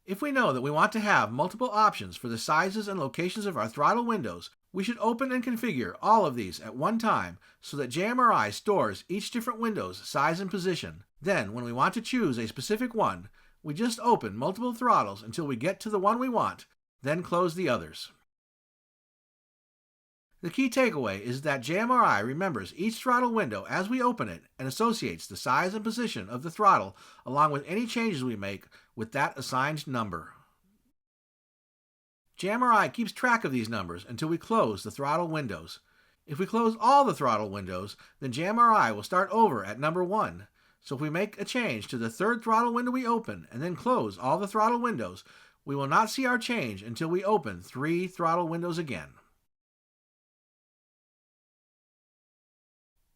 If we know that we want to have multiple options for the sizes and locations of our throttle windows, we should open and configure all of these at one time so that JMRI stores each different window's size and position. Then, when we want to choose a specific one, we just open multiple throttles until we get to the one we want, then close the others. The key takeaway is that JMRI remembers each throttle window as we open it and associates the size and position of the throttle along with any changes we make with that assigned number. JMRI keeps track of these numbers until we close the throttle windows. If we close all the throttle windows, then JMRI will start over at number 1. So if we make a change to the third throttle window we open and then close all the throttle windows, we will not see our change until we open 3 throttle windows again.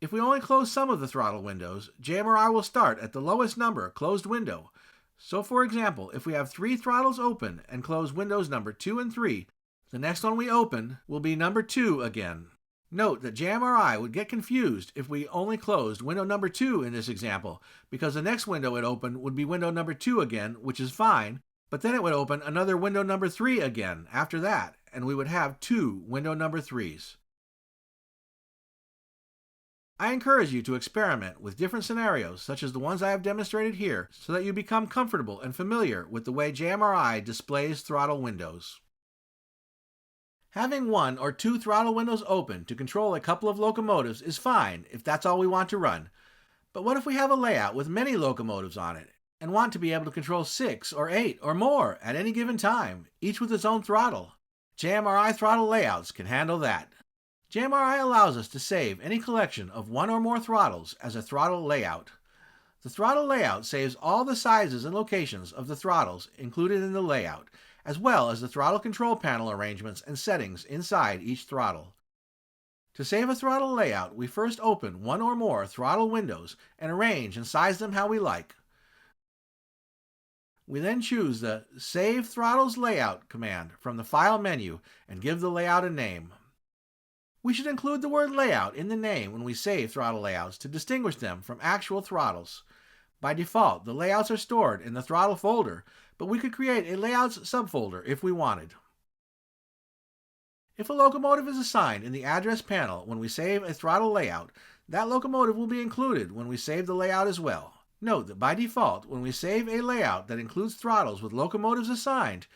If we only close some of the throttle windows, JMRI will start at the lowest number closed window. So for example, if we have 3 throttles open and close windows number 2 and 3, the next one we open will be number 2 again. Note that JMRI would get confused if we only closed window number 2 in this example, because the next window it opened would be window number 2 again, which is fine, but then it would open another window number 3 again after that, and we would have 2 window number 3s. I encourage you to experiment with different scenarios such as the ones I have demonstrated here so that you become comfortable and familiar with the way JMRI displays throttle windows. Having 1 or 2 throttle windows open to control a couple of locomotives is fine if that's all we want to run. But what if we have a layout with many locomotives on it and want to be able to control 6 or 8 or more at any given time, each with its own throttle? JMRI throttle layouts can handle that. JMRI allows us to save any collection of 1 or more throttles as a throttle layout. The throttle layout saves all the sizes and locations of the throttles included in the layout, as well as the throttle control panel arrangements and settings inside each throttle. To save a throttle layout, we first open 1 or more throttle windows and arrange and size them how we like. We then choose the Save Throttles Layout command from the File menu and give the layout a name. We should include the word layout in the name when we save throttle layouts to distinguish them from actual throttles. By default, the layouts are stored in the throttle folder, but we could create a layouts subfolder if we wanted. If a locomotive is assigned in the address panel when we save a throttle layout, that locomotive will be included when we save the layout as well. Note that by default, when we save a layout that includes throttles with locomotives assigned,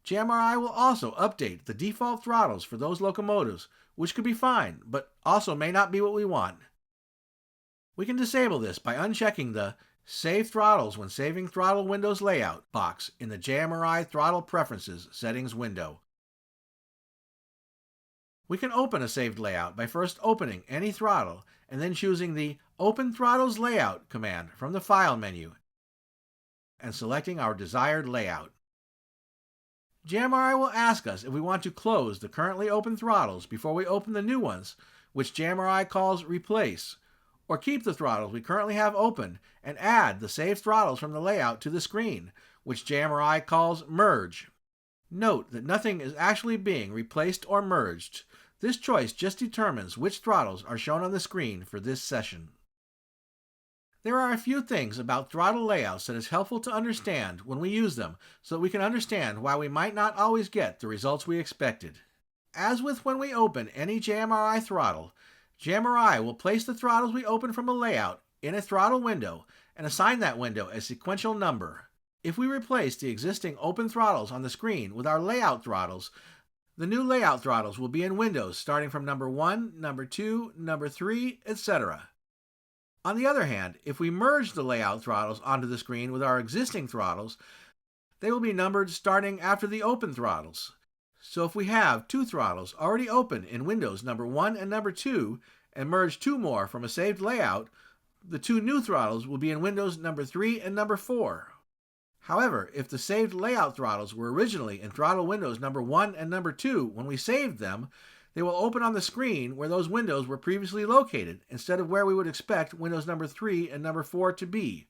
JMRI will also update the default throttles for those locomotives, which could be fine, but also may not be what we want. We can disable this by unchecking the Save Throttles when Saving Throttle Windows Layout box in the JMRI Throttle Preferences settings window. We can open a saved layout by first opening any throttle and then choosing the Open Throttles Layout command from the File menu and selecting our desired layout. JMRI will ask us if we want to close the currently open throttles before we open the new ones, which JMRI calls Replace, or keep the throttles we currently have open and add the saved throttles from the layout to the screen, which JMRI calls Merge. Note that nothing is actually being replaced or merged. This choice just determines which throttles are shown on the screen for this session. There are a few things about throttle layouts that is helpful to understand when we use them so that we can understand why we might not always get the results we expected. As with when we open any JMRI throttle, JMRI will place the throttles we open from a layout in a throttle window and assign that window a sequential number. If we replace the existing open throttles on the screen with our layout throttles, the new layout throttles will be in windows starting from number 1, number 2, number 3, etc. On the other hand, if we merge the layout throttles onto the screen with our existing throttles, they will be numbered starting after the open throttles. So if we have two throttles already open in windows number 1 and number 2 and merge two more from a saved layout, the two new throttles will be in windows number 3 and number 4. However, if the saved layout throttles were originally in throttle windows number 1 and number 2 when we saved them, they will open on the screen where those windows were previously located, instead of where we would expect windows number 3 and number 4 to be.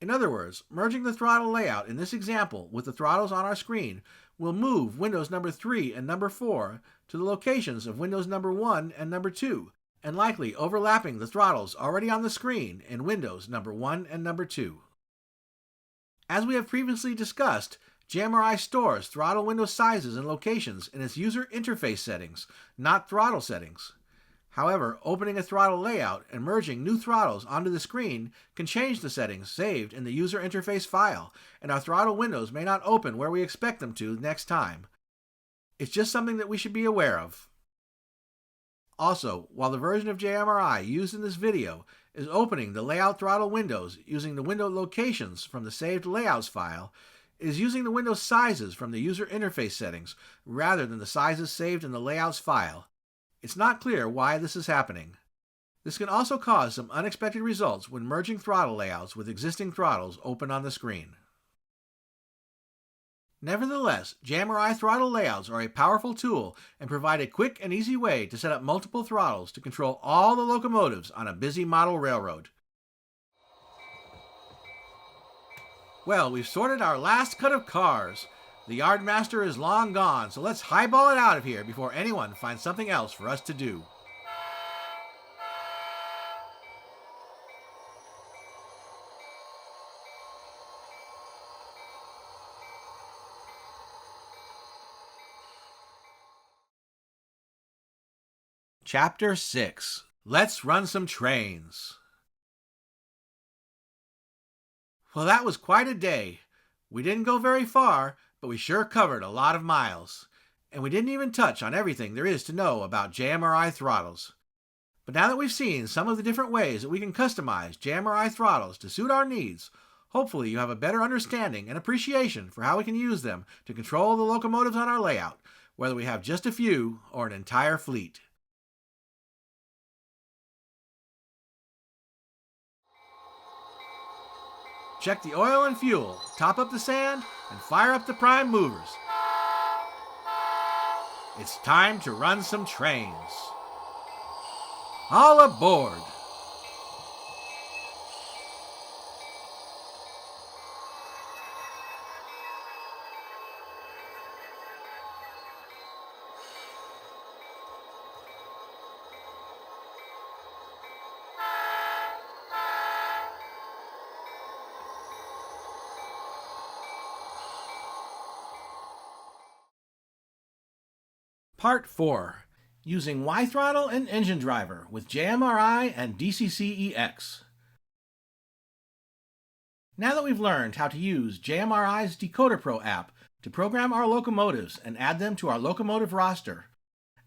In other words, merging the throttle layout in this example with the throttles on our screen will move windows number 3 and number 4 to the locations of windows number 1 and number 2, and likely overlapping the throttles already on the screen in windows number 1 and number 2. As we have previously discussed, JMRI stores throttle window sizes and locations in its user interface settings, not throttle settings. However, opening a throttle layout and merging new throttles onto the screen can change the settings saved in the user interface file, and our throttle windows may not open where we expect them to next time. It's just something that we should be aware of. Also, while the version of JMRI used in this video is opening the layout throttle windows using the window locations from the saved layouts file, it is using the window sizes from the user interface settings rather than the sizes saved in the layouts file. It's not clear why this is happening. This can also cause some unexpected results when merging throttle layouts with existing throttles open on the screen. Nevertheless, JMRI throttle layouts are a powerful tool and provide a quick and easy way to set up multiple throttles to control all the locomotives on a busy model railroad. Well, we've sorted our last cut of cars. The yardmaster is long gone, so let's highball it out of here before anyone finds something else for us to do. Chapter 6. Let's run some trains. Well, that was quite a day. We didn't go very far, but we sure covered a lot of miles. And we didn't even touch on everything there is to know about JMRI throttles. But now that we've seen some of the different ways that we can customize JMRI throttles to suit our needs, hopefully you have a better understanding and appreciation for how we can use them to control the locomotives on our layout, whether we have just a few or an entire fleet. Check the oil and fuel, top up the sand, and fire up the prime movers. It's time to run some trains. All aboard! Part 4. Using WiThrottle and Engine Driver with JMRI and DCC-EX. Now that we've learned how to use JMRI's DecoderPro app to program our locomotives and add them to our locomotive roster,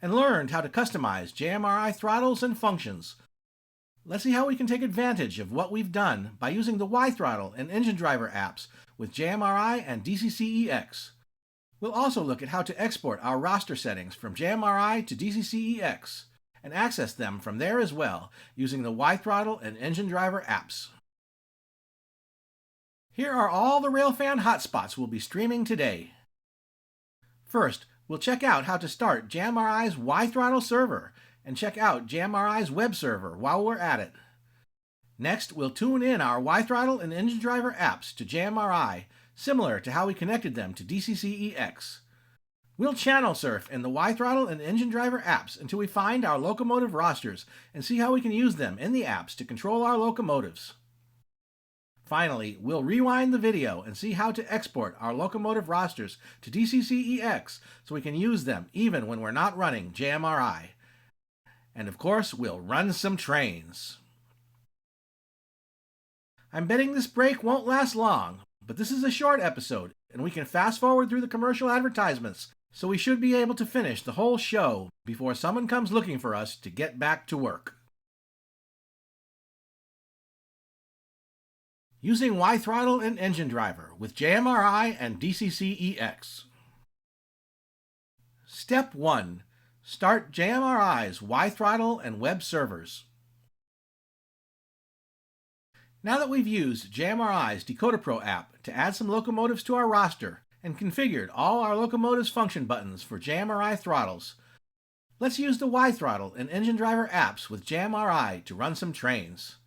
and learned how to customize JMRI throttles and functions, let's see how we can take advantage of what we've done by using the WiThrottle and Engine Driver apps with JMRI and DCC-EX. We'll also look at how to export our roster settings from JMRI to DCC-EX and access them from there as well using the WiThrottle and Engine Driver apps. Here are all the Railfan hotspots we'll be streaming today. First, we'll check out how to start JMRI's WiThrottle server and check out JMRI's web server while we're at it. Next, we'll tune in our WiThrottle and Engine Driver apps to JMRI, similar to how we connected them to DCC-EX. We'll channel surf in the WiThrottle and Engine Driver apps until we find our locomotive rosters and see how we can use them in the apps to control our locomotives. Finally, we'll rewind the video and see how to export our locomotive rosters to DCC-EX so we can use them even when we're not running JMRI. And of course, we'll run some trains. I'm betting this break won't last long, but this is a short episode, and we can fast forward through the commercial advertisements, so we should be able to finish the whole show before someone comes looking for us to get back to work. Using WiThrottle and Engine Driver with JMRI and DCC-EX. Step 1. Start JMRI's WiThrottle and web servers. Now that we've used JMRI's DecoderPro app to add some locomotives to our roster and configured all our locomotives function buttons for JMRI throttles, let's use the WiThrottle and Engine Driver apps with JMRI to run some trains.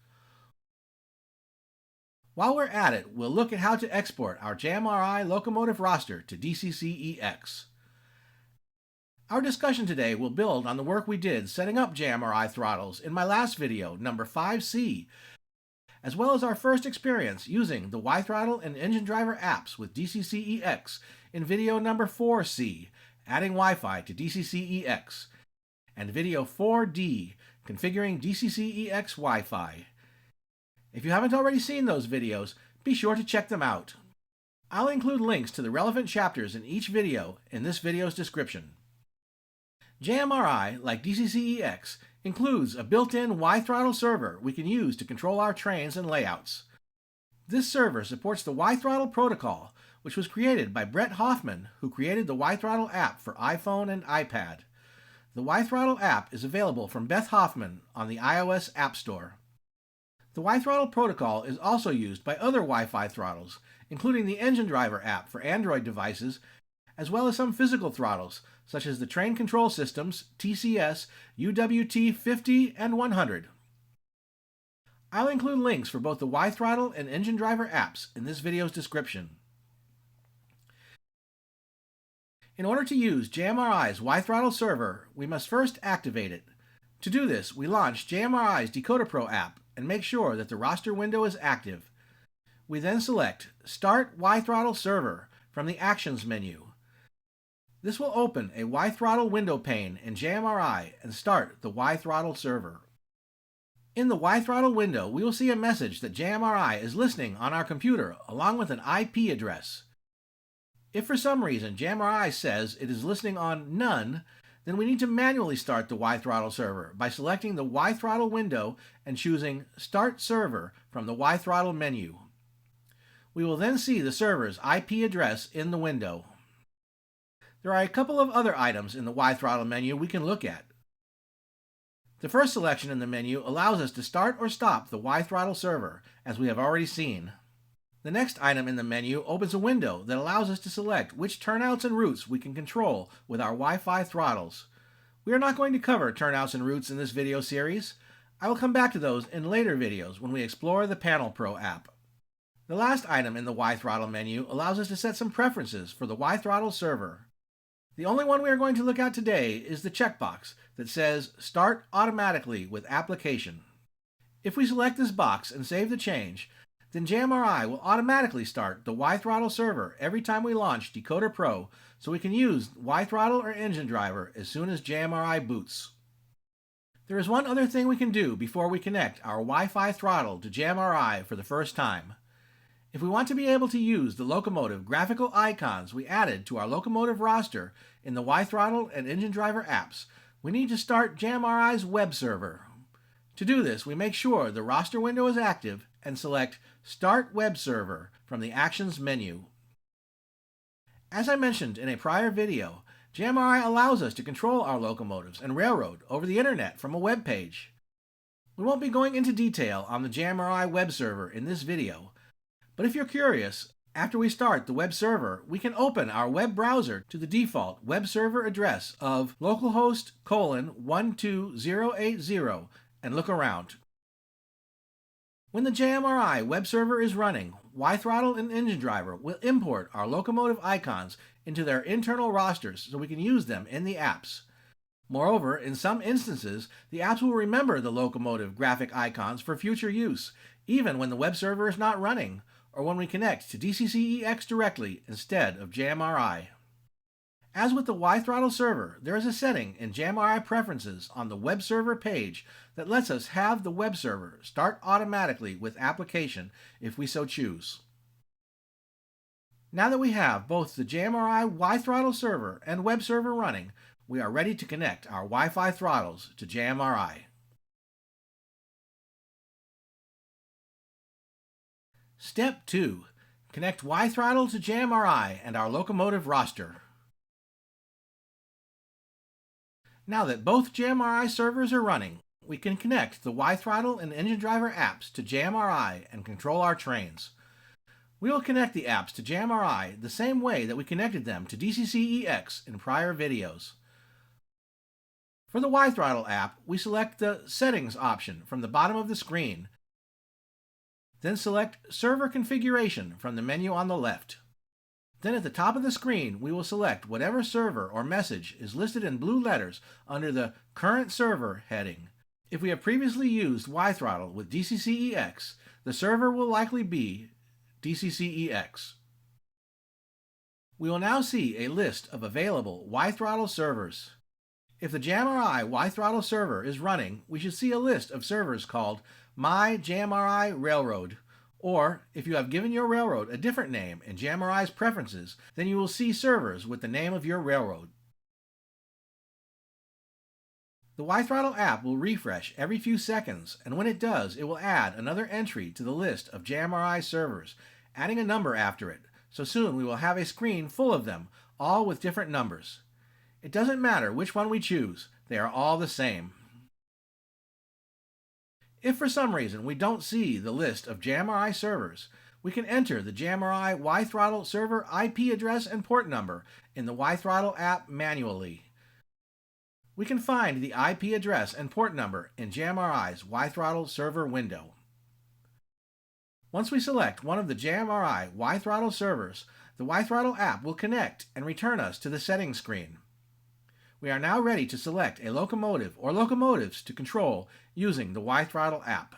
While we're at it, we'll look at how to export our JMRI locomotive roster to DCC-EX. Our discussion today will build on the work we did setting up JMRI throttles in my last video, number 5C, as well as our first experience using the WiThrottle and Engine Driver apps with DCC-EX in video number 4C, adding Wi-Fi to DCC-EX, and video 4D, configuring DCC-EX Wi-Fi. If you haven't already seen those videos, be sure to check them out. I'll include links to the relevant chapters in each video in this video's description. JMRI, like DCC-EX, includes a built-in WiThrottle server we can use to control our trains and layouts. This server supports the WiThrottle protocol, which was created by Brett Hoffman, who created the WiThrottle app for iPhone and iPad. The WiThrottle app is available from Beth Hoffman on the iOS App Store. The WiThrottle protocol is also used by other Wi-Fi throttles, including the Engine Driver app for Android devices, as well as some physical throttles, such as the train control systems TCS, UWT 50 and 100. I'll include links for both the WiThrottle and Engine Driver apps in this video's description. In order to use JMRI's WiThrottle server, we must first activate it. To do this, we launch JMRI's DecoderPro app and make sure that the roster window is active. We then select Start WiThrottle Server from the Actions menu. This will open a WiThrottle window pane in JMRI and start the WiThrottle server. In the WiThrottle window, we will see a message that JMRI is listening on our computer along with an IP address. If for some reason JMRI says it is listening on None, then we need to manually start the WiThrottle server by selecting the WiThrottle window and choosing Start Server from the WiThrottle menu. We will then see the server's IP address in the window. There are a couple of other items in the WiThrottle menu we can look at. The first selection in the menu allows us to start or stop the WiThrottle server, as we have already seen. The next item in the menu opens a window that allows us to select which turnouts and routes we can control with our Wi-Fi throttles. We are not going to cover turnouts and routes in this video series. I will come back to those in later videos when we explore the Panel Pro app. The last item in the WiThrottle menu allows us to set some preferences for the WiThrottle server. The only one we are going to look at today is the checkbox that says Start Automatically with Application. If we select this box and save the change, then JMRI will automatically start the WiThrottle server every time we launch DecoderPro, so we can use WiThrottle or Engine Driver as soon as JMRI boots. There is one other thing we can do before we connect our Wi-Fi throttle to JMRI for the first time. If we want to be able to use the Locomotive graphical icons we added to our Locomotive roster in the WiThrottle and Engine Driver apps, we need to start JMRI's web server. To do this, we make sure the roster window is active and select Start Web Server from the Actions menu. As I mentioned in a prior video, JMRI allows us to control our locomotives and railroad over the internet from a web page. We won't be going into detail on the JMRI web server in this video, but if you're curious, after we start the web server, we can open our web browser to the default web server address of localhost:12080 and look around. When the JMRI web server is running, WiThrottle and Engine Driver will import our locomotive icons into their internal rosters so we can use them in the apps. Moreover, in some instances, the apps will remember the locomotive graphic icons for future use, even when the web server is not running, or when we connect to DCC-EX directly instead of JMRI. As with the WiThrottle server, there is a setting in JMRI Preferences on the web server page that lets us have the web server start automatically with application if we so choose. Now that we have both the JMRI WiThrottle server and web server running, we are ready to connect our Wi-Fi throttles to JMRI. Step 2. Connect WiThrottle to JMRI and our locomotive roster. Now that both JMRI servers are running, we can connect the WiThrottle and Engine Driver apps to JMRI and control our trains. We will connect the apps to JMRI the same way that we connected them to DCC-EX in prior videos. For the WiThrottle app, we select the Settings option from the bottom of the screen, then select Server Configuration from the menu on the left. Then at the top of the screen, we will select whatever server or message is listed in blue letters under the Current Server heading. If we have previously used WiThrottle with DCC-EX, the server will likely be DCC-EX. We will now see a list of available WiThrottle servers. If the JMRI WiThrottle server is running, we should see a list of servers called My JMRI Railroad. Or, if you have given your railroad a different name in JMRI's preferences, then you will see servers with the name of your railroad. The WiThrottle app will refresh every few seconds, and when it does, it will add another entry to the list of JMRI servers, adding a number after it, so soon we will have a screen full of them, all with different numbers. It doesn't matter which one we choose, they are all the same. If for some reason we don't see the list of JMRI servers, we can enter the JMRI WiThrottle server IP address and port number in the WiThrottle app manually. We can find the IP address and port number in JMRI's WiThrottle server window. Once we select one of the JMRI WiThrottle servers, the WiThrottle app will connect and return us to the settings screen. We are now ready to select a locomotive or locomotives to control using the WiThrottle app.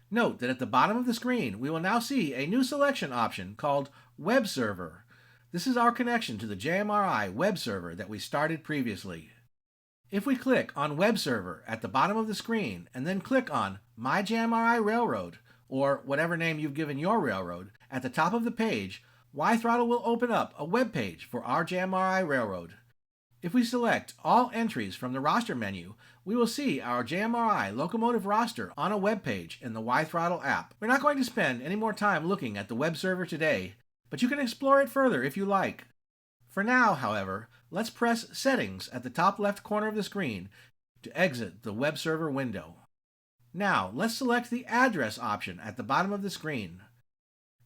Note that at the bottom of the screen, we will now see a new selection option called Web Server. This is our connection to the JMRI web server that we started previously. If we click on Web Server at the bottom of the screen and then click on My JMRI Railroad, or whatever name you've given your railroad, at the top of the page, WiThrottle will open up a web page for our JMRI railroad. If we select all entries from the roster menu, we will see our JMRI locomotive roster on a web page in the WiThrottle app. We're not going to spend any more time looking at the web server today, but you can explore it further if you like. For now, however, let's press Settings at the top left corner of the screen to exit the web server window. Now, let's select the Address option at the bottom of the screen.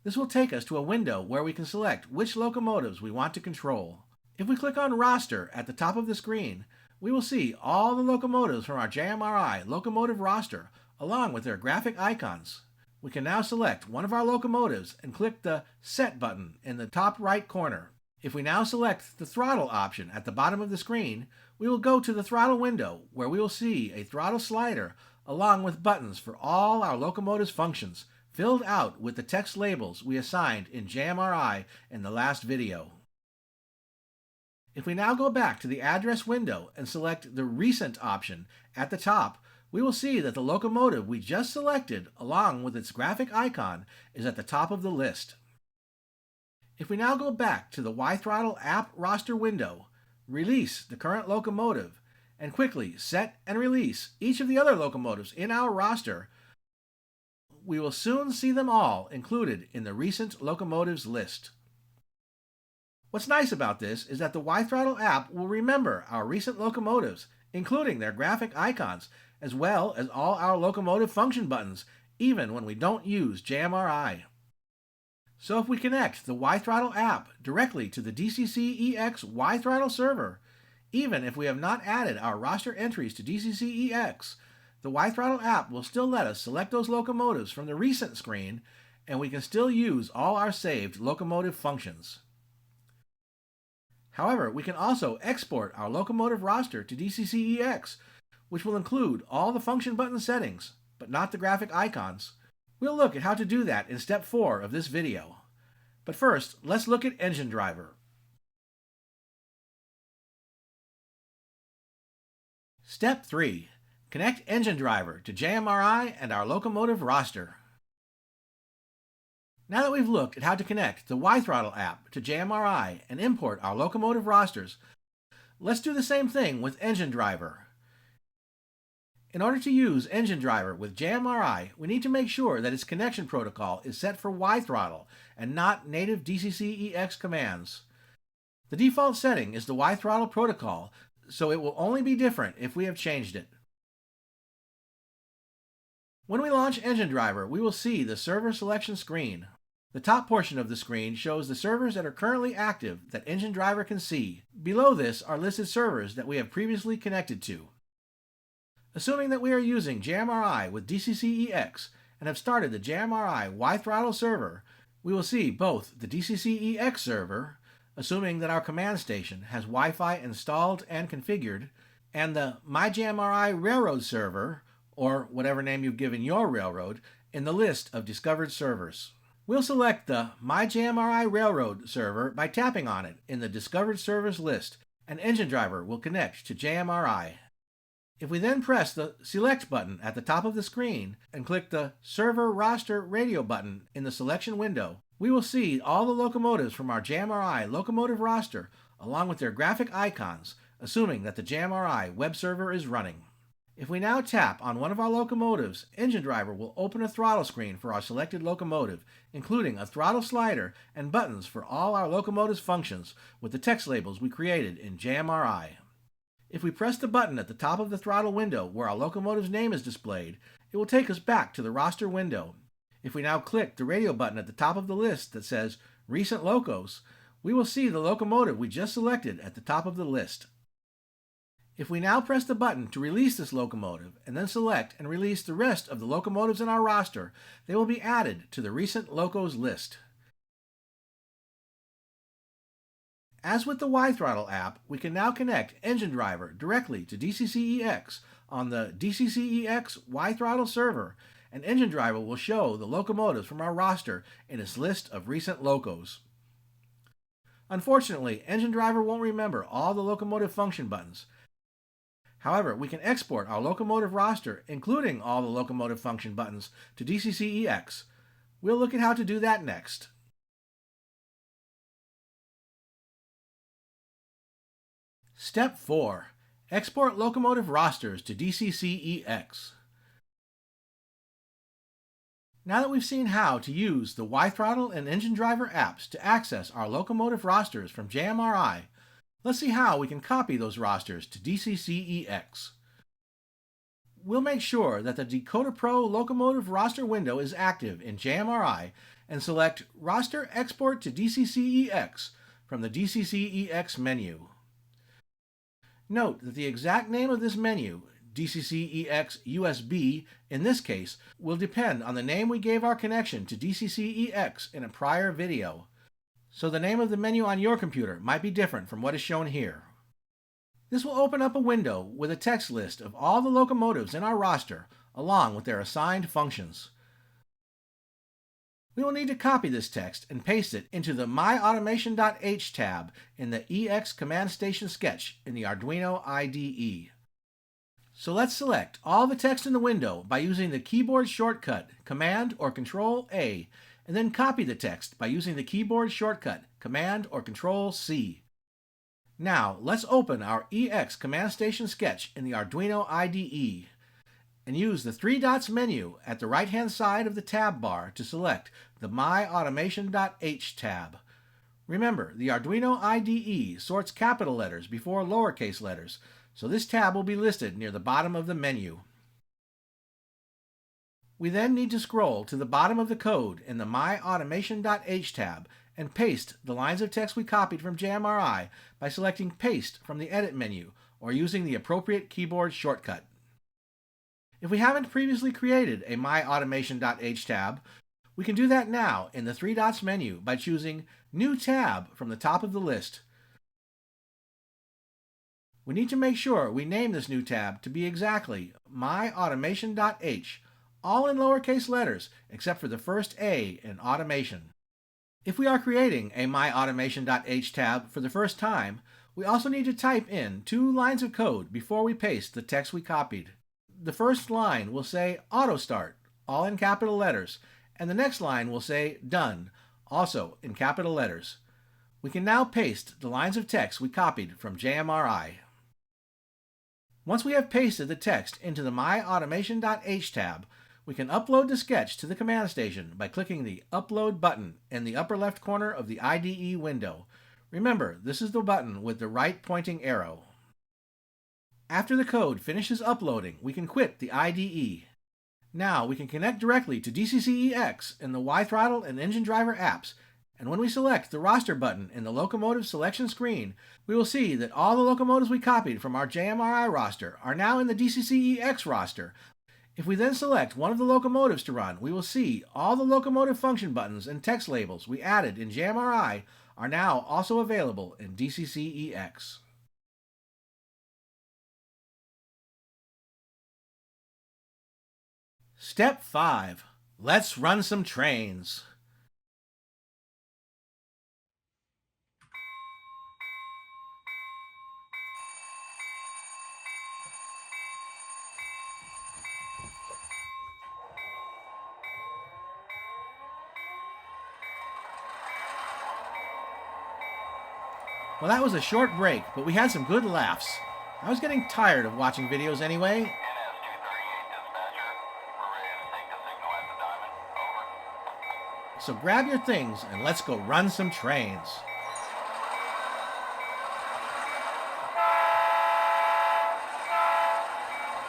This will take us to a window where we can select which locomotives we want to control. If we click on Roster at the top of the screen, we will see all the locomotives from our JMRI locomotive roster, along with their graphic icons. We can now select one of our locomotives and click the Set button in the top right corner. If we now select the Throttle option at the bottom of the screen, we will go to the Throttle window, where we will see a throttle slider along with buttons for all our locomotive's functions, filled out with the text labels we assigned in JMRI in the last video. If we now go back to the address window and select the Recent option at the top, we will see that the locomotive we just selected, along with its graphic icon, is at the top of the list. If we now go back to the WiThrottle app roster window, release the current locomotive, and quickly set and release each of the other locomotives in our roster, we will soon see them all included in the recent locomotives list. What's nice about this is that the WiThrottle app will remember our recent locomotives, including their graphic icons, as well as all our locomotive function buttons, even when we don't use JMRI. So if we connect the WiThrottle app directly to the DCC-EX WiThrottle server, even if we have not added our roster entries to DCC-EX, the WiThrottle app will still let us select those locomotives from the recent screen, and we can still use all our saved locomotive functions. However, we can also export our locomotive roster to DCC-EX, which will include all the function button settings, but not the graphic icons. We'll look at how to do that in step 4 of this video. But first, let's look at Engine Driver. Step 3. Connect Engine Driver to JMRI and our locomotive roster. Now that we've looked at how to connect the WiThrottle app to JMRI and import our locomotive rosters, let's do the same thing with Engine Driver. In order to use Engine Driver with JMRI, we need to make sure that its connection protocol is set for WiThrottle and not native DCC-EX commands. The default setting is the WiThrottle protocol, so it will only be different if we have changed it. When we launch Engine Driver, we will see the server selection screen. The top portion of the screen shows the servers that are currently active that Engine Driver can see. Below this are listed servers that we have previously connected to. Assuming that we are using JMRI with DCC-EX and have started the JMRI WiThrottle server, we will see both the DCC-EX server, assuming that our command station has Wi-Fi installed and configured, and the MyJMRI Railroad server, or whatever name you've given your railroad, in the list of discovered servers. We'll select the MyJMRI Railroad server by tapping on it in the Discovered Servers list, and Engine Driver will connect to JMRI. If we then press the Select button at the top of the screen and click the Server Roster Radio button in the selection window, we will see all the locomotives from our JMRI locomotive roster along with their graphic icons, assuming that the JMRI web server is running. If we now tap on one of our locomotives, Engine Driver will open a throttle screen for our selected locomotive, including a throttle slider and buttons for all our locomotive's functions with the text labels we created in JMRI. If we press the button at the top of the throttle window where our locomotive's name is displayed, it will take us back to the roster window. If we now click the radio button at the top of the list that says Recent Locos, we will see the locomotive we just selected at the top of the list. If we now press the button to release this locomotive and then select and release the rest of the locomotives in our roster, they will be added to the Recent Locos list. As with the WiThrottle app, we can now connect Engine Driver directly to DCC-EX on the DCC-EX WiThrottle server, and Engine Driver will show the locomotives from our roster in its list of recent locos. Unfortunately, Engine Driver won't remember all the locomotive function buttons. However, we can export our locomotive roster, including all the locomotive function buttons, to DCC-EX. We'll look at how to do that next. Step 4. Export locomotive rosters to DCC-EX. Now that we've seen how to use the WiThrottle and Engine Driver apps to access our locomotive rosters from JMRI, let's see how we can copy those rosters to DCC-EX. We'll make sure that the DecoderPro locomotive roster window is active in JMRI and select Roster Export to DCC-EX from the DCC-EX menu. Note that the exact name of this menu, DCC-EX USB in this case, will depend on the name we gave our connection to DCC-EX in a prior video. So the name of the menu on your computer might be different from what is shown here. This will open up a window with a text list of all the locomotives in our roster, along with their assigned functions. We will need to copy this text and paste it into the myautomation.h tab in the EX command station sketch in the Arduino IDE. So let's select all the text in the window by using the keyboard shortcut Command or Control A, and then copy the text by using the keyboard shortcut Command or Control C. Now let's open our EX command station sketch in the Arduino IDE and use the three dots menu at the right hand side of the tab bar to select the myautomation.h tab. Remember, the Arduino IDE sorts capital letters before lowercase letters, so this tab will be listed near the bottom of the menu. We then need to scroll to the bottom of the code in the myautomation.h tab and paste the lines of text we copied from JMRI by selecting Paste from the Edit menu or using the appropriate keyboard shortcut. If we haven't previously created a myautomation.h tab, we can do that now in the three dots menu by choosing New Tab from the top of the list. We need to make sure we name this new tab to be exactly myautomation.h, all in lowercase letters except for the first A in automation. If we are creating a myautomation.h tab for the first time, we also need to type in 2 lines of code before we paste the text we copied. The first line will say Auto Start, all in capital letters, and the next line will say Done, also in capital letters. We can now paste the lines of text we copied from JMRI. Once we have pasted the text into the myautomation.h tab, we can upload the sketch to the command station by clicking the Upload button in the upper left corner of the IDE window. Remember, this is the button with the right pointing arrow. After the code finishes uploading, we can quit the IDE. Now we can connect directly to DCC-EX in the WiThrottle and Engine Driver apps, and when we select the roster button in the Locomotive selection screen, we will see that all the locomotives we copied from our JMRI roster are now in the DCC-EX roster. If we then select one of the locomotives to run, we will see all the locomotive function buttons and text labels we added in JMRI are now also available in DCC-EX. Step 5. Let's run some trains. Well, that was a short break, but we had some good laughs. I was getting tired of watching videos anyway. NS-238 dispatcher, we're ready to take the signal at the diamond. Over. So grab your things and let's go run some trains.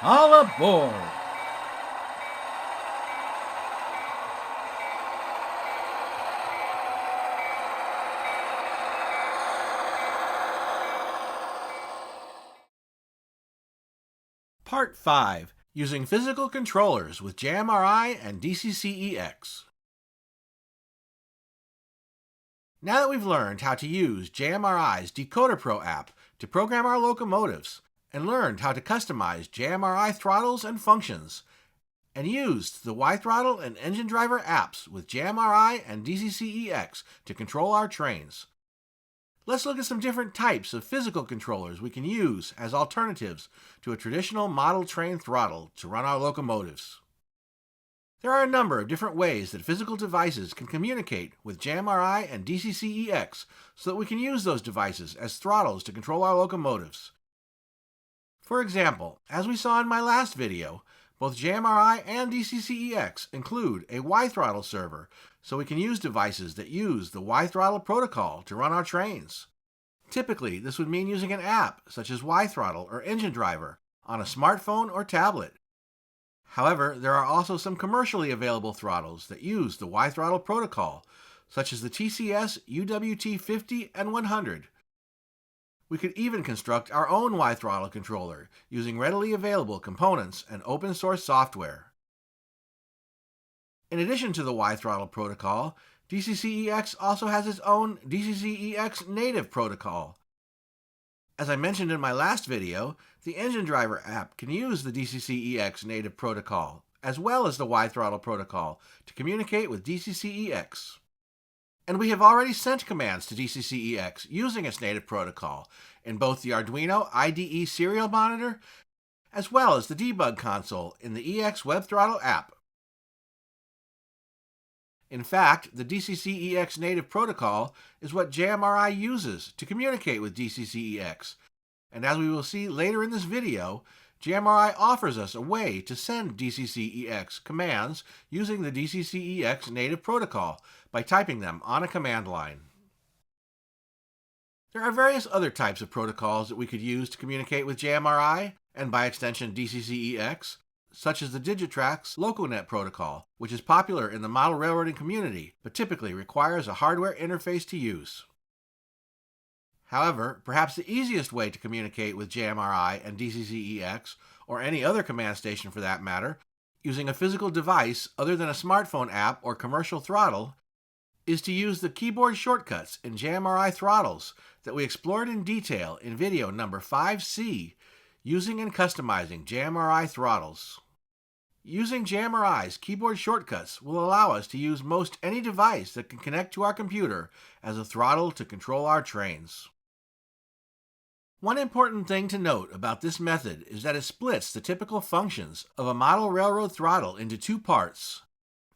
All aboard! Part 5. Using physical controllers with JMRI and DCC-EX. Now that we've learned how to use JMRI's DecoderPro app to program our locomotives, and learned how to customize JMRI throttles and functions, and used the WiThrottle and Engine Driver apps with JMRI and DCC-EX to control our trains, let's look at some different types of physical controllers we can use as alternatives to a traditional model train throttle to run our locomotives. There are a number of different ways that physical devices can communicate with JMRI and DCC-EX so that we can use those devices as throttles to control our locomotives. For example, as we saw in my last video, both JMRI and DCC-EX include a WiThrottle server, so we can use devices that use the WiThrottle protocol to run our trains. Typically, this would mean using an app such as WiThrottle or Engine Driver on a smartphone or tablet. However, there are also some commercially available throttles that use the WiThrottle protocol, such as the TCS UWT50 and 100. We could even construct our own WiThrottle controller using readily available components and open source software. In addition to the WiThrottle protocol, DCC-EX also has its own DCC-EX native protocol. As I mentioned in my last video, the Engine Driver app can use the DCC-EX native protocol, as well as the WiThrottle protocol to communicate with DCC-EX. And we have already sent commands to DCC-EX using its native protocol in both the Arduino IDE serial monitor as well as the debug console in the EX WiThrottle app. In fact, the DCC-EX native protocol is what JMRI uses to communicate with DCC-EX, and as we will see later in this video, JMRI offers us a way to send DCC-EX commands using the DCC-EX native protocol by typing them on a command line. There are various other types of protocols that we could use to communicate with JMRI, and by extension DCC-EX, such as the Digitrax Locomotive protocol, which is popular in the model railroading community, but typically requires a hardware interface to use. However, perhaps the easiest way to communicate with JMRI and DCC-EX, or any other command station for that matter, using a physical device other than a smartphone app or commercial throttle, is to use the keyboard shortcuts in JMRI Throttles that we explored in detail in video number 5C, using and customizing JMRI Throttles. Using JMRI's keyboard shortcuts will allow us to use most any device that can connect to our computer as a throttle to control our trains. One important thing to note about this method is that it splits the typical functions of a model railroad throttle into two parts.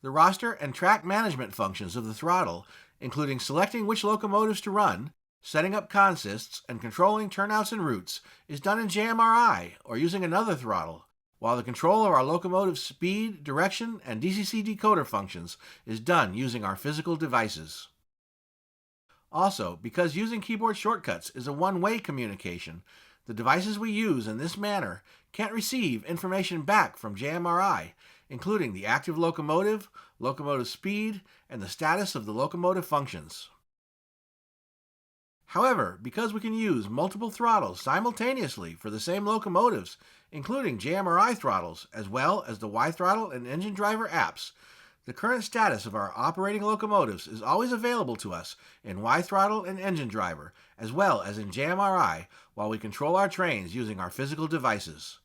The roster and track management functions of the throttle, including selecting which locomotives to run, setting up consists, and controlling turnouts and routes, is done in JMRI or using another throttle, while the control of our locomotive's speed, direction, and DCC decoder functions is done using our physical devices. Also, because using keyboard shortcuts is a one-way communication, the devices we use in this manner can't receive information back from JMRI, including the active locomotive, locomotive speed, and the status of the locomotive functions. However, because we can use multiple throttles simultaneously for the same locomotives, including JMRI throttles, as well as the WiThrottle and Engine Driver apps, the current status of our operating locomotives is always available to us in WiThrottle and Engine Driver, as well as in JMRI, while we control our trains using our physical devices.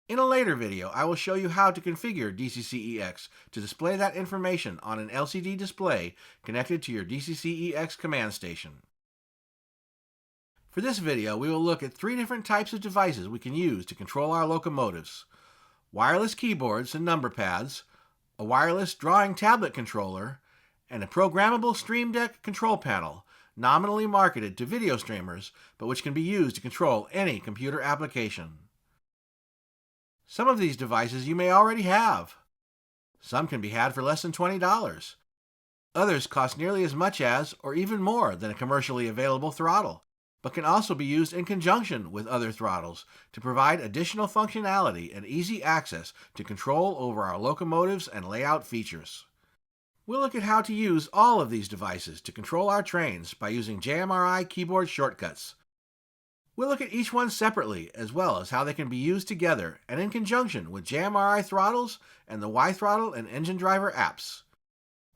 In a later video, I will show you how to configure DCC-EX to display that information on an LCD display connected to your DCC-EX command station. For this video, we will look at three different types of devices we can use to control our locomotives: wireless keyboards and number pads, a wireless drawing tablet controller, and a programmable Stream Deck control panel, nominally marketed to video streamers, but which can be used to control any computer application. Some of these devices you may already have. Some can be had for less than $20. Others cost nearly as much as, or even more than a commercially available throttle, but can also be used in conjunction with other throttles to provide additional functionality and easy access to control over our locomotives and layout features. We'll look at how to use all of these devices to control our trains by using JMRI keyboard shortcuts. We'll look at each one separately, as well as how they can be used together and in conjunction with JMRI throttles and the WiThrottle and Engine Driver apps.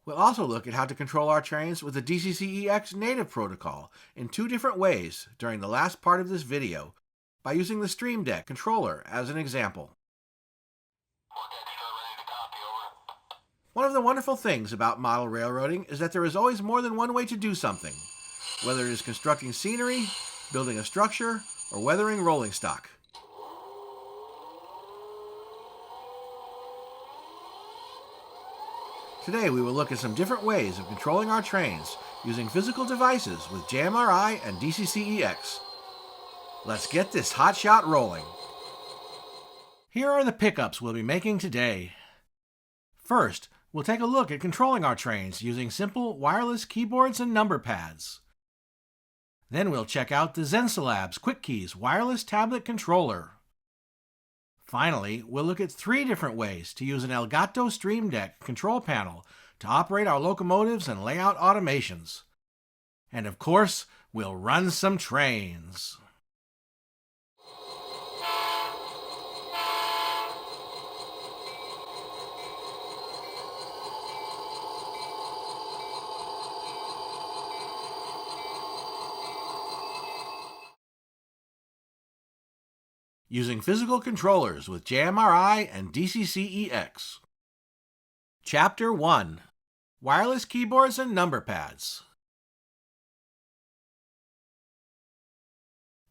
We'll also look at how to control our trains with the DCC-EX native protocol in two different ways during the last part of this video, by using the Stream Deck controller as an example. One of the wonderful things about model railroading is that there is always more than one way to do something, whether it is constructing scenery, building a structure, or weathering rolling stock. Today we will look at some different ways of controlling our trains using physical devices with JMRI and DCC-EX. Let's get this hotshot rolling. Here are the pickups we'll be making today. First, we'll take a look at controlling our trains using simple wireless keyboards and number pads. Then we'll check out the Zensalabs QuickKeys wireless tablet controller. Finally, we'll look at three different ways to use an Elgato Stream Deck control panel to operate our locomotives and layout automations. And of course, we'll run some trains. Using physical controllers with JMRI and DCC-EX. Chapter 1. Wireless keyboards and number pads.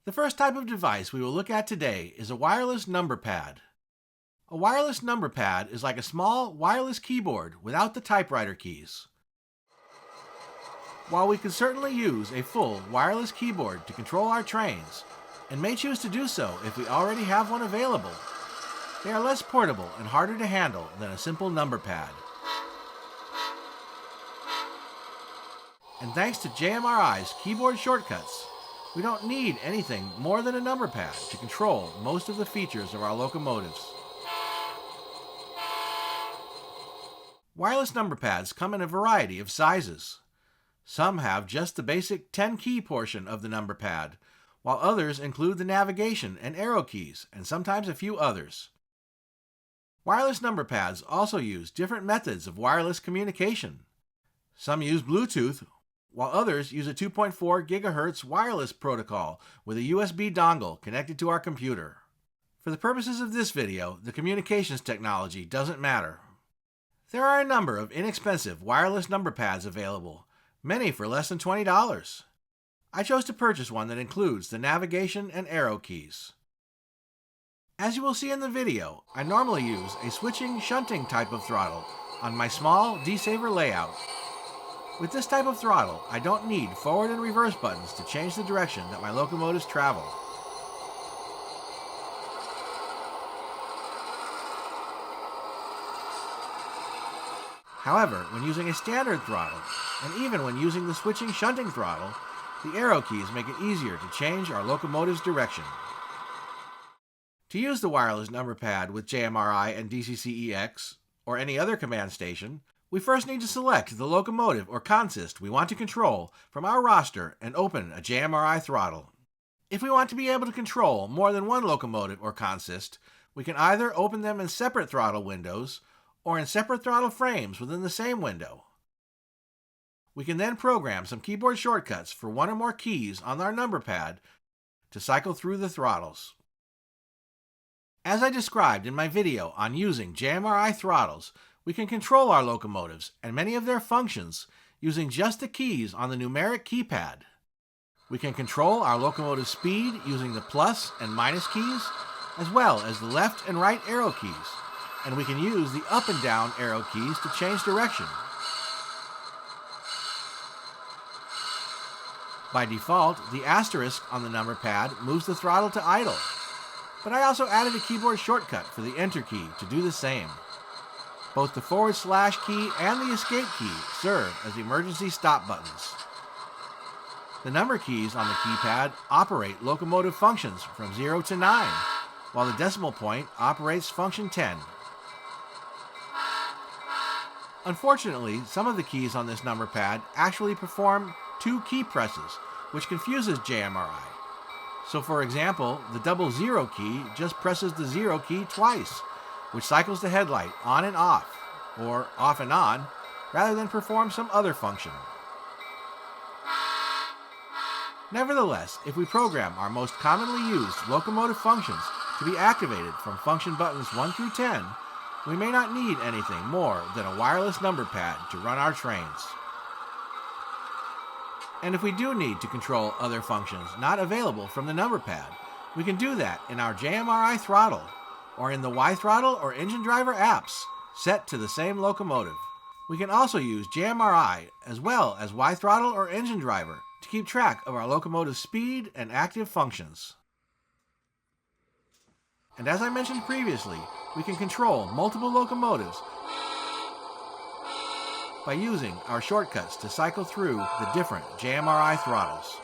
The first type of device we will look at today is a wireless number pad. A wireless number pad is like a small wireless keyboard without the typewriter keys. While we can certainly use a full wireless keyboard to control our trains, and may choose to do so if we already have one available, they are less portable and harder to handle than a simple number pad. And thanks to JMRI's keyboard shortcuts, we don't need anything more than a number pad to control most of the features of our locomotives. Wireless number pads come in a variety of sizes. Some have just the basic 10-key portion of the number pad, while others include the navigation and arrow keys, and sometimes a few others. Wireless number pads also use different methods of wireless communication. Some use Bluetooth, while others use a 2.4 GHz wireless protocol with a USB dongle connected to our computer. For the purposes of this video, the communications technology doesn't matter. There are a number of inexpensive wireless number pads available, many for less than $20. I chose to purchase one that includes the navigation and arrow keys. As you will see in the video, I normally use a switching shunting type of throttle on my small D-saver layout. With this type of throttle, I don't need forward and reverse buttons to change the direction that my locomotives travel. However, when using a standard throttle, and even when using the switching shunting throttle, the arrow keys make it easier to change our locomotive's direction. To use the wireless number pad with JMRI and DCC-EX, or any other command station, we first need to select the locomotive or consist we want to control from our roster and open a JMRI throttle. If we want to be able to control more than one locomotive or consist, we can either open them in separate throttle windows or in separate throttle frames within the same window. We can then program some keyboard shortcuts for one or more keys on our number pad to cycle through the throttles. As I described in my video on using JMRI throttles, we can control our locomotives and many of their functions using just the keys on the numeric keypad. We can control our locomotive speed using the plus and minus keys, as well as the left and right arrow keys, and we can use the up and down arrow keys to change direction. By default, the asterisk on the number pad moves the throttle to idle, but I also added a keyboard shortcut for the enter key to do the same. Both the / key and the escape key serve as emergency stop buttons. The number keys on the keypad operate locomotive functions from 0 to 9, while the decimal point operates function 10. Unfortunately, some of the keys on this number pad actually perform 2 key presses, which confuses JMRI. So for example, the 00 key just presses the 0 key twice, which cycles the headlight on and off, or off and on, rather than perform some other function. Nevertheless, if we program our most commonly used locomotive functions to be activated from function buttons 1 through 10, we may not need anything more than a wireless number pad to run our trains. And if we do need to control other functions not available from the number pad, we can do that in our JMRI throttle, or in the WiThrottle or Engine Driver apps set to the same locomotive. We can also use JMRI as well as WiThrottle or Engine Driver to keep track of our locomotive's speed and active functions. And as I mentioned previously, we can control multiple locomotives by using our shortcuts to cycle through the different JMRI throttles.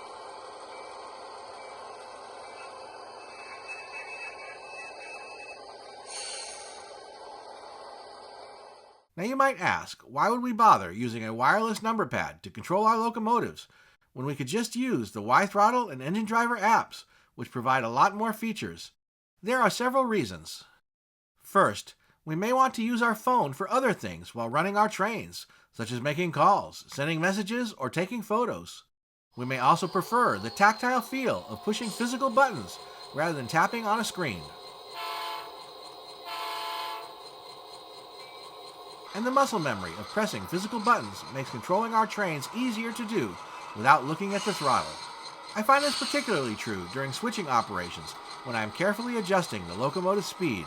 Now you might ask, why would we bother using a wireless number pad to control our locomotives when we could just use the WiThrottle and Engine Driver apps, which provide a lot more features? There are several reasons. First, we may want to use our phone for other things while running our trains, such as making calls, sending messages, or taking photos. We may also prefer the tactile feel of pushing physical buttons rather than tapping on a screen. And the muscle memory of pressing physical buttons makes controlling our trains easier to do without looking at the throttle. I find this particularly true during switching operations when I am carefully adjusting the locomotive speed,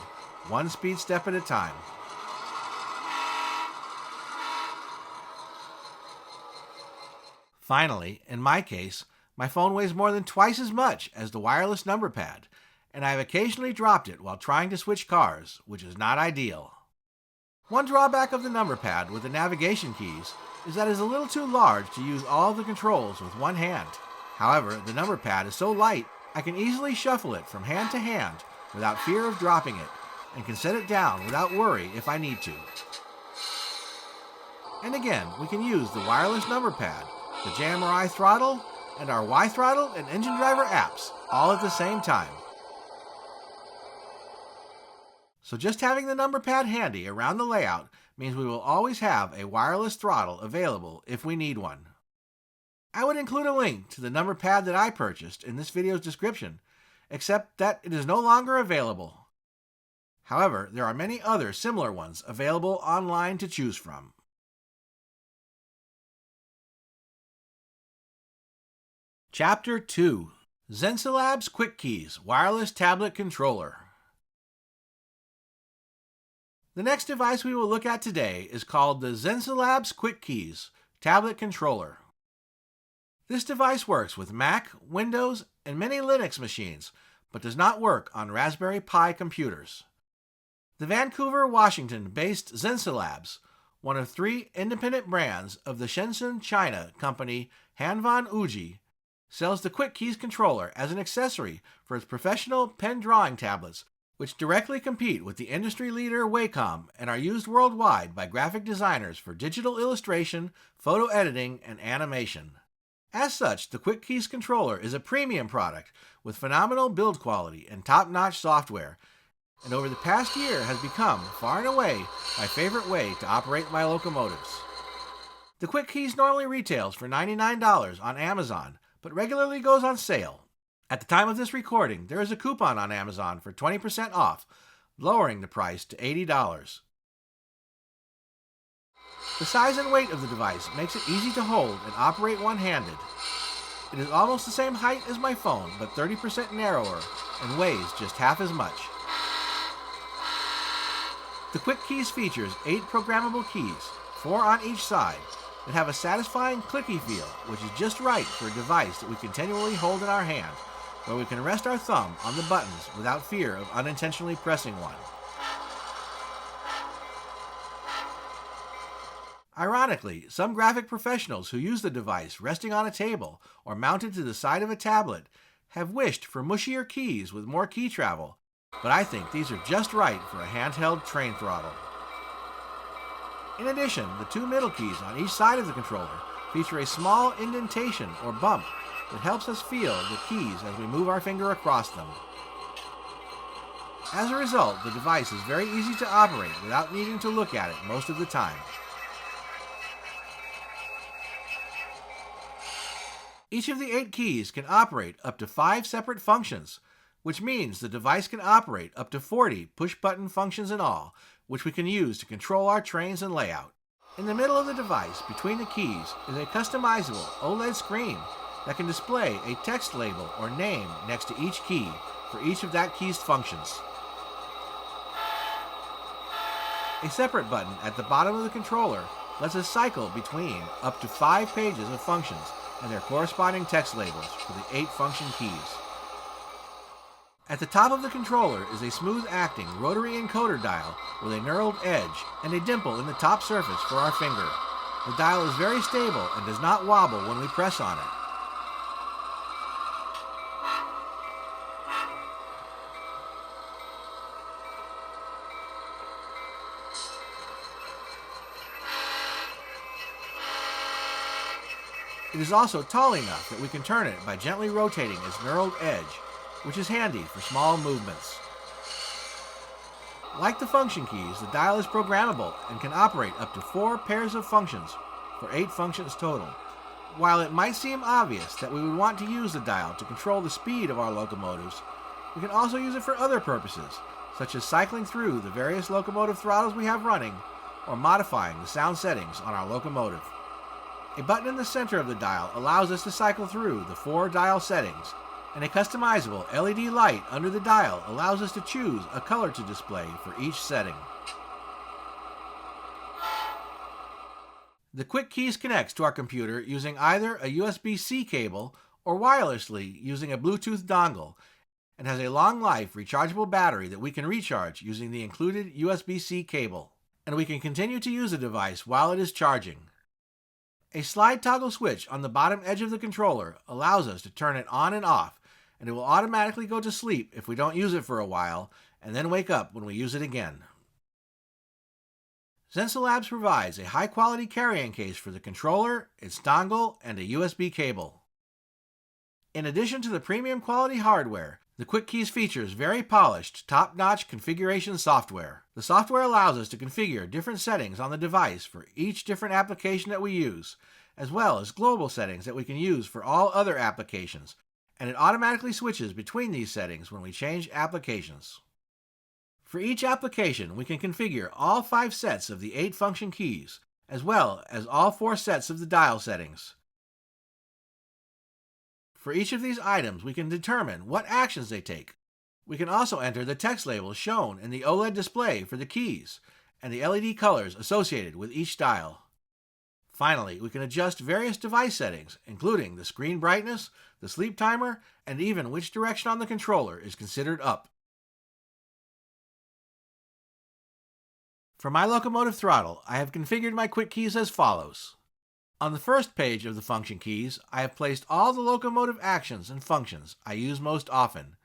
one speed step at a time. Finally, in my case, my phone weighs more than twice as much as the wireless number pad, and I have occasionally dropped it while trying to switch cars, which is not ideal. One drawback of the number pad with the navigation keys is that it is a little too large to use all of the controls with one hand. However, the number pad is so light I can easily shuffle it from hand to hand without fear of dropping it, and can set it down without worry if I need to. And again, we can use the wireless number pad, the JMRI throttle, and our WiThrottle and Engine Driver apps all at the same time. So just having the number pad handy around the layout means we will always have a wireless throttle available if we need one. I would include a link to the number pad that I purchased in this video's description, except that it is no longer available. However, there are many other similar ones available online to choose from. Chapter 2: Zensilab's Quick Keys Wireless Tablet Controller. The next device we will look at today is called the Zensilab's Quick Keys Tablet Controller. This device works with Mac, Windows, and many Linux machines, but does not work on Raspberry Pi computers. The Vancouver, Washington-based Zensilabs, one of 3 independent brands of the Shenzhen, China company Hanvan Uji, sells the Quick Keys controller as an accessory for its professional pen drawing tablets, which directly compete with the industry leader Wacom and are used worldwide by graphic designers for digital illustration, photo editing, and animation. As such, the Quick Keys controller is a premium product with phenomenal build quality and top-notch software, and over the past year has become, far and away, my favorite way to operate my locomotives. The Quick Keys normally retails for $99 on Amazon, but regularly goes on sale. At the time of this recording, there is a coupon on Amazon for 20% off, lowering the price to $80. The size and weight of the device makes it easy to hold and operate one-handed. It is almost the same height as my phone, but 30% narrower, and weighs just half as much. The Quick Keys features 8 programmable keys, 4 on each side, that have a satisfying clicky feel, which is just right for a device that we continually hold in our hand, where we can rest our thumb on the buttons without fear of unintentionally pressing one. Ironically, some graphic professionals who use the device resting on a table or mounted to the side of a tablet have wished for mushier keys with more key travel, but I think these are just right for a handheld train throttle. In addition, the 2 middle keys on each side of the controller feature a small indentation or bump that helps us feel the keys as we move our finger across them. As a result, the device is very easy to operate without needing to look at it most of the time. Each of the 8 keys can operate up to 5 separate functions, which means the device can operate up to 40 push-button functions in all, which we can use to control our trains and layout. In the middle of the device, between the keys, is a customizable OLED screen that can display a text label or name next to each key for each of that key's functions. A separate button at the bottom of the controller lets us cycle between up to 5 pages of functions and their corresponding text labels for the 8 function keys. At the top of the controller is a smooth-acting rotary encoder dial with a knurled edge and a dimple in the top surface for our finger. The dial is very stable and does not wobble when we press on it. It is also tall enough that we can turn it by gently rotating its knurled edge, which is handy for small movements. Like the function keys, the dial is programmable and can operate up to 4 pairs of functions for 8 functions total. While it might seem obvious that we would want to use the dial to control the speed of our locomotives, We can also use it for other purposes, such as cycling through the various locomotive throttles we have running, or modifying the sound settings on our locomotive. A button in the center of the dial allows us to cycle through the 4 dial settings, and a customizable LED light under the dial allows us to choose a color to display for each setting. The Quick Keys connects to our computer using either a USB-C cable or wirelessly using a Bluetooth dongle, and has a long-life rechargeable battery that we can recharge using the included USB-C cable, and we can continue to use the device while it is charging. A slide toggle switch on the bottom edge of the controller allows us to turn it on and off, and it will automatically go to sleep if we don't use it for a while, and then wake up when we use it again. Zensalabs provides a high-quality carrying case for the controller, its dongle, and a USB cable. In addition to the premium quality hardware, the Quick Keys features very polished, top-notch configuration software. The software allows us to configure different settings on the device for each different application that we use, as well as global settings that we can use for all other applications, and it automatically switches between these settings when we change applications. For each application, we can configure all 5 sets of the 8 function keys, as well as all 4 sets of the dial settings. For each of these items, we can determine what actions they take. We can also enter the text labels shown in the OLED display for the keys, and the LED colors associated with each dial. Finally, we can adjust various device settings, including the screen brightness, the sleep timer, and even which direction on the controller is considered up. For my locomotive throttle, I have configured my Quick Keys as follows. On the first page of the function keys, I have placed all the locomotive actions and functions I use most often.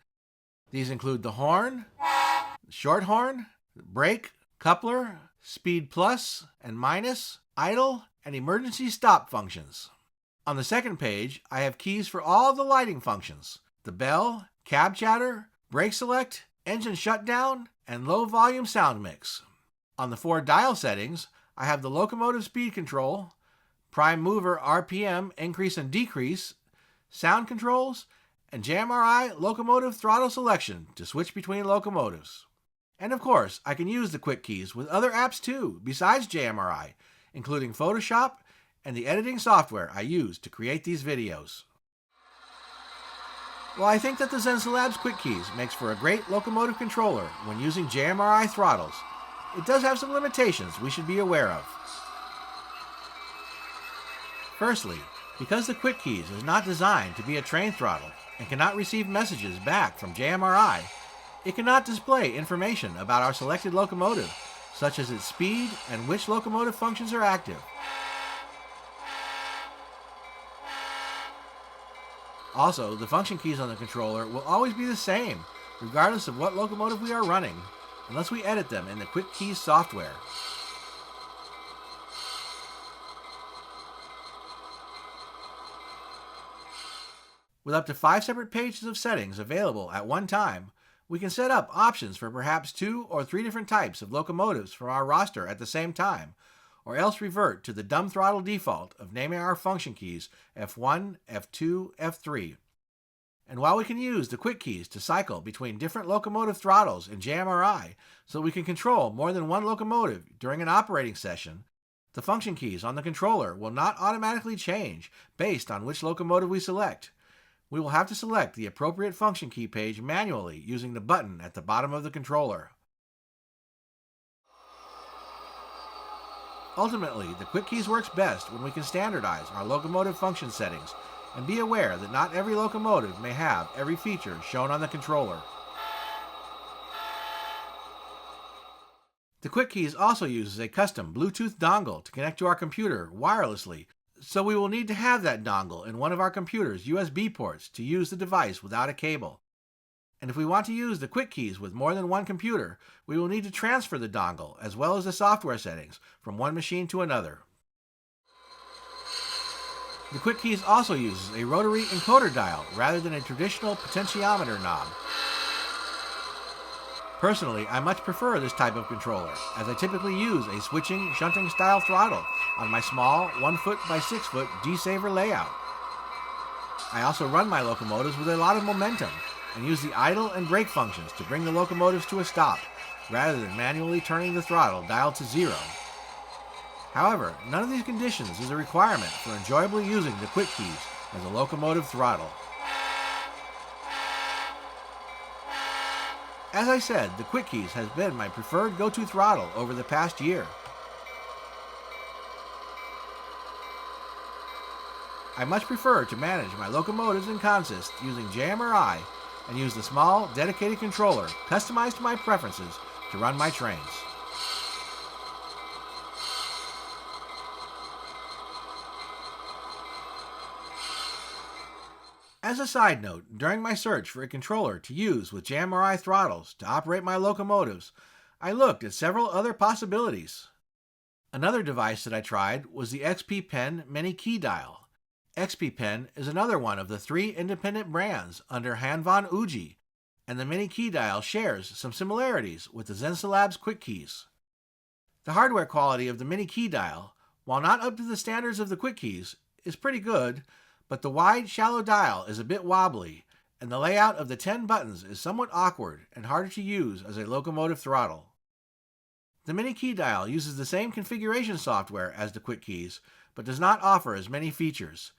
These include the horn, the short horn, brake, coupler, speed plus and minus, idle, and emergency stop functions. On the second page, I have keys for all the lighting functions, the bell, cab chatter, brake select, engine shutdown, and low volume sound mix. On the 4 dial settings, I have the locomotive speed control, prime mover RPM increase and decrease, sound controls, and JMRI locomotive throttle selection to switch between locomotives. And of course, I can use the Quick Keys with other apps too, besides JMRI, including Photoshop and the editing software I use to create these videos. While I think that the Zensalabs Quick Keys makes for a great locomotive controller when using JMRI throttles, it does have some limitations we should be aware of. Firstly, because the Quick Keys is not designed to be a train throttle and cannot receive messages back from JMRI, it cannot display information about our selected locomotive, such as its speed and which locomotive functions are active. Also, the function keys on the controller will always be the same, regardless of what locomotive we are running, unless we edit them in the Quick Keys software. With up to 5 separate pages of settings available at one time, we can set up options for perhaps 2 or 3 different types of locomotives from our roster at the same time, or else revert to the dumb throttle default of naming our function keys F1, F2, F3. And while we can use the Quick Keys to cycle between different locomotive throttles in JMRI so we can control more than one locomotive during an operating session, the function keys on the controller will not automatically change based on which locomotive we select. We will have to select the appropriate function key page manually using the button at the bottom of the controller. Ultimately, the Quick Keys works best when we can standardize our locomotive function settings and be aware that not every locomotive may have every feature shown on the controller. The Quick Keys also uses a custom Bluetooth dongle to connect to our computer wirelessly, so we will need to have that dongle in one of our computer's USB ports to use the device without a cable. And if we want to use the Quick Keys with more than one computer, we will need to transfer the dongle as well as the software settings from one machine to another. The Quick Keys also uses a rotary encoder dial rather than a traditional potentiometer knob. Personally, I much prefer this type of controller, as I typically use a switching, shunting style throttle on my small 1 foot by 6 foot D-Saver layout. I also run my locomotives with a lot of momentum, and use the idle and brake functions to bring the locomotives to a stop, rather than manually turning the throttle dialed to 0. However, none of these conditions is a requirement for enjoyably using the quick keys as a locomotive throttle. As I said, the quick keys has been my preferred go-to throttle over the past year. I much prefer to manage my locomotives and consists using JMRI and use the small, dedicated controller customized to my preferences to run my trains. As a side note, during my search for a controller to use with JMRI throttles to operate my locomotives, I looked at several other possibilities. Another device that I tried was the XP Pen Mini Key Dial. XP Pen is another one of the 3 independent brands under Hanvan Uji, and the Mini Key Dial shares some similarities with the Zensalabs Quick Keys. The hardware quality of the Mini Key Dial, while not up to the standards of the Quick Keys, is pretty good, but the wide, shallow dial is a bit wobbly, and the layout of the 10 buttons is somewhat awkward and harder to use as a locomotive throttle. The Mini Key Dial uses the same configuration software as the Quick Keys, but does not offer as many features.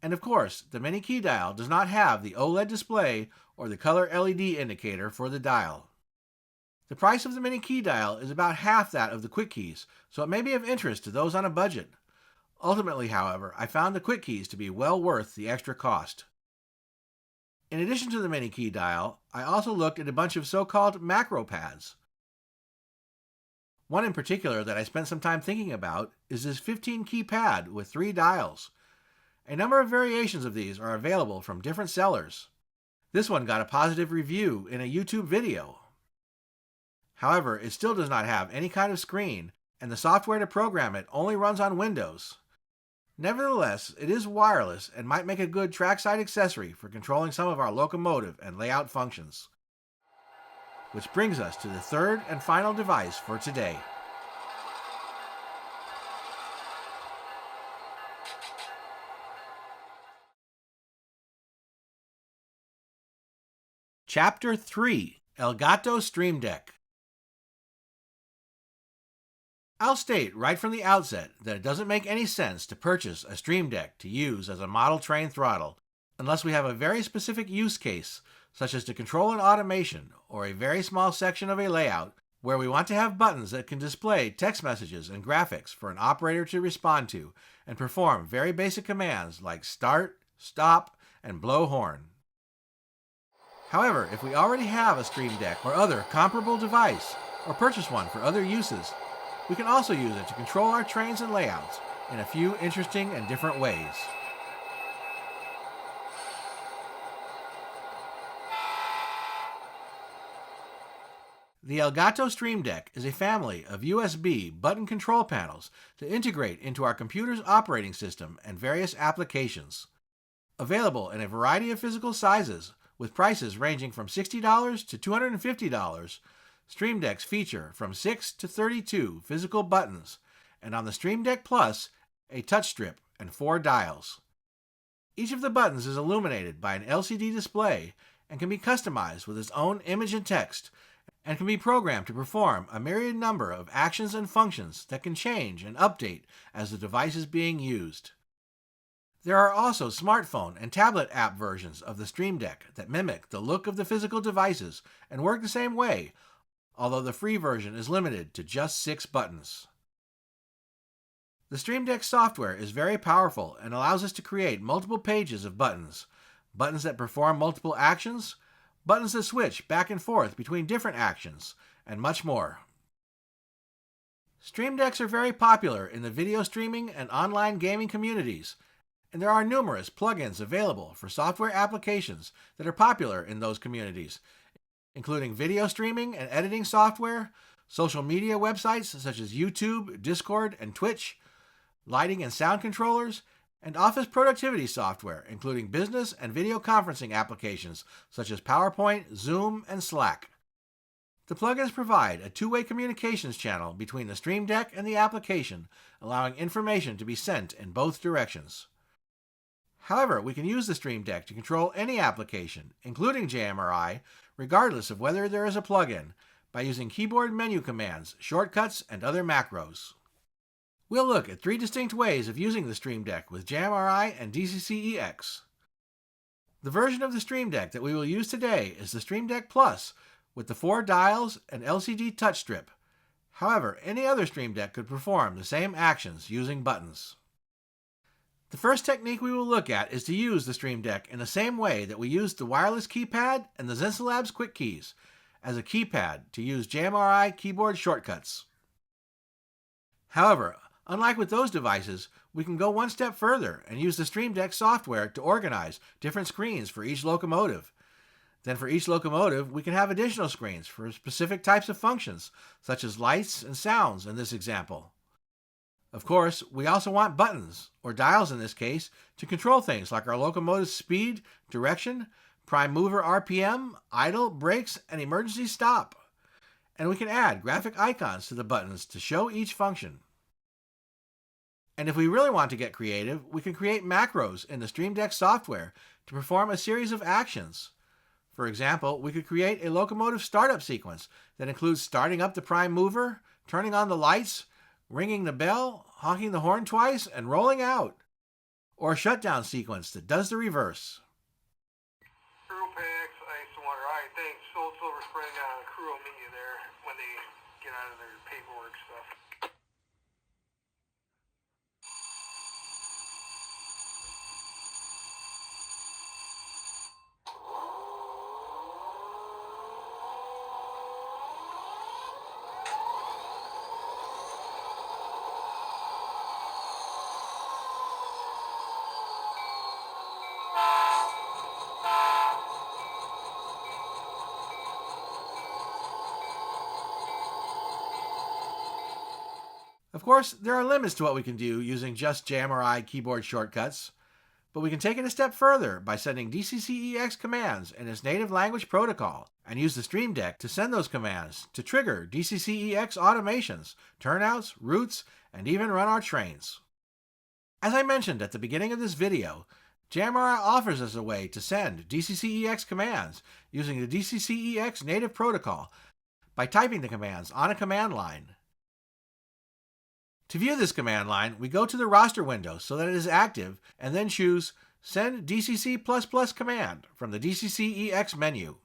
And of course, the Mini Key Dial does not have the OLED display or the color LED indicator for the dial. The price of the Mini Key Dial is about half that of the Quick Keys, so it may be of interest to those on a budget. Ultimately, however, I found the Quick Keys to be well worth the extra cost. In addition to the Mini Key Dial, I also looked at a bunch of so-called macro pads. One in particular that I spent some time thinking about is this 15-key pad with 3 dials. A number of variations of these are available from different sellers. This one got a positive review in a YouTube video. However, it still does not have any kind of screen, and the software to program it only runs on Windows. Nevertheless, it is wireless and might make a good trackside accessory for controlling some of our locomotive and layout functions. Which brings us to the third and final device for today. Chapter 3: Elgato Stream Deck. I'll state right from the outset that it doesn't make any sense to purchase a Stream Deck to use as a model train throttle unless we have a very specific use case, such as to control an automation or a very small section of a layout where we want to have buttons that can display text messages and graphics for an operator to respond to and perform very basic commands like start, stop, and blow horn. However, if we already have a Stream Deck or other comparable device, or purchase one for other uses, we can also use it to control our trains and layouts in a few interesting and different ways. The Elgato Stream Deck is a family of USB button control panels to integrate into our computer's operating system and various applications. Available in a variety of physical sizes, with prices ranging from $60 to $250, Stream Decks feature from 6 to 32 physical buttons, and on the Stream Deck Plus, a touch strip and 4 dials. Each of the buttons is illuminated by an LCD display and can be customized with its own image and text, and can be programmed to perform a myriad number of actions and functions that can change and update as the device is being used. There are also smartphone and tablet app versions of the Stream Deck that mimic the look of the physical devices and work the same way, although the free version is limited to just 6 buttons. The Stream Deck software is very powerful and allows us to create multiple pages of buttons, buttons that perform multiple actions, buttons that switch back and forth between different actions, and much more. Stream Decks are very popular in the video streaming and online gaming communities, and there are numerous plugins available for software applications that are popular in those communities, including video streaming and editing software, social media websites such as YouTube, Discord, and Twitch, lighting and sound controllers, and office productivity software, including business and video conferencing applications such as PowerPoint, Zoom, and Slack. The plugins provide a two-way communications channel between the Stream Deck and the application, allowing information to be sent in both directions. However, we can use the Stream Deck to control any application, including JMRI, regardless of whether there is a plugin, by using keyboard menu commands, shortcuts, and other macros. We'll look at 3 distinct ways of using the Stream Deck with JMRI and DCC-EX. The version of the Stream Deck that we will use today is the Stream Deck Plus with the 4 dials and LCD touch strip. However, any other Stream Deck could perform the same actions using buttons. The first technique we will look at is to use the Stream Deck in the same way that we used the wireless keypad and the Zensalabs Quick Keys, as a keypad to use JMRI keyboard shortcuts. However, unlike with those devices, we can go one step further and use the Stream Deck software to organize different screens for each locomotive. Then for each locomotive, we can have additional screens for specific types of functions, such as lights and sounds in this example. Of course, we also want buttons, or dials in this case, to control things like our locomotive's speed, direction, prime mover RPM, idle, brakes, and emergency stop. And we can add graphic icons to the buttons to show each function. And if we really want to get creative, we can create macros in the Stream Deck software to perform a series of actions. For example, we could create a locomotive startup sequence that includes starting up the prime mover, turning on the lights, ringing the bell, honking the horn twice, and rolling out. Or a shutdown sequence that does the reverse. Crew packs, ice and water. Alright, thanks. Sold Silver Spring, crew will meet you there when they get out of their paperwork stuff. Of course, there are limits to what we can do using just JMRI keyboard shortcuts, but we can take it a step further by sending DCC-EX commands in its native language protocol and use the Stream Deck to send those commands to trigger DCC-EX automations, turnouts, routes, and even run our trains. As I mentioned at the beginning of this video, JMRI offers us a way to send DCC-EX commands using the DCC-EX native protocol by typing the commands on a command line. To view this command line, we go to the roster window so that it is active and then choose Send DCC++ command from the DCC-EX menu.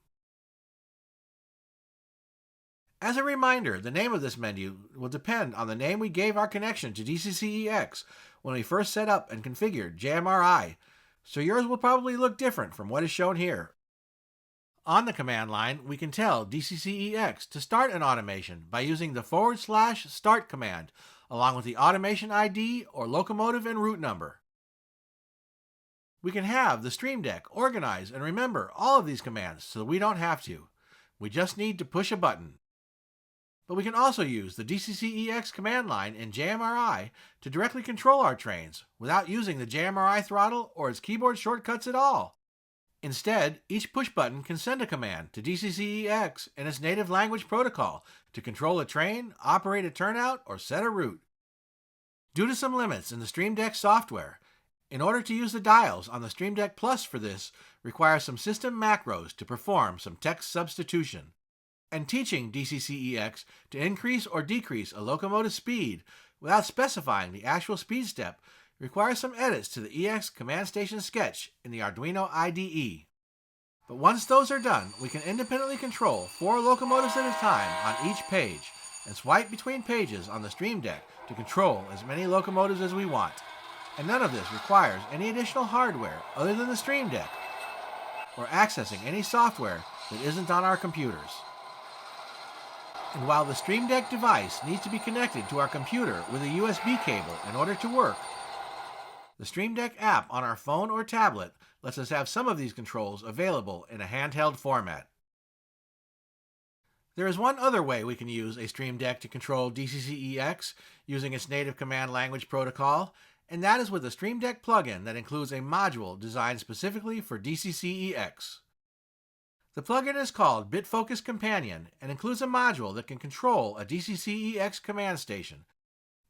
As a reminder, the name of this menu will depend on the name we gave our connection to DCC-EX when we first set up and configured JMRI, so yours will probably look different from what is shown here. On the command line, we can tell DCC-EX to start an automation by using the /start command along with the automation ID or locomotive and route number. We can have the Stream Deck organize and remember all of these commands so we don't have to. We just need to push a button. But we can also use the DCC-EX command line in JMRI to directly control our trains without using the JMRI throttle or its keyboard shortcuts at all. Instead, each push button can send a command to DCC-EX in its native language protocol to control a train, operate a turnout, or set a route. Due to some limits in the Stream Deck software, in order to use the dials on the Stream Deck Plus for this requires some system macros to perform some text substitution. And teaching DCC-EX to increase or decrease a locomotive speed without specifying the actual speed step requires some edits to the EX command station sketch in the Arduino IDE. But once those are done, we can independently control 4 locomotives at a time on each page and swipe between pages on the Stream Deck to control as many locomotives as we want. And none of this requires any additional hardware other than the Stream Deck or accessing any software that isn't on our computers. And while the Stream Deck device needs to be connected to our computer with a USB cable in order to work, the Stream Deck app on our phone or tablet lets us have some of these controls available in a handheld format. There is one other way we can use a Stream Deck to control DCC-EX using its native command language protocol, and that is with a Stream Deck plugin that includes a module designed specifically for DCC-EX. The plugin is called BitFocus Companion and includes a module that can control a DCC-EX command station.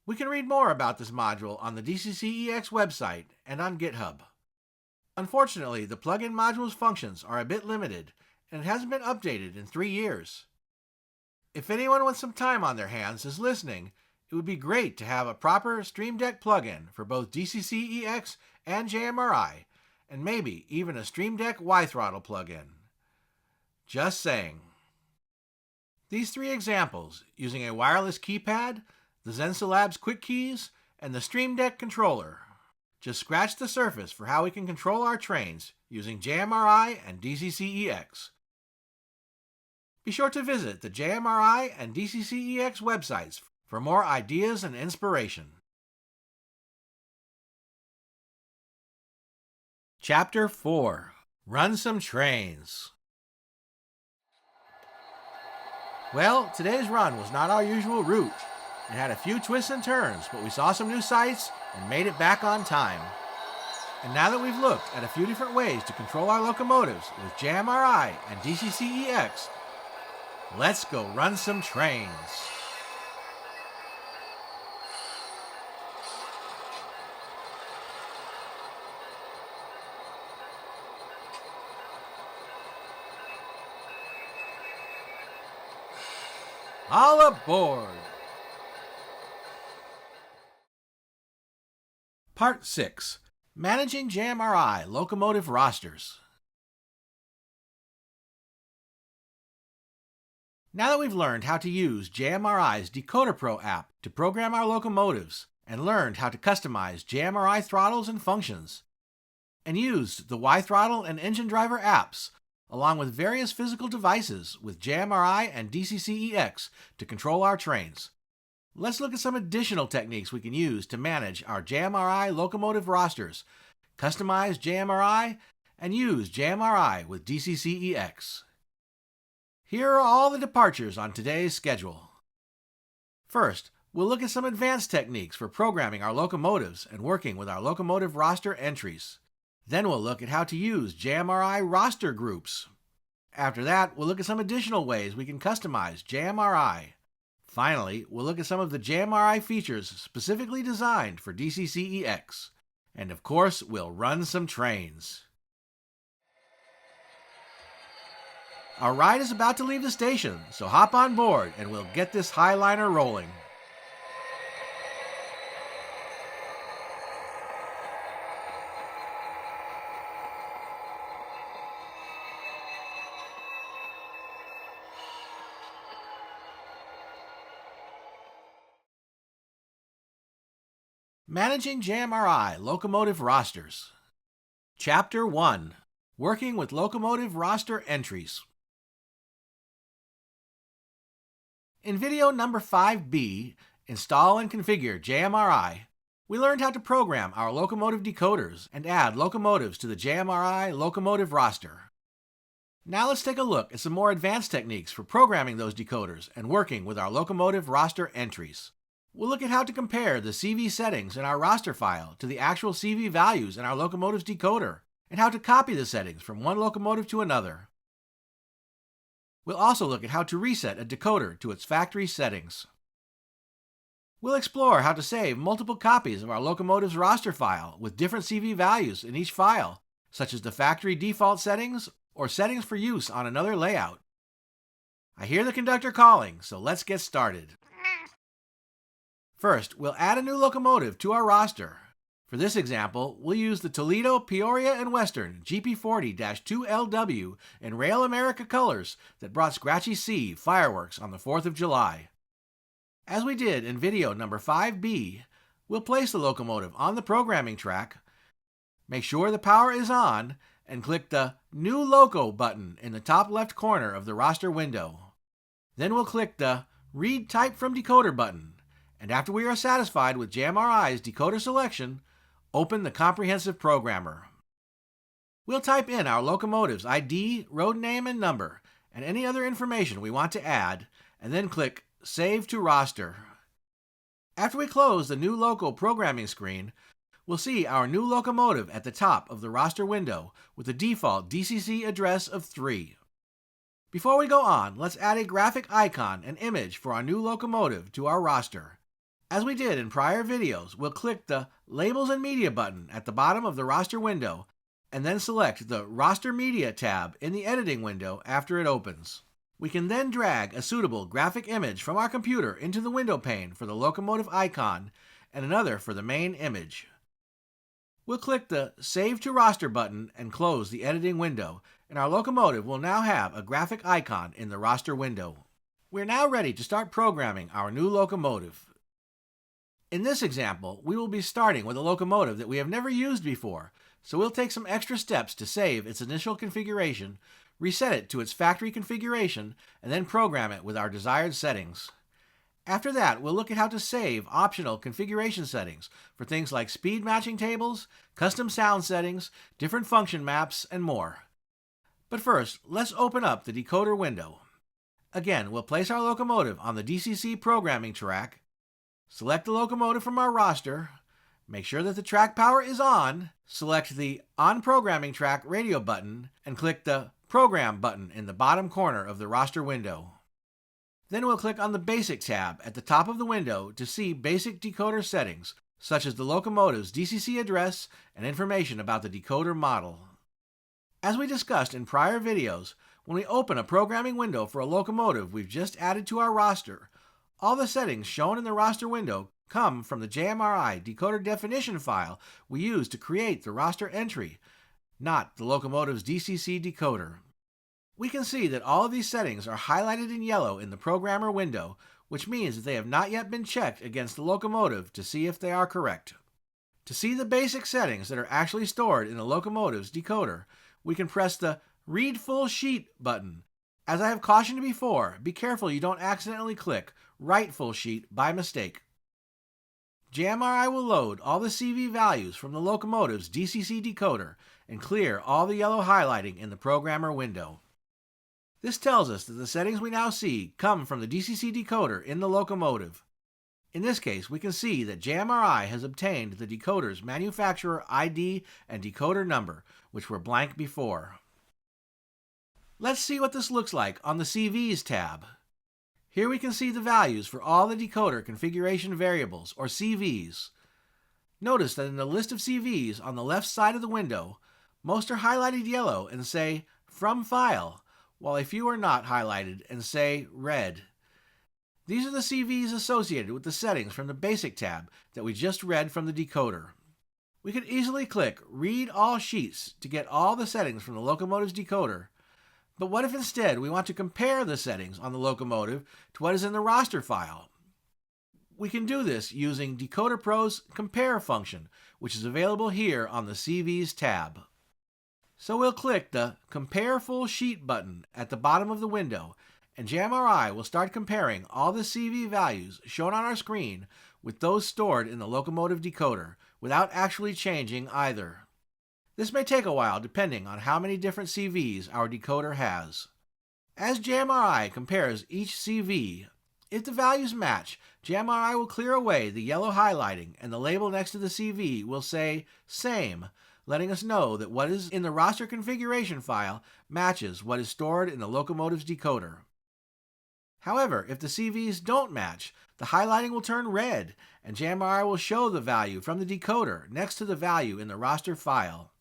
We can read more about this module on the DCC-EX website and on GitHub. Unfortunately, the plug-in module's functions are a bit limited, and it hasn't been updated in 3 years. If anyone with some time on their hands is listening, it would be great to have a proper Stream Deck plugin for both DCC-EX and JMRI, and maybe even a Stream Deck WiThrottle plugin. Just saying. These 3 examples, using a wireless keypad, the Zensa Labs Quick Keys, and the Stream Deck controller, just scratch the surface for how we can control our trains using JMRI and DCC-EX. Be sure to visit the JMRI and DCC-EX websites for more ideas and inspiration. Chapter 4. Run Some Trains. Well, today's run was not our usual route. It had a few twists and turns, but we saw some new sights and made it back on time. And now that we've looked at a few different ways to control our locomotives with JMRI and DCC-EX, let's go run some trains. All aboard! Part 6. Managing JMRI Locomotive Rosters. Now that we've learned how to use JMRI's DecoderPro app to program our locomotives, and learned how to customize JMRI throttles and functions, and used the WiThrottle and Engine Driver apps, along with various physical devices with JMRI and DCC-EX to control our trains, let's look at some additional techniques we can use to manage our JMRI locomotive rosters, customize JMRI, and use JMRI with DCC-EX. Here are all the departures on today's schedule. First, we'll look at some advanced techniques for programming our locomotives and working with our locomotive roster entries. Then we'll look at how to use JMRI roster groups. After that, we'll look at some additional ways we can customize JMRI. Finally, we'll look at some of the JMRI features specifically designed for DCC-EX. And of course, we'll run some trains. Our ride is about to leave the station, so hop on board and we'll get this highliner rolling. Managing JMRI Locomotive Rosters. Chapter 1. Working with Locomotive Roster Entries. In video number 5B, Install and Configure JMRI, we learned how to program our locomotive decoders and add locomotives to the JMRI locomotive roster. Now let's take a look at some more advanced techniques for programming those decoders and working with our locomotive roster entries. We'll look at how to compare the CV settings in our roster file to the actual CV values in our locomotive's decoder, and how to copy the settings from one locomotive to another. We'll also look at how to reset a decoder to its factory settings. We'll explore how to save multiple copies of our locomotive's roster file with different CV values in each file, such as the factory default settings or settings for use on another layout. I hear the conductor calling, so let's get started. First, we'll add a new locomotive to our roster. For this example, we'll use the Toledo, Peoria, and Western GP40-2LW in Rail America colors that brought Scratchy-C fireworks on the 4th of July. As we did in video number 5B, we'll place the locomotive on the programming track, make sure the power is on, and click the New Loco button in the top left corner of the roster window. Then we'll click the Read Type from Decoder button, and after we are satisfied with JMRI's decoder selection, open the Comprehensive Programmer. We'll type in our locomotive's ID, road name, and number, and any other information we want to add, and then click Save to Roster. After we close the New Loco programming screen, we'll see our new locomotive at the top of the roster window with the default DCC address of 3. Before we go on, let's add a graphic icon and image for our new locomotive to our roster. As we did in prior videos, we'll click the Labels and Media button at the bottom of the roster window and then select the Roster Media tab in the editing window after it opens. We can then drag a suitable graphic image from our computer into the window pane for the locomotive icon and another for the main image. We'll click the Save to Roster button and close the editing window, and our locomotive will now have a graphic icon in the roster window. We're now ready to start programming our new locomotive. In this example, we will be starting with a locomotive that we have never used before, so we'll take some extra steps to save its initial configuration, reset it to its factory configuration, and then program it with our desired settings. After that, we'll look at how to save optional configuration settings for things like speed matching tables, custom sound settings, different function maps, and more. But first, let's open up the decoder window. Again, we'll place our locomotive on the DCC programming track, select the locomotive from our roster, make sure that the track power is on, select the On Programming Track radio button, and click the Program button in the bottom corner of the roster window. Then we'll click on the Basic tab at the top of the window to see basic decoder settings, such as the locomotive's DCC address and information about the decoder model. As we discussed in prior videos, when we open a programming window for a locomotive we've just added to our roster, all the settings shown in the roster window come from the JMRI decoder definition file we use to create the roster entry, not the locomotive's DCC decoder. We can see that all of these settings are highlighted in yellow in the programmer window, which means that they have not yet been checked against the locomotive to see if they are correct. To see the basic settings that are actually stored in the locomotive's decoder, we can press the Read Full Sheet button. As I have cautioned before, be careful you don't accidentally click Write Full Sheet by mistake. JMRI will load all the CV values from the locomotive's DCC decoder and clear all the yellow highlighting in the programmer window. This tells us that the settings we now see come from the DCC decoder in the locomotive. In this case, we can see that JMRI has obtained the decoder's manufacturer ID and decoder number, which were blank before. Let's see what this looks like on the CVs tab. Here we can see the values for all the decoder configuration variables, or CVs. Notice that in the list of CVs on the left side of the window, most are highlighted yellow and say From File, while a few are not highlighted and say Red. These are the CVs associated with the settings from the Basic tab that we just read from the decoder. We could easily click Read All Sheets to get all the settings from the locomotive's decoder. But what if instead we want to compare the settings on the locomotive to what is in the roster file? We can do this using DecoderPro's Compare function, which is available here on the CVs tab. So we'll click the Compare Full Sheet button at the bottom of the window, and JMRI will start comparing all the CV values shown on our screen with those stored in the locomotive decoder, without actually changing either. This may take a while depending on how many different CVs our decoder has. As JMRI compares each CV, if the values match, JMRI will clear away the yellow highlighting and the label next to the CV will say Same, letting us know that what is in the roster configuration file matches what is stored in the locomotive's decoder. However, if the CVs don't match, the highlighting will turn red and JMRI will show the value from the decoder next to the value in the roster file.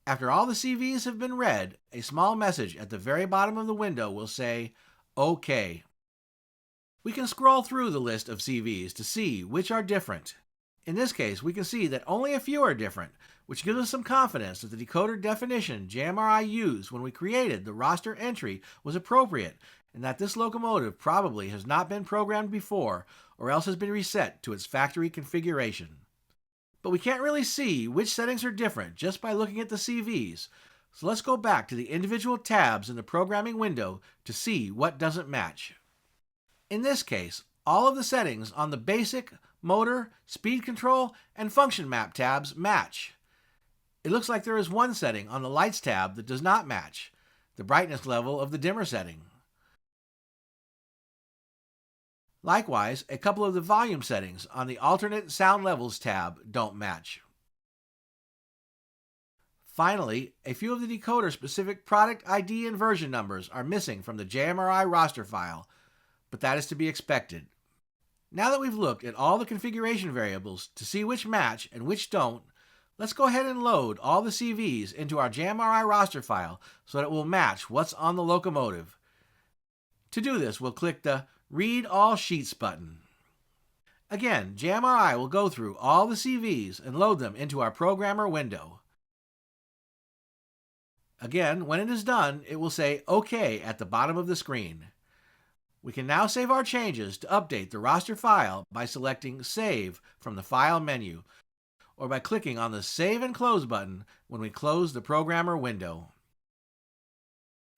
After all the CVs have been read, a small message at the very bottom of the window will say, OK. We can scroll through the list of CVs to see which are different. In this case, we can see that only a few are different, which gives us some confidence that the decoder definition JMRI used when we created the roster entry was appropriate, and that this locomotive probably has not been programmed before or else has been reset to its factory configuration. But we can't really see which settings are different just by looking at the CVs, so let's go back to the individual tabs in the programming window to see what doesn't match. In this case, all of the settings on the Basic, Motor, Speed Control, and Function Map tabs match. It looks like there is one setting on the Lights tab that does not match, the brightness level of the dimmer setting. Likewise, a couple of the volume settings on the Alternate Sound Levels tab don't match. Finally, a few of the decoder-specific product ID and version numbers are missing from the JMRI roster file, but that is to be expected. Now that we've looked at all the configuration variables to see which match and which don't, Let's go ahead and load all the CVs into our JMRI roster file so that it will match what's on the locomotive. To do this, we'll click the Read All Sheets button. Again, JMRI will go through all the CVs and load them into our programmer window. Again, when it is done, it will say OK at the bottom of the screen. We can now save our changes to update the roster file by selecting Save from the File menu, or by clicking on the Save and Close button when we close the programmer window.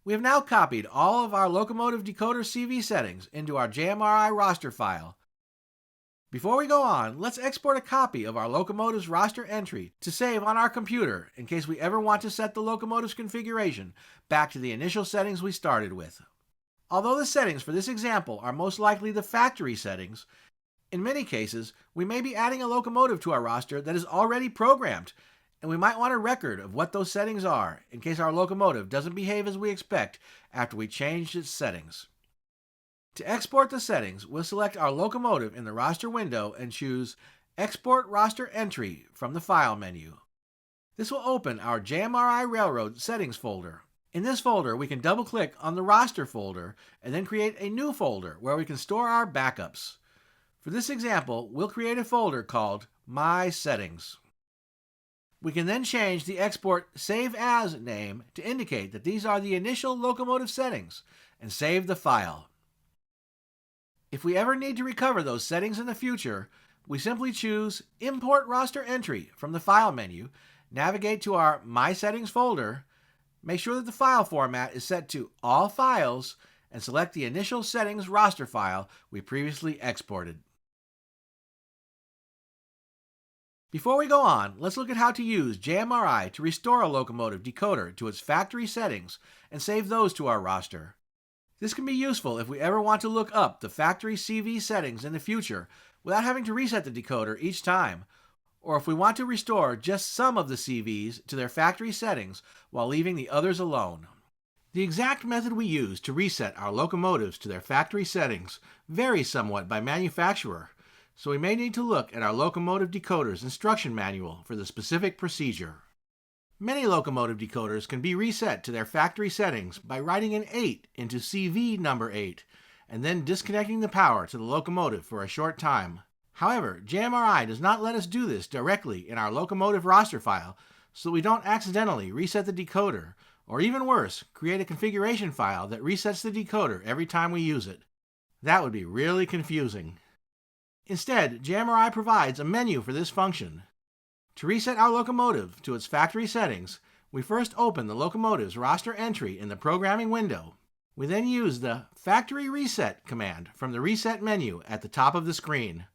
We have now copied all of our Locomotive decoder CV settings into our JMRI roster file. Before we go on, let's export a copy of our Locomotive's roster entry to save on our computer in case we ever want to set the Locomotive's configuration back to the initial settings we started with. Although the settings for this example are most likely the factory settings, in many cases, we may be adding a locomotive to our roster that is already programmed, and we might want a record of what those settings are in case our locomotive doesn't behave as we expect after we changed its settings. To export the settings, we'll select our locomotive in the roster window and choose Export Roster Entry from the File menu. This will open our JMRI Railroad settings folder. In this folder, we can double-click on the roster folder and then create a new folder where we can store our backups. For this example, we'll create a folder called My Settings. We can then change the export Save As name to indicate that these are the initial locomotive settings and save the file. If we ever need to recover those settings in the future, we simply choose Import Roster Entry from the File menu, navigate to our My Settings folder, make sure that the file format is set to All Files, and select the initial settings roster file we previously exported. Before we go on, let's look at how to use JMRI to restore a locomotive decoder to its factory settings and save those to our roster. This can be useful if we ever want to look up the factory CV settings in the future without having to reset the decoder each time, or if we want to restore just some of the CVs to their factory settings while leaving the others alone. The exact method we use to reset our locomotives to their factory settings varies somewhat by manufacturer, so we may need to look at our locomotive decoder's instruction manual for the specific procedure. Many locomotive decoders can be reset to their factory settings by writing an 8 into CV number 8 and then disconnecting the power to the locomotive for a short time. However, JMRI does not let us do this directly in our locomotive roster file, so we don't accidentally reset the decoder, or even worse, create a configuration file that resets the decoder every time we use it. That would be really confusing. Instead, JMRI provides a menu for this function. To reset our locomotive to its factory settings, we first open the locomotive's roster entry in the programming window. We then use the Factory Reset command from the Reset menu at the top of the screen.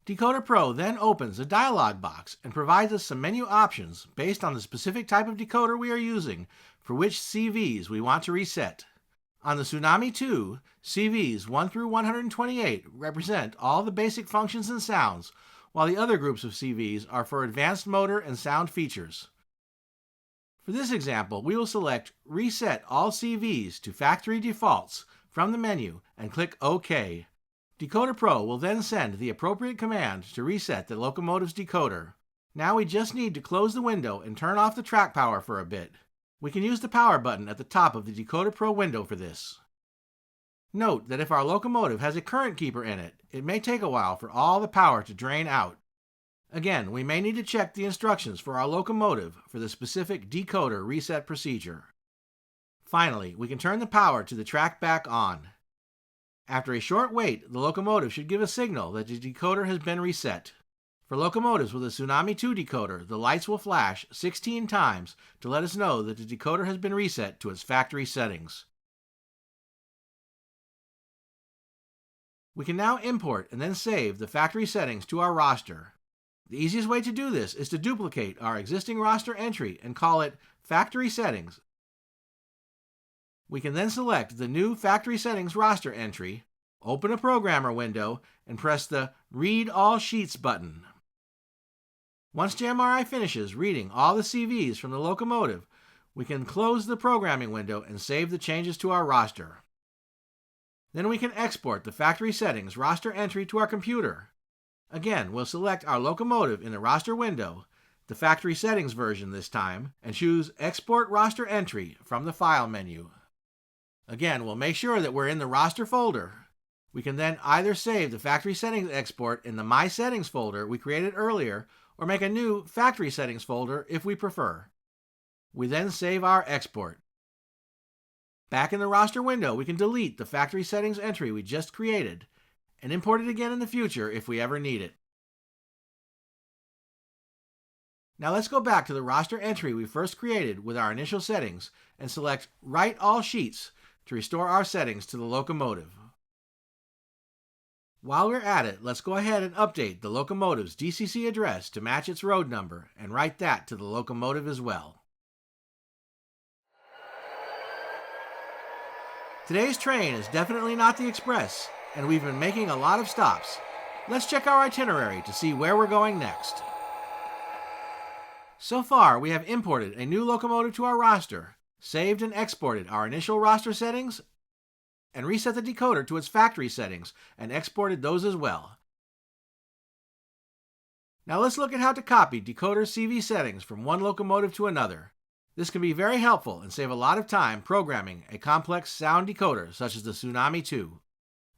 DecoderPro then opens a dialog box and provides us some menu options based on the specific type of decoder we are using for which CVs we want to reset. On the Tsunami 2, CVs 1 through 128 represent all the basic functions and sounds, while the other groups of CVs are for advanced motor and sound features. For this example, we will select Reset All CVs to Factory Defaults from the menu and click OK. DecoderPro will then send the appropriate command to reset the locomotive's decoder. Now we just need to close the window and turn off the track power for a bit. We can use the power button at the top of the DecoderPro window for this. Note that if our locomotive has a current keeper in it, it may take a while for all the power to drain out. Again, we may need to check the instructions for our locomotive for the specific decoder reset procedure. Finally, we can turn the power to the track back on. After a short wait, the locomotive should give a signal that the decoder has been reset. For locomotives with a Tsunami 2 decoder, the lights will flash 16 times to let us know that the decoder has been reset to its factory settings. We can now import and then save the factory settings to our roster. The easiest way to do this is to duplicate our existing roster entry and call it Factory Settings. We can then select the new Factory Settings roster entry, open a programmer window, and press the Read All Sheets button. Once JMRI finishes reading all the CVs from the locomotive, we can close the programming window and save the changes to our roster. Then we can export the Factory Settings roster entry to our computer. Again, we'll select our locomotive in the roster window, the factory settings version this time, and choose Export Roster Entry from the File menu. Again, we'll make sure that we're in the roster folder. We can then either save the factory settings export in the My Settings folder we created earlier, or make a new factory settings folder if we prefer. We then save our export. Back in the roster window, we can delete the factory settings entry we just created and import it again in the future if we ever need it. Now let's go back to the roster entry we first created with our initial settings and select Write All Sheets to restore our settings to the locomotive. While we're at it, let's go ahead and update the locomotive's DCC address to match its road number and write that to the locomotive as well. Today's train is definitely not the express, and we've been making a lot of stops. Let's check our itinerary to see where we're going next. So far, we have imported a new locomotive to our roster, saved and exported our initial roster settings, and reset the decoder to its factory settings and exported those as well. Now let's look at how to copy decoder CV settings from one locomotive to another. This can be very helpful and save a lot of time programming a complex sound decoder such as the Tsunami 2.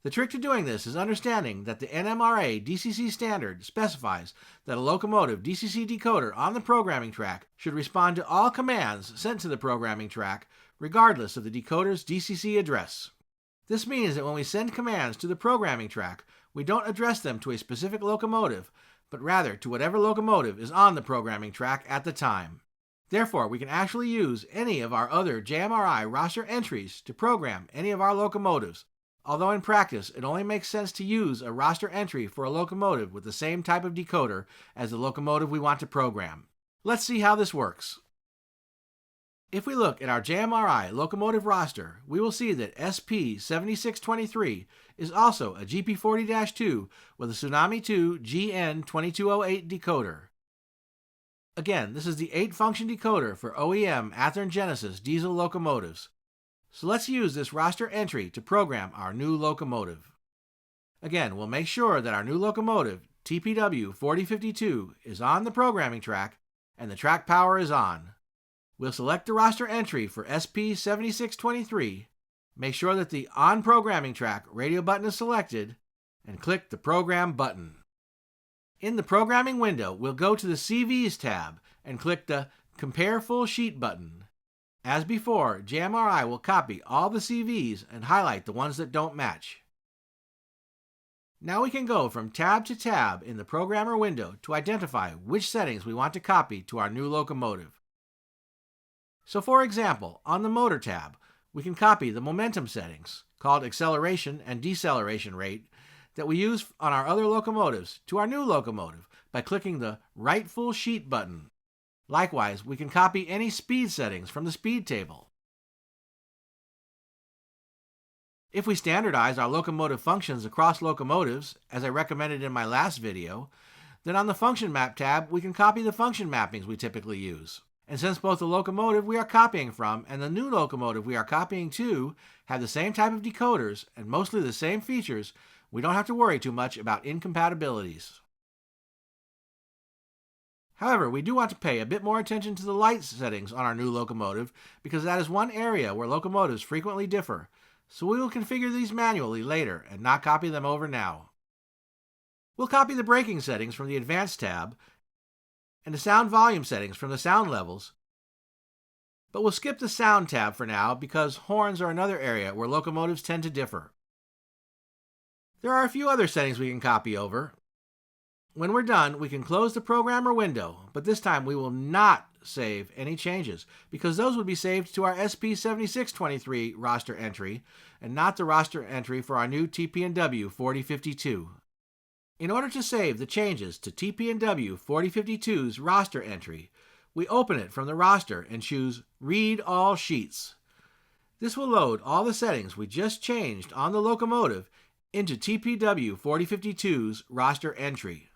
The trick to doing this is understanding that the NMRA DCC standard specifies that a locomotive DCC decoder on the programming track should respond to all commands sent to the programming track regardless of the decoder's DCC address. This means that when we send commands to the programming track, we don't address them to a specific locomotive, but rather to whatever locomotive is on the programming track at the time. Therefore, we can actually use any of our other JMRI roster entries to program any of our locomotives, although in practice it only makes sense to use a roster entry for a locomotive with the same type of decoder as the locomotive we want to program. Let's see how this works. If we look at our JMRI locomotive roster, we will see that SP7623 is also a GP40-2 with a Tsunami 2 GN2208 decoder. Again, this is the 8-function decoder for OEM Athearn Genesis diesel locomotives. So let's use this roster entry to program our new locomotive. Again, we'll make sure that our new locomotive, TPW 4052, is on the programming track and the track power is on. We'll select the roster entry for SP7623, make sure that the On Programming Track radio button is selected, and click the Program button. In the programming window, we'll go to the CVs tab and click the Compare Full Sheet button. As before, JMRI will copy all the CVs and highlight the ones that don't match. Now we can go from tab to tab in the programmer window to identify which settings we want to copy to our new locomotive. So for example, on the Motor tab, we can copy the momentum settings, called acceleration and deceleration rate, that we use on our other locomotives to our new locomotive by clicking the Write Full Sheet button. Likewise, we can copy any speed settings from the speed table. If we standardize our locomotive functions across locomotives, as I recommended in my last video, then on the Function Map tab, we can copy the function mappings we typically use. And since both the locomotive we are copying from and the new locomotive we are copying to have the same type of decoders and mostly the same features, we don't have to worry too much about incompatibilities. However, we do want to pay a bit more attention to the light settings on our new locomotive because that is one area where locomotives frequently differ, so we will configure these manually later and not copy them over now. We'll copy the braking settings from the Advanced tab and the sound volume settings from the sound levels, but we'll skip the Sound tab for now because horns are another area where locomotives tend to differ. There are a few other settings we can copy over. When we're done, we can close the programmer window, but this time we will not save any changes because those would be saved to our SP7623 roster entry and not the roster entry for our new TP&W 4052. In order to save the changes to TP&W 4052's roster entry, we open it from the roster and choose Read All Sheets. This will load all the settings we just changed on the locomotive into TPW 4052's roster entry.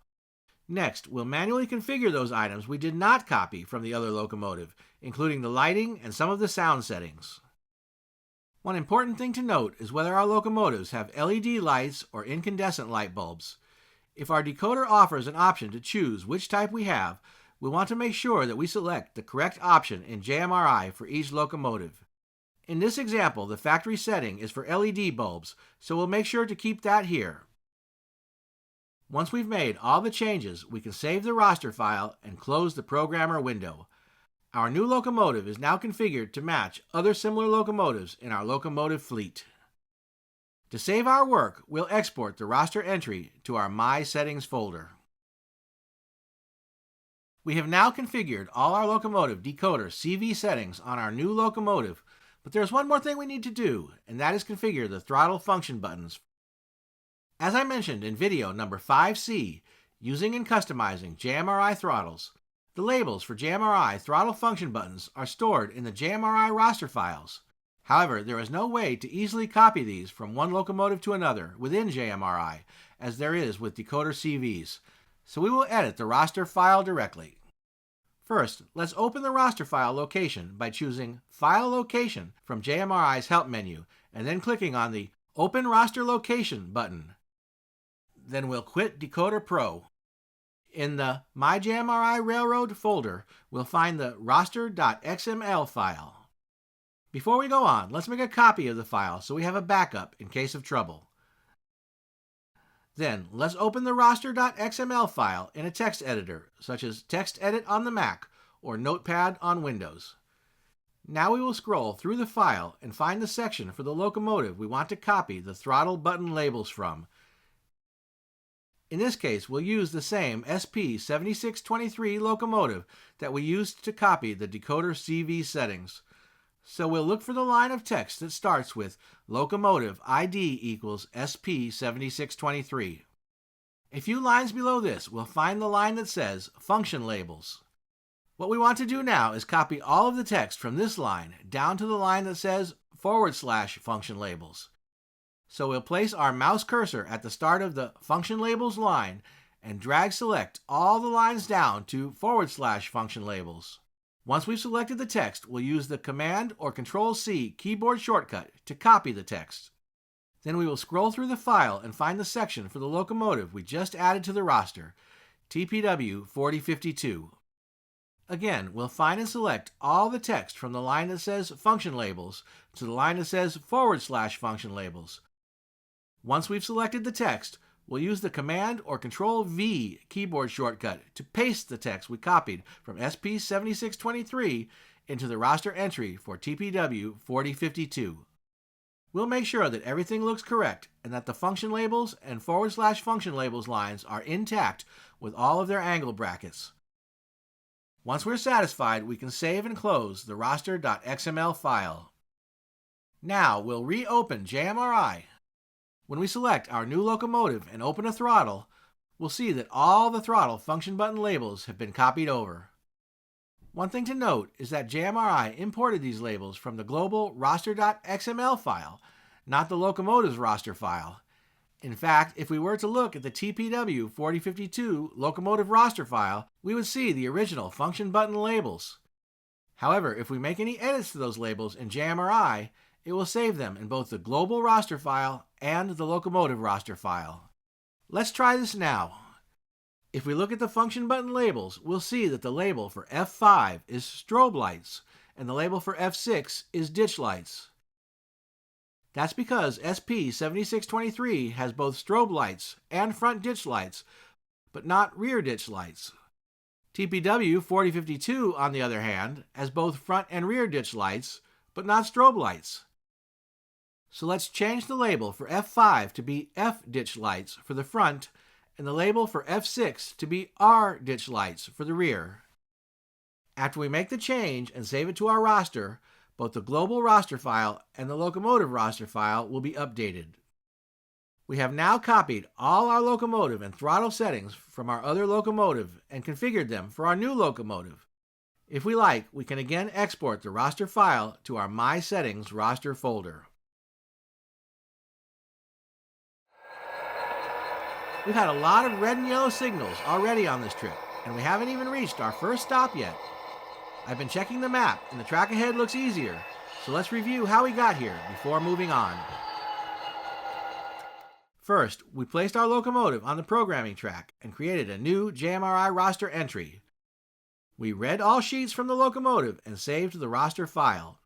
Next, we'll manually configure those items we did not copy from the other locomotive, including the lighting and some of the sound settings. One important thing to note is whether our locomotives have LED lights or incandescent light bulbs. If our decoder offers an option to choose which type we have, we want to make sure that we select the correct option in JMRI for each locomotive. In this example, the factory setting is for LED bulbs, so we'll make sure to keep that here. Once we've made all the changes, we can save the roster file and close the programmer window. Our new locomotive is now configured to match other similar locomotives in our locomotive fleet. To save our work, we'll export the roster entry to our My Settings folder. We have now configured all our locomotive decoder CV settings on our new locomotive, but there's one more thing we need to do, and that is configure the throttle function buttons. As I mentioned in video number 5C, using and customizing JMRI throttles, the labels for JMRI throttle function buttons are stored in the JMRI roster files. However, there is no way to easily copy these from one locomotive to another within JMRI, as there is with decoder CVs, so we will edit the roster file directly. First, let's open the roster file location by choosing File Location from JMRI's Help menu, and then clicking on the Open Roster Location button. Then we'll quit DecoderPro. In the My JMRI Railroad folder, we'll find the roster.xml file. Before we go on, let's make a copy of the file so we have a backup in case of trouble. Then, let's open the roster.xml file in a text editor, such as TextEdit on the Mac or Notepad on Windows. Now we will scroll through the file and find the section for the locomotive we want to copy the throttle button labels from. In this case, we'll use the same SP7623 locomotive that we used to copy the decoder CV settings. So we'll look for the line of text that starts with locomotive ID equals SP7623. A few lines below this, we'll find the line that says function labels. What we want to do now is copy all of the text from this line down to the line that says / function labels. So we'll place our mouse cursor at the start of the function labels line and drag select all the lines down to / function labels. Once we've selected the text, we'll use the Command or Control-C keyboard shortcut to copy the text. Then we will scroll through the file and find the section for the locomotive we just added to the roster, TPW 4052. Again, we'll find and select all the text from the line that says function labels to the line that says / function labels. Once we've selected the text, we'll use the Command or Control-V keyboard shortcut to paste the text we copied from SP7623 into the roster entry for TPW 4052. We'll make sure that everything looks correct and that the function labels and / function labels lines are intact with all of their angle brackets. Once we're satisfied, we can save and close the roster.xml file. Now we'll reopen JMRI. When we select our new locomotive and open a throttle, we'll see that all the throttle function button labels have been copied over. One thing to note is that JMRI imported these labels from the global roster.xml file, not the locomotive's roster file. In fact, if we were to look at the TPW 4052 locomotive roster file, we would see the original function button labels. However, if we make any edits to those labels in JMRI, it will save them in both the global roster file and the locomotive roster file. Let's try this now. If we look at the function button labels, we'll see that the label for F5 is strobe lights and the label for F6 is ditch lights. That's because SP7623 has both strobe lights and front ditch lights, but not rear ditch lights. TPW 4052, on the other hand, has both front and rear ditch lights, but not strobe lights. So let's change the label for F5 to be F ditch lights for the front and the label for F6 to be R ditch lights for the rear. After we make the change and save it to our roster, both the global roster file and the locomotive roster file will be updated. We have now copied all our locomotive and throttle settings from our other locomotive and configured them for our new locomotive. If we like, we can again export the roster file to our My Settings roster folder. We've had a lot of red and yellow signals already on this trip, and we haven't even reached our first stop yet. I've been checking the map, and the track ahead looks easier, so let's review how we got here before moving on. First, we placed our locomotive on the programming track and created a new JMRI roster entry. We read all sheets from the locomotive and saved the roster file.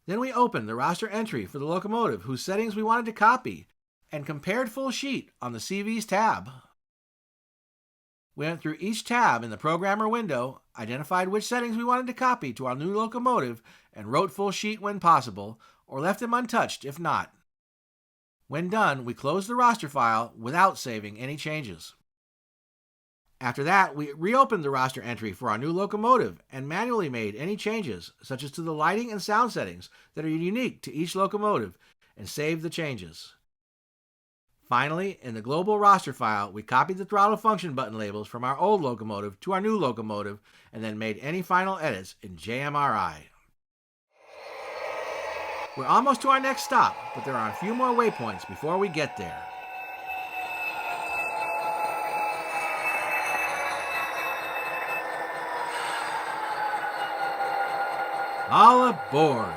Then we opened the roster entry for the locomotive whose settings we wanted to copy and compared full sheet on the CVs tab. We went through each tab in the programmer window, identified which settings we wanted to copy to our new locomotive, and wrote full sheet when possible, or left them untouched if not. When done, we closed the roster file without saving any changes. After that, we reopened the roster entry for our new locomotive and manually made any changes, such as to the lighting and sound settings that are unique to each locomotive, and saved the changes. Finally, in the global roster file, we copied the throttle function button labels from our old locomotive to our new locomotive and then made any final edits in JMRI. We're almost to our next stop, but there are a few more waypoints before we get there. All aboard!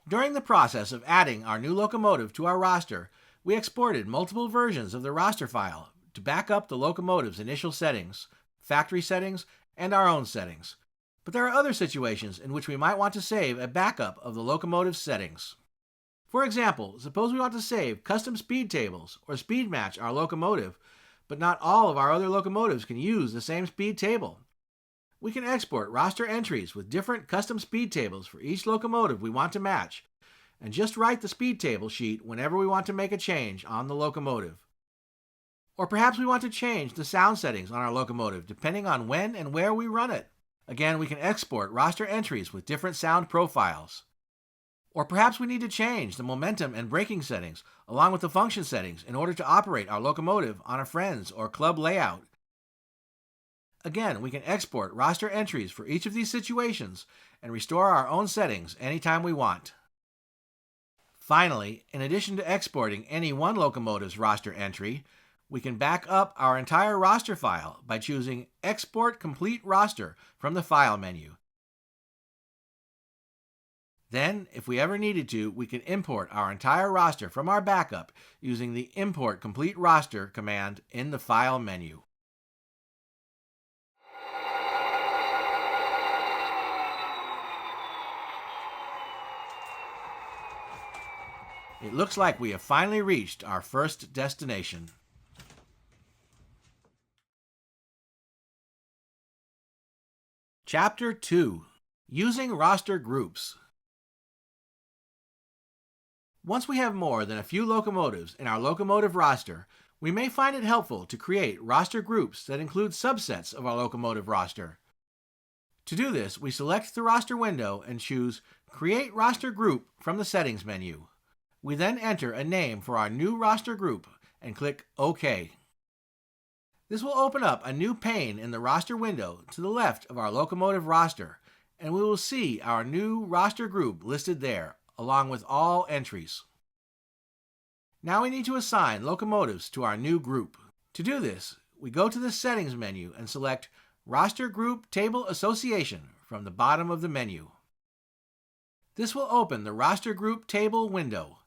During the process of adding our new locomotive to our roster, we exported multiple versions of the roster file to back up the locomotive's initial settings, factory settings, and our own settings. But there are other situations in which we might want to save a backup of the locomotive's settings. For example, suppose we want to save custom speed tables or speed match our locomotive, but not all of our other locomotives can use the same speed table. We can export roster entries with different custom speed tables for each locomotive we want to match, and just write the speed table sheet whenever we want to make a change on the locomotive. Or perhaps we want to change the sound settings on our locomotive depending on when and where we run it. Again, we can export roster entries with different sound profiles. Or perhaps we need to change the momentum and braking settings along with the function settings in order to operate our locomotive on a friend's or club layout. Again, we can export roster entries for each of these situations and restore our own settings anytime we want. Finally, in addition to exporting any one locomotive's roster entry, we can back up our entire roster file by choosing Export Complete Roster from the File menu. Then, if we ever needed to, we can import our entire roster from our backup using the Import Complete Roster command in the File menu. It looks like we have finally reached our first destination. Chapter 2. Using Roster Groups. Once we have more than a few locomotives in our locomotive roster, we may find it helpful to create roster groups that include subsets of our locomotive roster. To do this, we select the roster window and choose Create Roster Group from the Settings menu. We then enter a name for our new roster group and click OK. This will open up a new pane in the roster window to the left of our locomotive roster, and we will see our new roster group listed there, along with all entries. Now we need to assign locomotives to our new group. To do this, we go to the Settings menu and select Roster Group Table Association from the bottom of the menu. This will open the Roster Group Table window.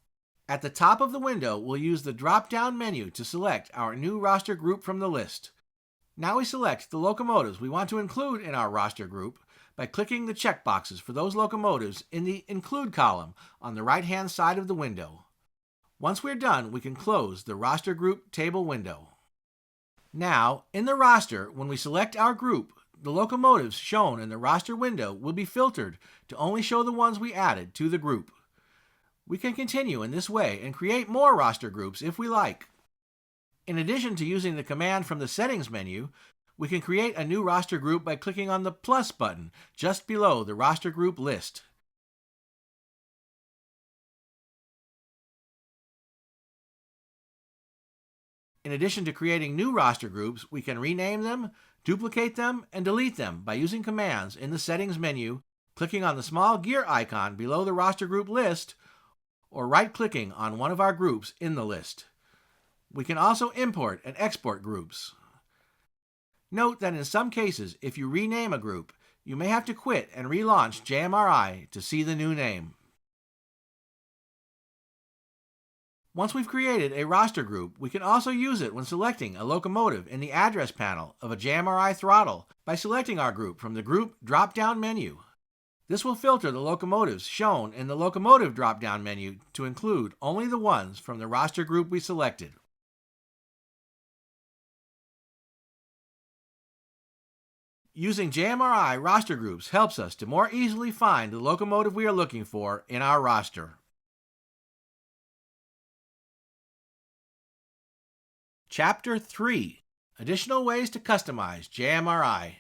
At the top of the window, we'll use the drop-down menu to select our new roster group from the list. Now we select the locomotives we want to include in our roster group by clicking the checkboxes for those locomotives in the Include column on the right-hand side of the window. Once we're done, we can close the Roster Group Table window. Now, in the roster, when we select our group, the locomotives shown in the roster window will be filtered to only show the ones we added to the group. We can continue in this way and create more roster groups if we like. In addition to using the command from the Settings menu, we can create a new roster group by clicking on the plus button just below the roster group list. In addition to creating new roster groups, we can rename them, duplicate them, and delete them by using commands in the Settings menu, clicking on the small gear icon below the roster group list, or right-clicking on one of our groups in the list. We can also import and export groups. Note that in some cases, if you rename a group, you may have to quit and relaunch JMRI to see the new name. Once we've created a roster group, we can also use it when selecting a locomotive in the address panel of a JMRI throttle by selecting our group from the Group drop-down menu. This will filter the locomotives shown in the Locomotive drop-down menu to include only the ones from the roster group we selected. Using JMRI roster groups helps us to more easily find the locomotive we are looking for in our roster. Chapter 3: Additional ways to customize JMRI.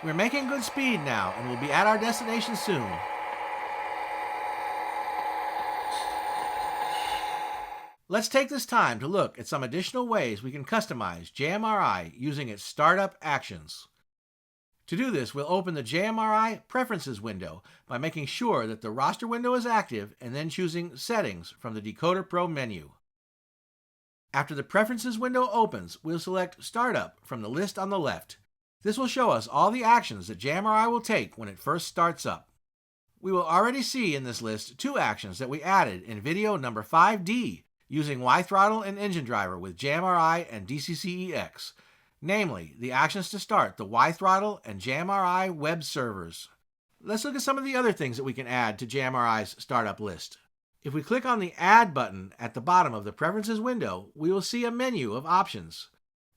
We're making good speed now and we'll be at our destination soon. Let's take this time to look at some additional ways we can customize JMRI using its startup actions. To do this, we'll open the JMRI Preferences window by making sure that the roster window is active and then choosing Settings from the DecoderPro menu. After the Preferences window opens, we'll select Startup from the list on the left. This will show us all the actions that JMRI will take when it first starts up. We will already see in this list 2 actions that we added in video number 5D using WiThrottle and Engine Driver with JMRI and DCC-EX, namely the actions to start the WiThrottle and JMRI web servers. Let's look at some of the other things that we can add to JMRI's startup list. If we click on the Add button at the bottom of the Preferences window, we will see a menu of options.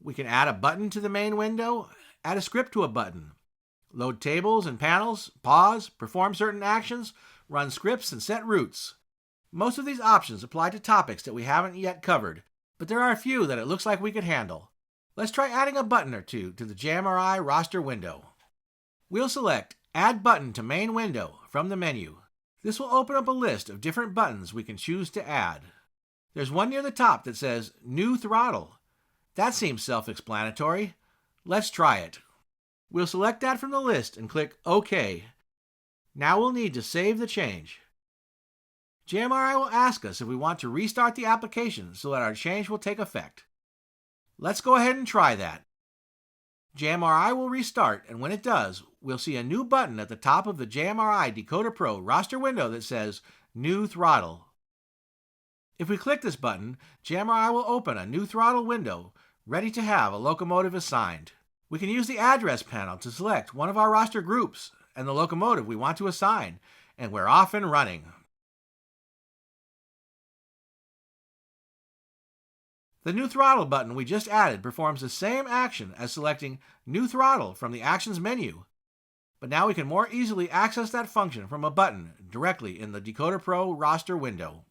We can add a button to the main window, add a script to a button, load tables and panels, pause, perform certain actions, run scripts, and set routes. Most of these options apply to topics that we haven't yet covered, but there are a few that it looks like we could handle. Let's try adding a button or two to the JMRI roster window. We'll select Add Button to Main Window from the menu. This will open up a list of different buttons we can choose to add. There's one near the top that says New Throttle. That seems self-explanatory. Let's try it. We'll select that from the list and click OK. Now we'll need to save the change. JMRI will ask us if we want to restart the application so that our change will take effect. Let's go ahead and try that. JMRI will restart, and when it does, we'll see a new button at the top of the JMRI DecoderPro roster window that says New Throttle. If we click this button, JMRI will open a new throttle window ready to have a locomotive assigned. We can use the address panel to select one of our roster groups and the locomotive we want to assign, and we're off and running. The New Throttle button we just added performs the same action as selecting New Throttle from the Actions menu, but now we can more easily access that function from a button directly in the DecoderPro roster window.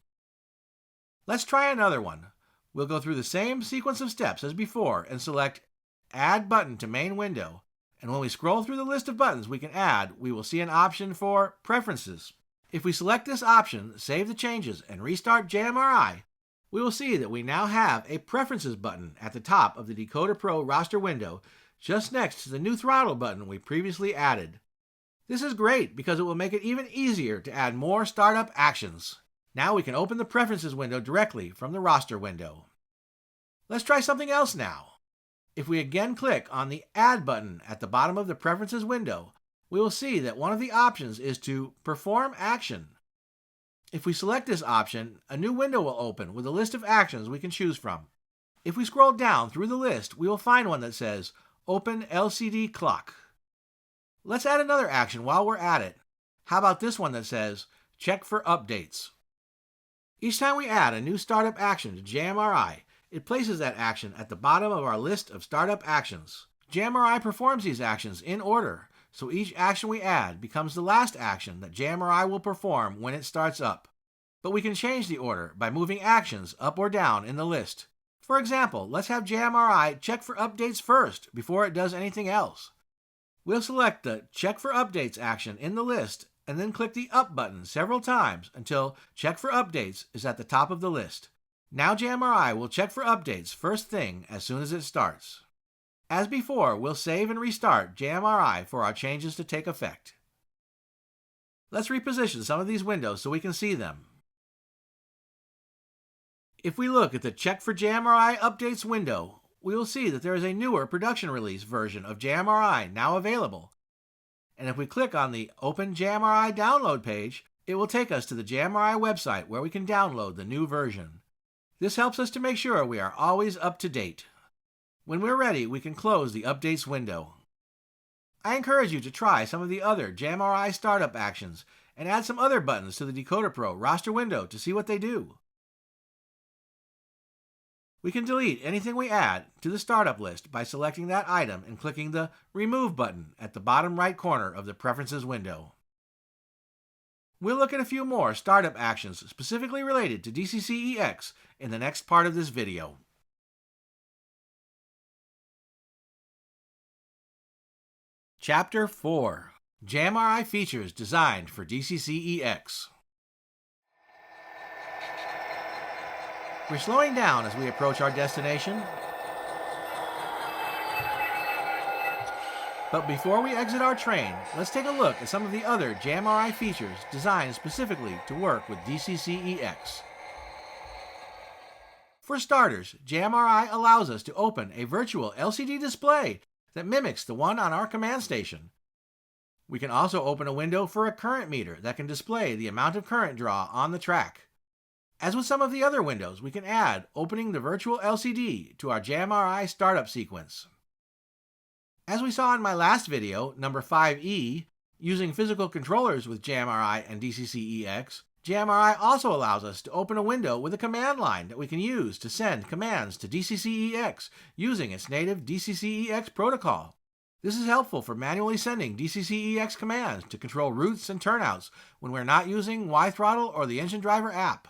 Let's try another one. We'll go through the same sequence of steps as before and select Add Button to Main Window, and when we scroll through the list of buttons we can add, we will see an option for Preferences. If we select this option, save the changes, and restart JMRI, we will see that we now have a Preferences button at the top of the DecoderPro roster window, just next to the New Throttle button we previously added. This is great because it will make it even easier to add more startup actions. Now we can open the Preferences window directly from the roster window. Let's try something else now. If we again click on the Add button at the bottom of the Preferences window, we will see that one of the options is to perform action. If we select this option, a new window will open with a list of actions we can choose from. If we scroll down through the list, we will find one that says Open LCD Clock. Let's add another action while we're at it. How about this one that says Check for Updates? Each time we add a new startup action to JMRI, it places that action at the bottom of our list of startup actions. JMRI performs these actions in order, so each action we add becomes the last action that JMRI will perform when it starts up. But we can change the order by moving actions up or down in the list. For example, let's have JMRI check for updates first before it does anything else. We'll select the Check for Updates action in the list and then click the Up button several times until Check for Updates is at the top of the list. Now JMRI will check for updates first thing as soon as it starts. As before, we'll save and restart JMRI for our changes to take effect. Let's reposition some of these windows so we can see them. If we look at the Check for JMRI Updates window, we will see that there is a newer production release version of JMRI now available. And if we click on the Open JMRI Download page, It will take us to the JMRI website where we can download the new version. This helps us to make sure we are always up to date. When we're ready, we can close the Updates window. I encourage you to try some of the other JMRI startup actions and add some other buttons to the DecoderPro roster window to see what they do. We can delete anything we add to the startup list by selecting that item and clicking the Remove button at the bottom right corner of the Preferences window. We'll look at a few more startup actions specifically related to DCC-EX in the next part of this video. Chapter 4. JMRI Features Designed for DCC-EX. We're slowing down as we approach our destination. But before we exit our train, let's take a look at some of the other JMRI features designed specifically to work with DCC-EX. For starters, JMRI allows us to open a virtual LCD display that mimics the one on our command station. We can also open a window for a current meter that can display the amount of current draw on the track. As with some of the other windows, we can add opening the virtual LCD to our JMRI startup sequence. As we saw in my last video, number 5E, using physical controllers with JMRI and DCC-EX, JMRI also allows us to open a window with a command line that we can use to send commands to DCC-EX using its native DCC-EX protocol. This is helpful for manually sending DCC-EX commands to control routes and turnouts when we're not using WiThrottle or the Engine Driver app.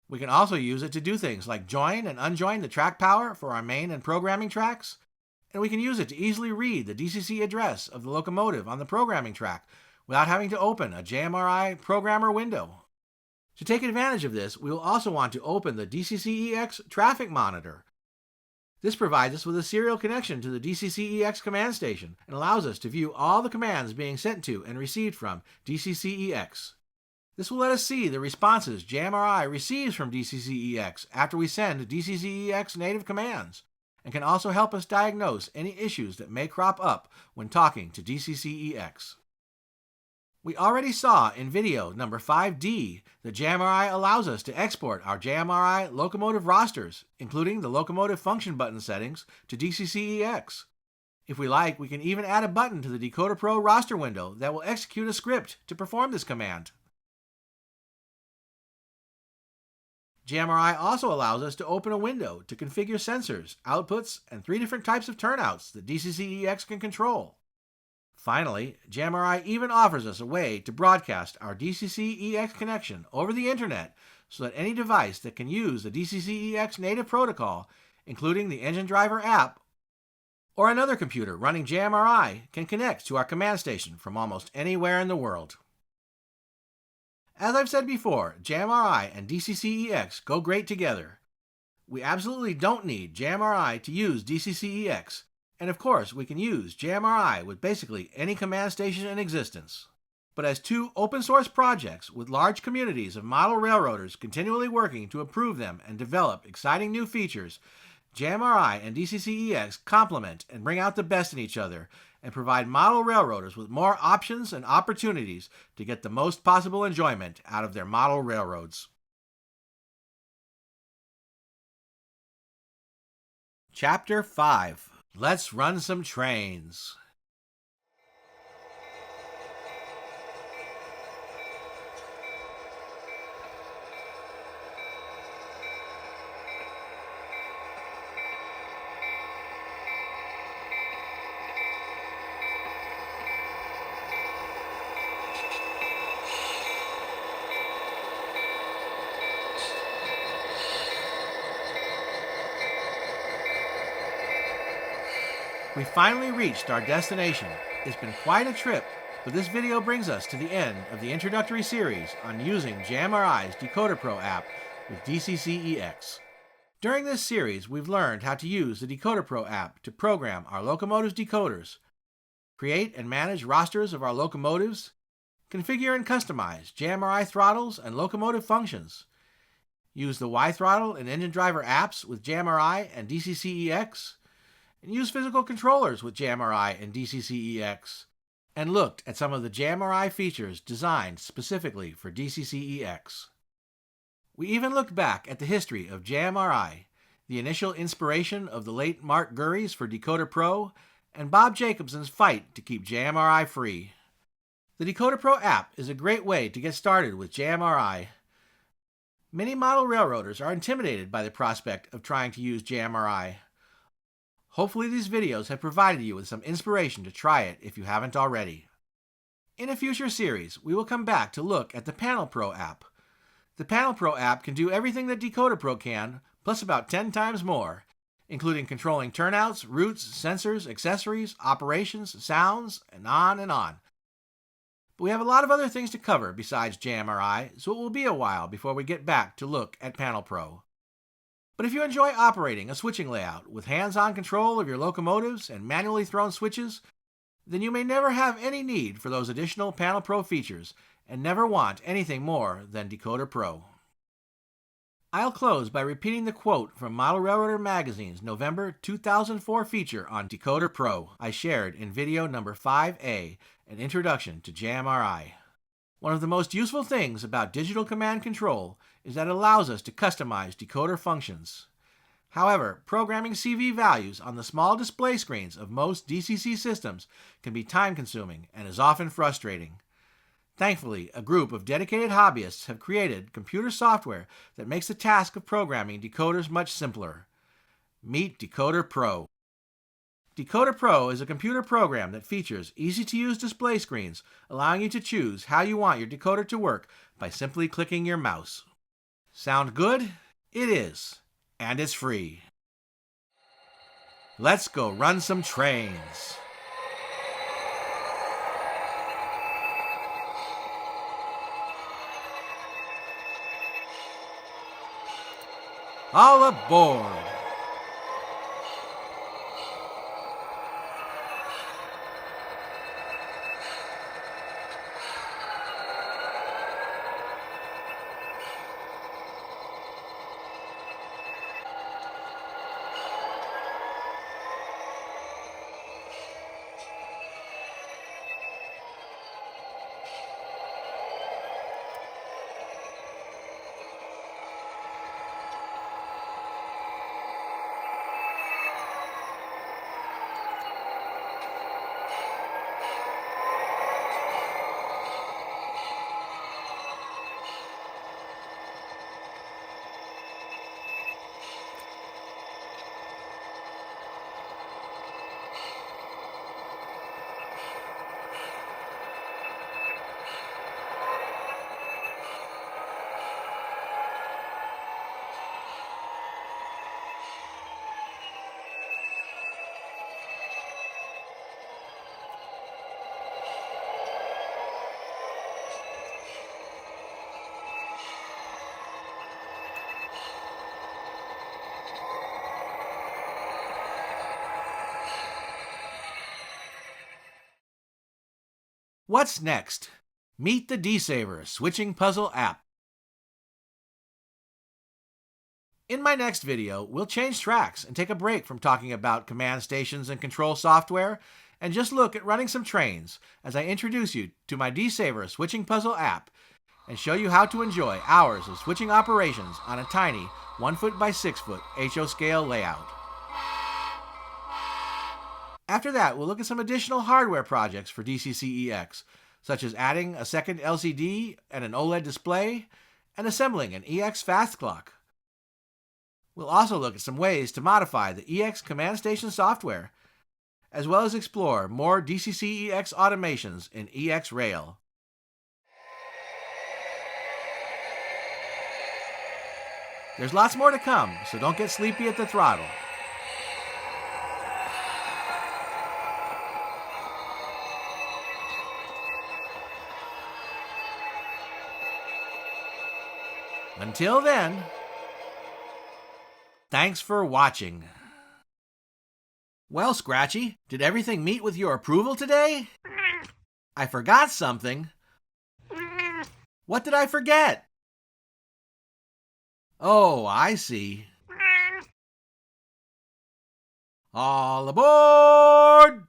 We can also use it to do things like join and unjoin the track power for our main and programming tracks, and we can use it to easily read the DCC address of the locomotive on the programming track without having to open a JMRI programmer window. To take advantage of this, we will also want to open the DCC-EX traffic monitor. This provides us with a serial connection to the DCC-EX command station and allows us to view all the commands being sent to and received from DCC-EX. This will let us see the responses JMRI receives from DCC-EX after we send DCC-EX native commands, and can also help us diagnose any issues that may crop up when talking to DCC-EX. We already saw in video number 5D that JMRI allows us to export our JMRI locomotive rosters, including the locomotive function button settings, to DCC-EX. If we like, we can even add a button to the DecoderPro roster window that will execute a script to perform this command. JMRI also allows us to open a window to configure sensors, outputs, and 3 different types of turnouts that DCC-EX can control. Finally, JMRI even offers us a way to broadcast our DCC-EX connection over the internet so that any device that can use the DCC-EX native protocol, including the Engine Driver app, or another computer running JMRI, can connect to our command station from almost anywhere in the world. As I've said before, JMRI and DCC-EX go great together. We absolutely don't need JMRI to use DCC-EX, and of course we can use JMRI with basically any command station in existence. But as 2 open source projects with large communities of model railroaders continually working to improve them and develop exciting new features, JMRI and DCC-EX complement and bring out the best in each other and provide model railroaders with more options and opportunities to get the most possible enjoyment out of their model railroads. Chapter 5. Let's run some trains. We finally reached our destination. It's been quite a trip, but this video brings us to the end of the introductory series on using JMRI's DecoderPro app with DCC-EX. During this series, we've learned how to use the DecoderPro app to program our locomotive's decoders, create and manage rosters of our locomotives, configure and customize JMRI throttles and locomotive functions, use the WiThrottle and Engine Driver apps with JMRI and DCC-EX, and use physical controllers with JMRI and DCC-EX, and looked at some of the JMRI features designed specifically for DCC-EX. We even looked back at the history of JMRI, the initial inspiration of the late Mark Gurries for DecoderPro, and Bob Jacobson's fight to keep JMRI free. The DecoderPro app is a great way to get started with JMRI. Many model railroaders are intimidated by the prospect of trying to use JMRI. Hopefully these videos have provided you with some inspiration to try it if you haven't already. In a future series, we will come back to look at the Panel Pro app. The Panel Pro app can do everything that DecoderPro can, plus about 10 times more, including controlling turnouts, routes, sensors, accessories, operations, sounds, and on and on. But we have a lot of other things to cover besides JMRI, so it will be a while before we get back to look at Panel Pro. But if you enjoy operating a switching layout with hands-on control of your locomotives and manually thrown switches, then you may never have any need for those additional Panel Pro features and never want anything more than DecoderPro. I'll close by repeating the quote from Model Railroader Magazine's November 2004 feature on DecoderPro I shared in video number 5A, an introduction to JMRI. One of the most useful things about digital command control is that it allows us to customize decoder functions. However, programming CV values on the small display screens of most DCC systems can be time-consuming and is often frustrating. Thankfully, a group of dedicated hobbyists have created computer software that makes the task of programming decoders much simpler. Meet DecoderPro. DecoderPro is a computer program that features easy-to-use display screens, allowing you to choose how you want your decoder to work by simply clicking your mouse. Sound good? It is, and it's free. Let's go run some trains. All aboard! What's next? Meet the D-Saver Switching Puzzle app. In my next video, we'll change tracks and take a break from talking about command stations and control software and just look at running some trains as I introduce you to my D-Saver Switching Puzzle app and show you how to enjoy hours of switching operations on a tiny 1 foot by 6 foot HO scale layout. After that, we'll look at some additional hardware projects for DCC-EX, such as adding a second LCD and an OLED display, and assembling an EX fast clock. We'll also look at some ways to modify the EX command station software, as well as explore more DCC-EX automations in EX Rail. There's lots more to come, so don't get sleepy at the throttle. Until then, thanks for watching. Well, Scratchy, did everything meet with your approval today? I forgot something. What did I forget? Oh, I see. All aboard!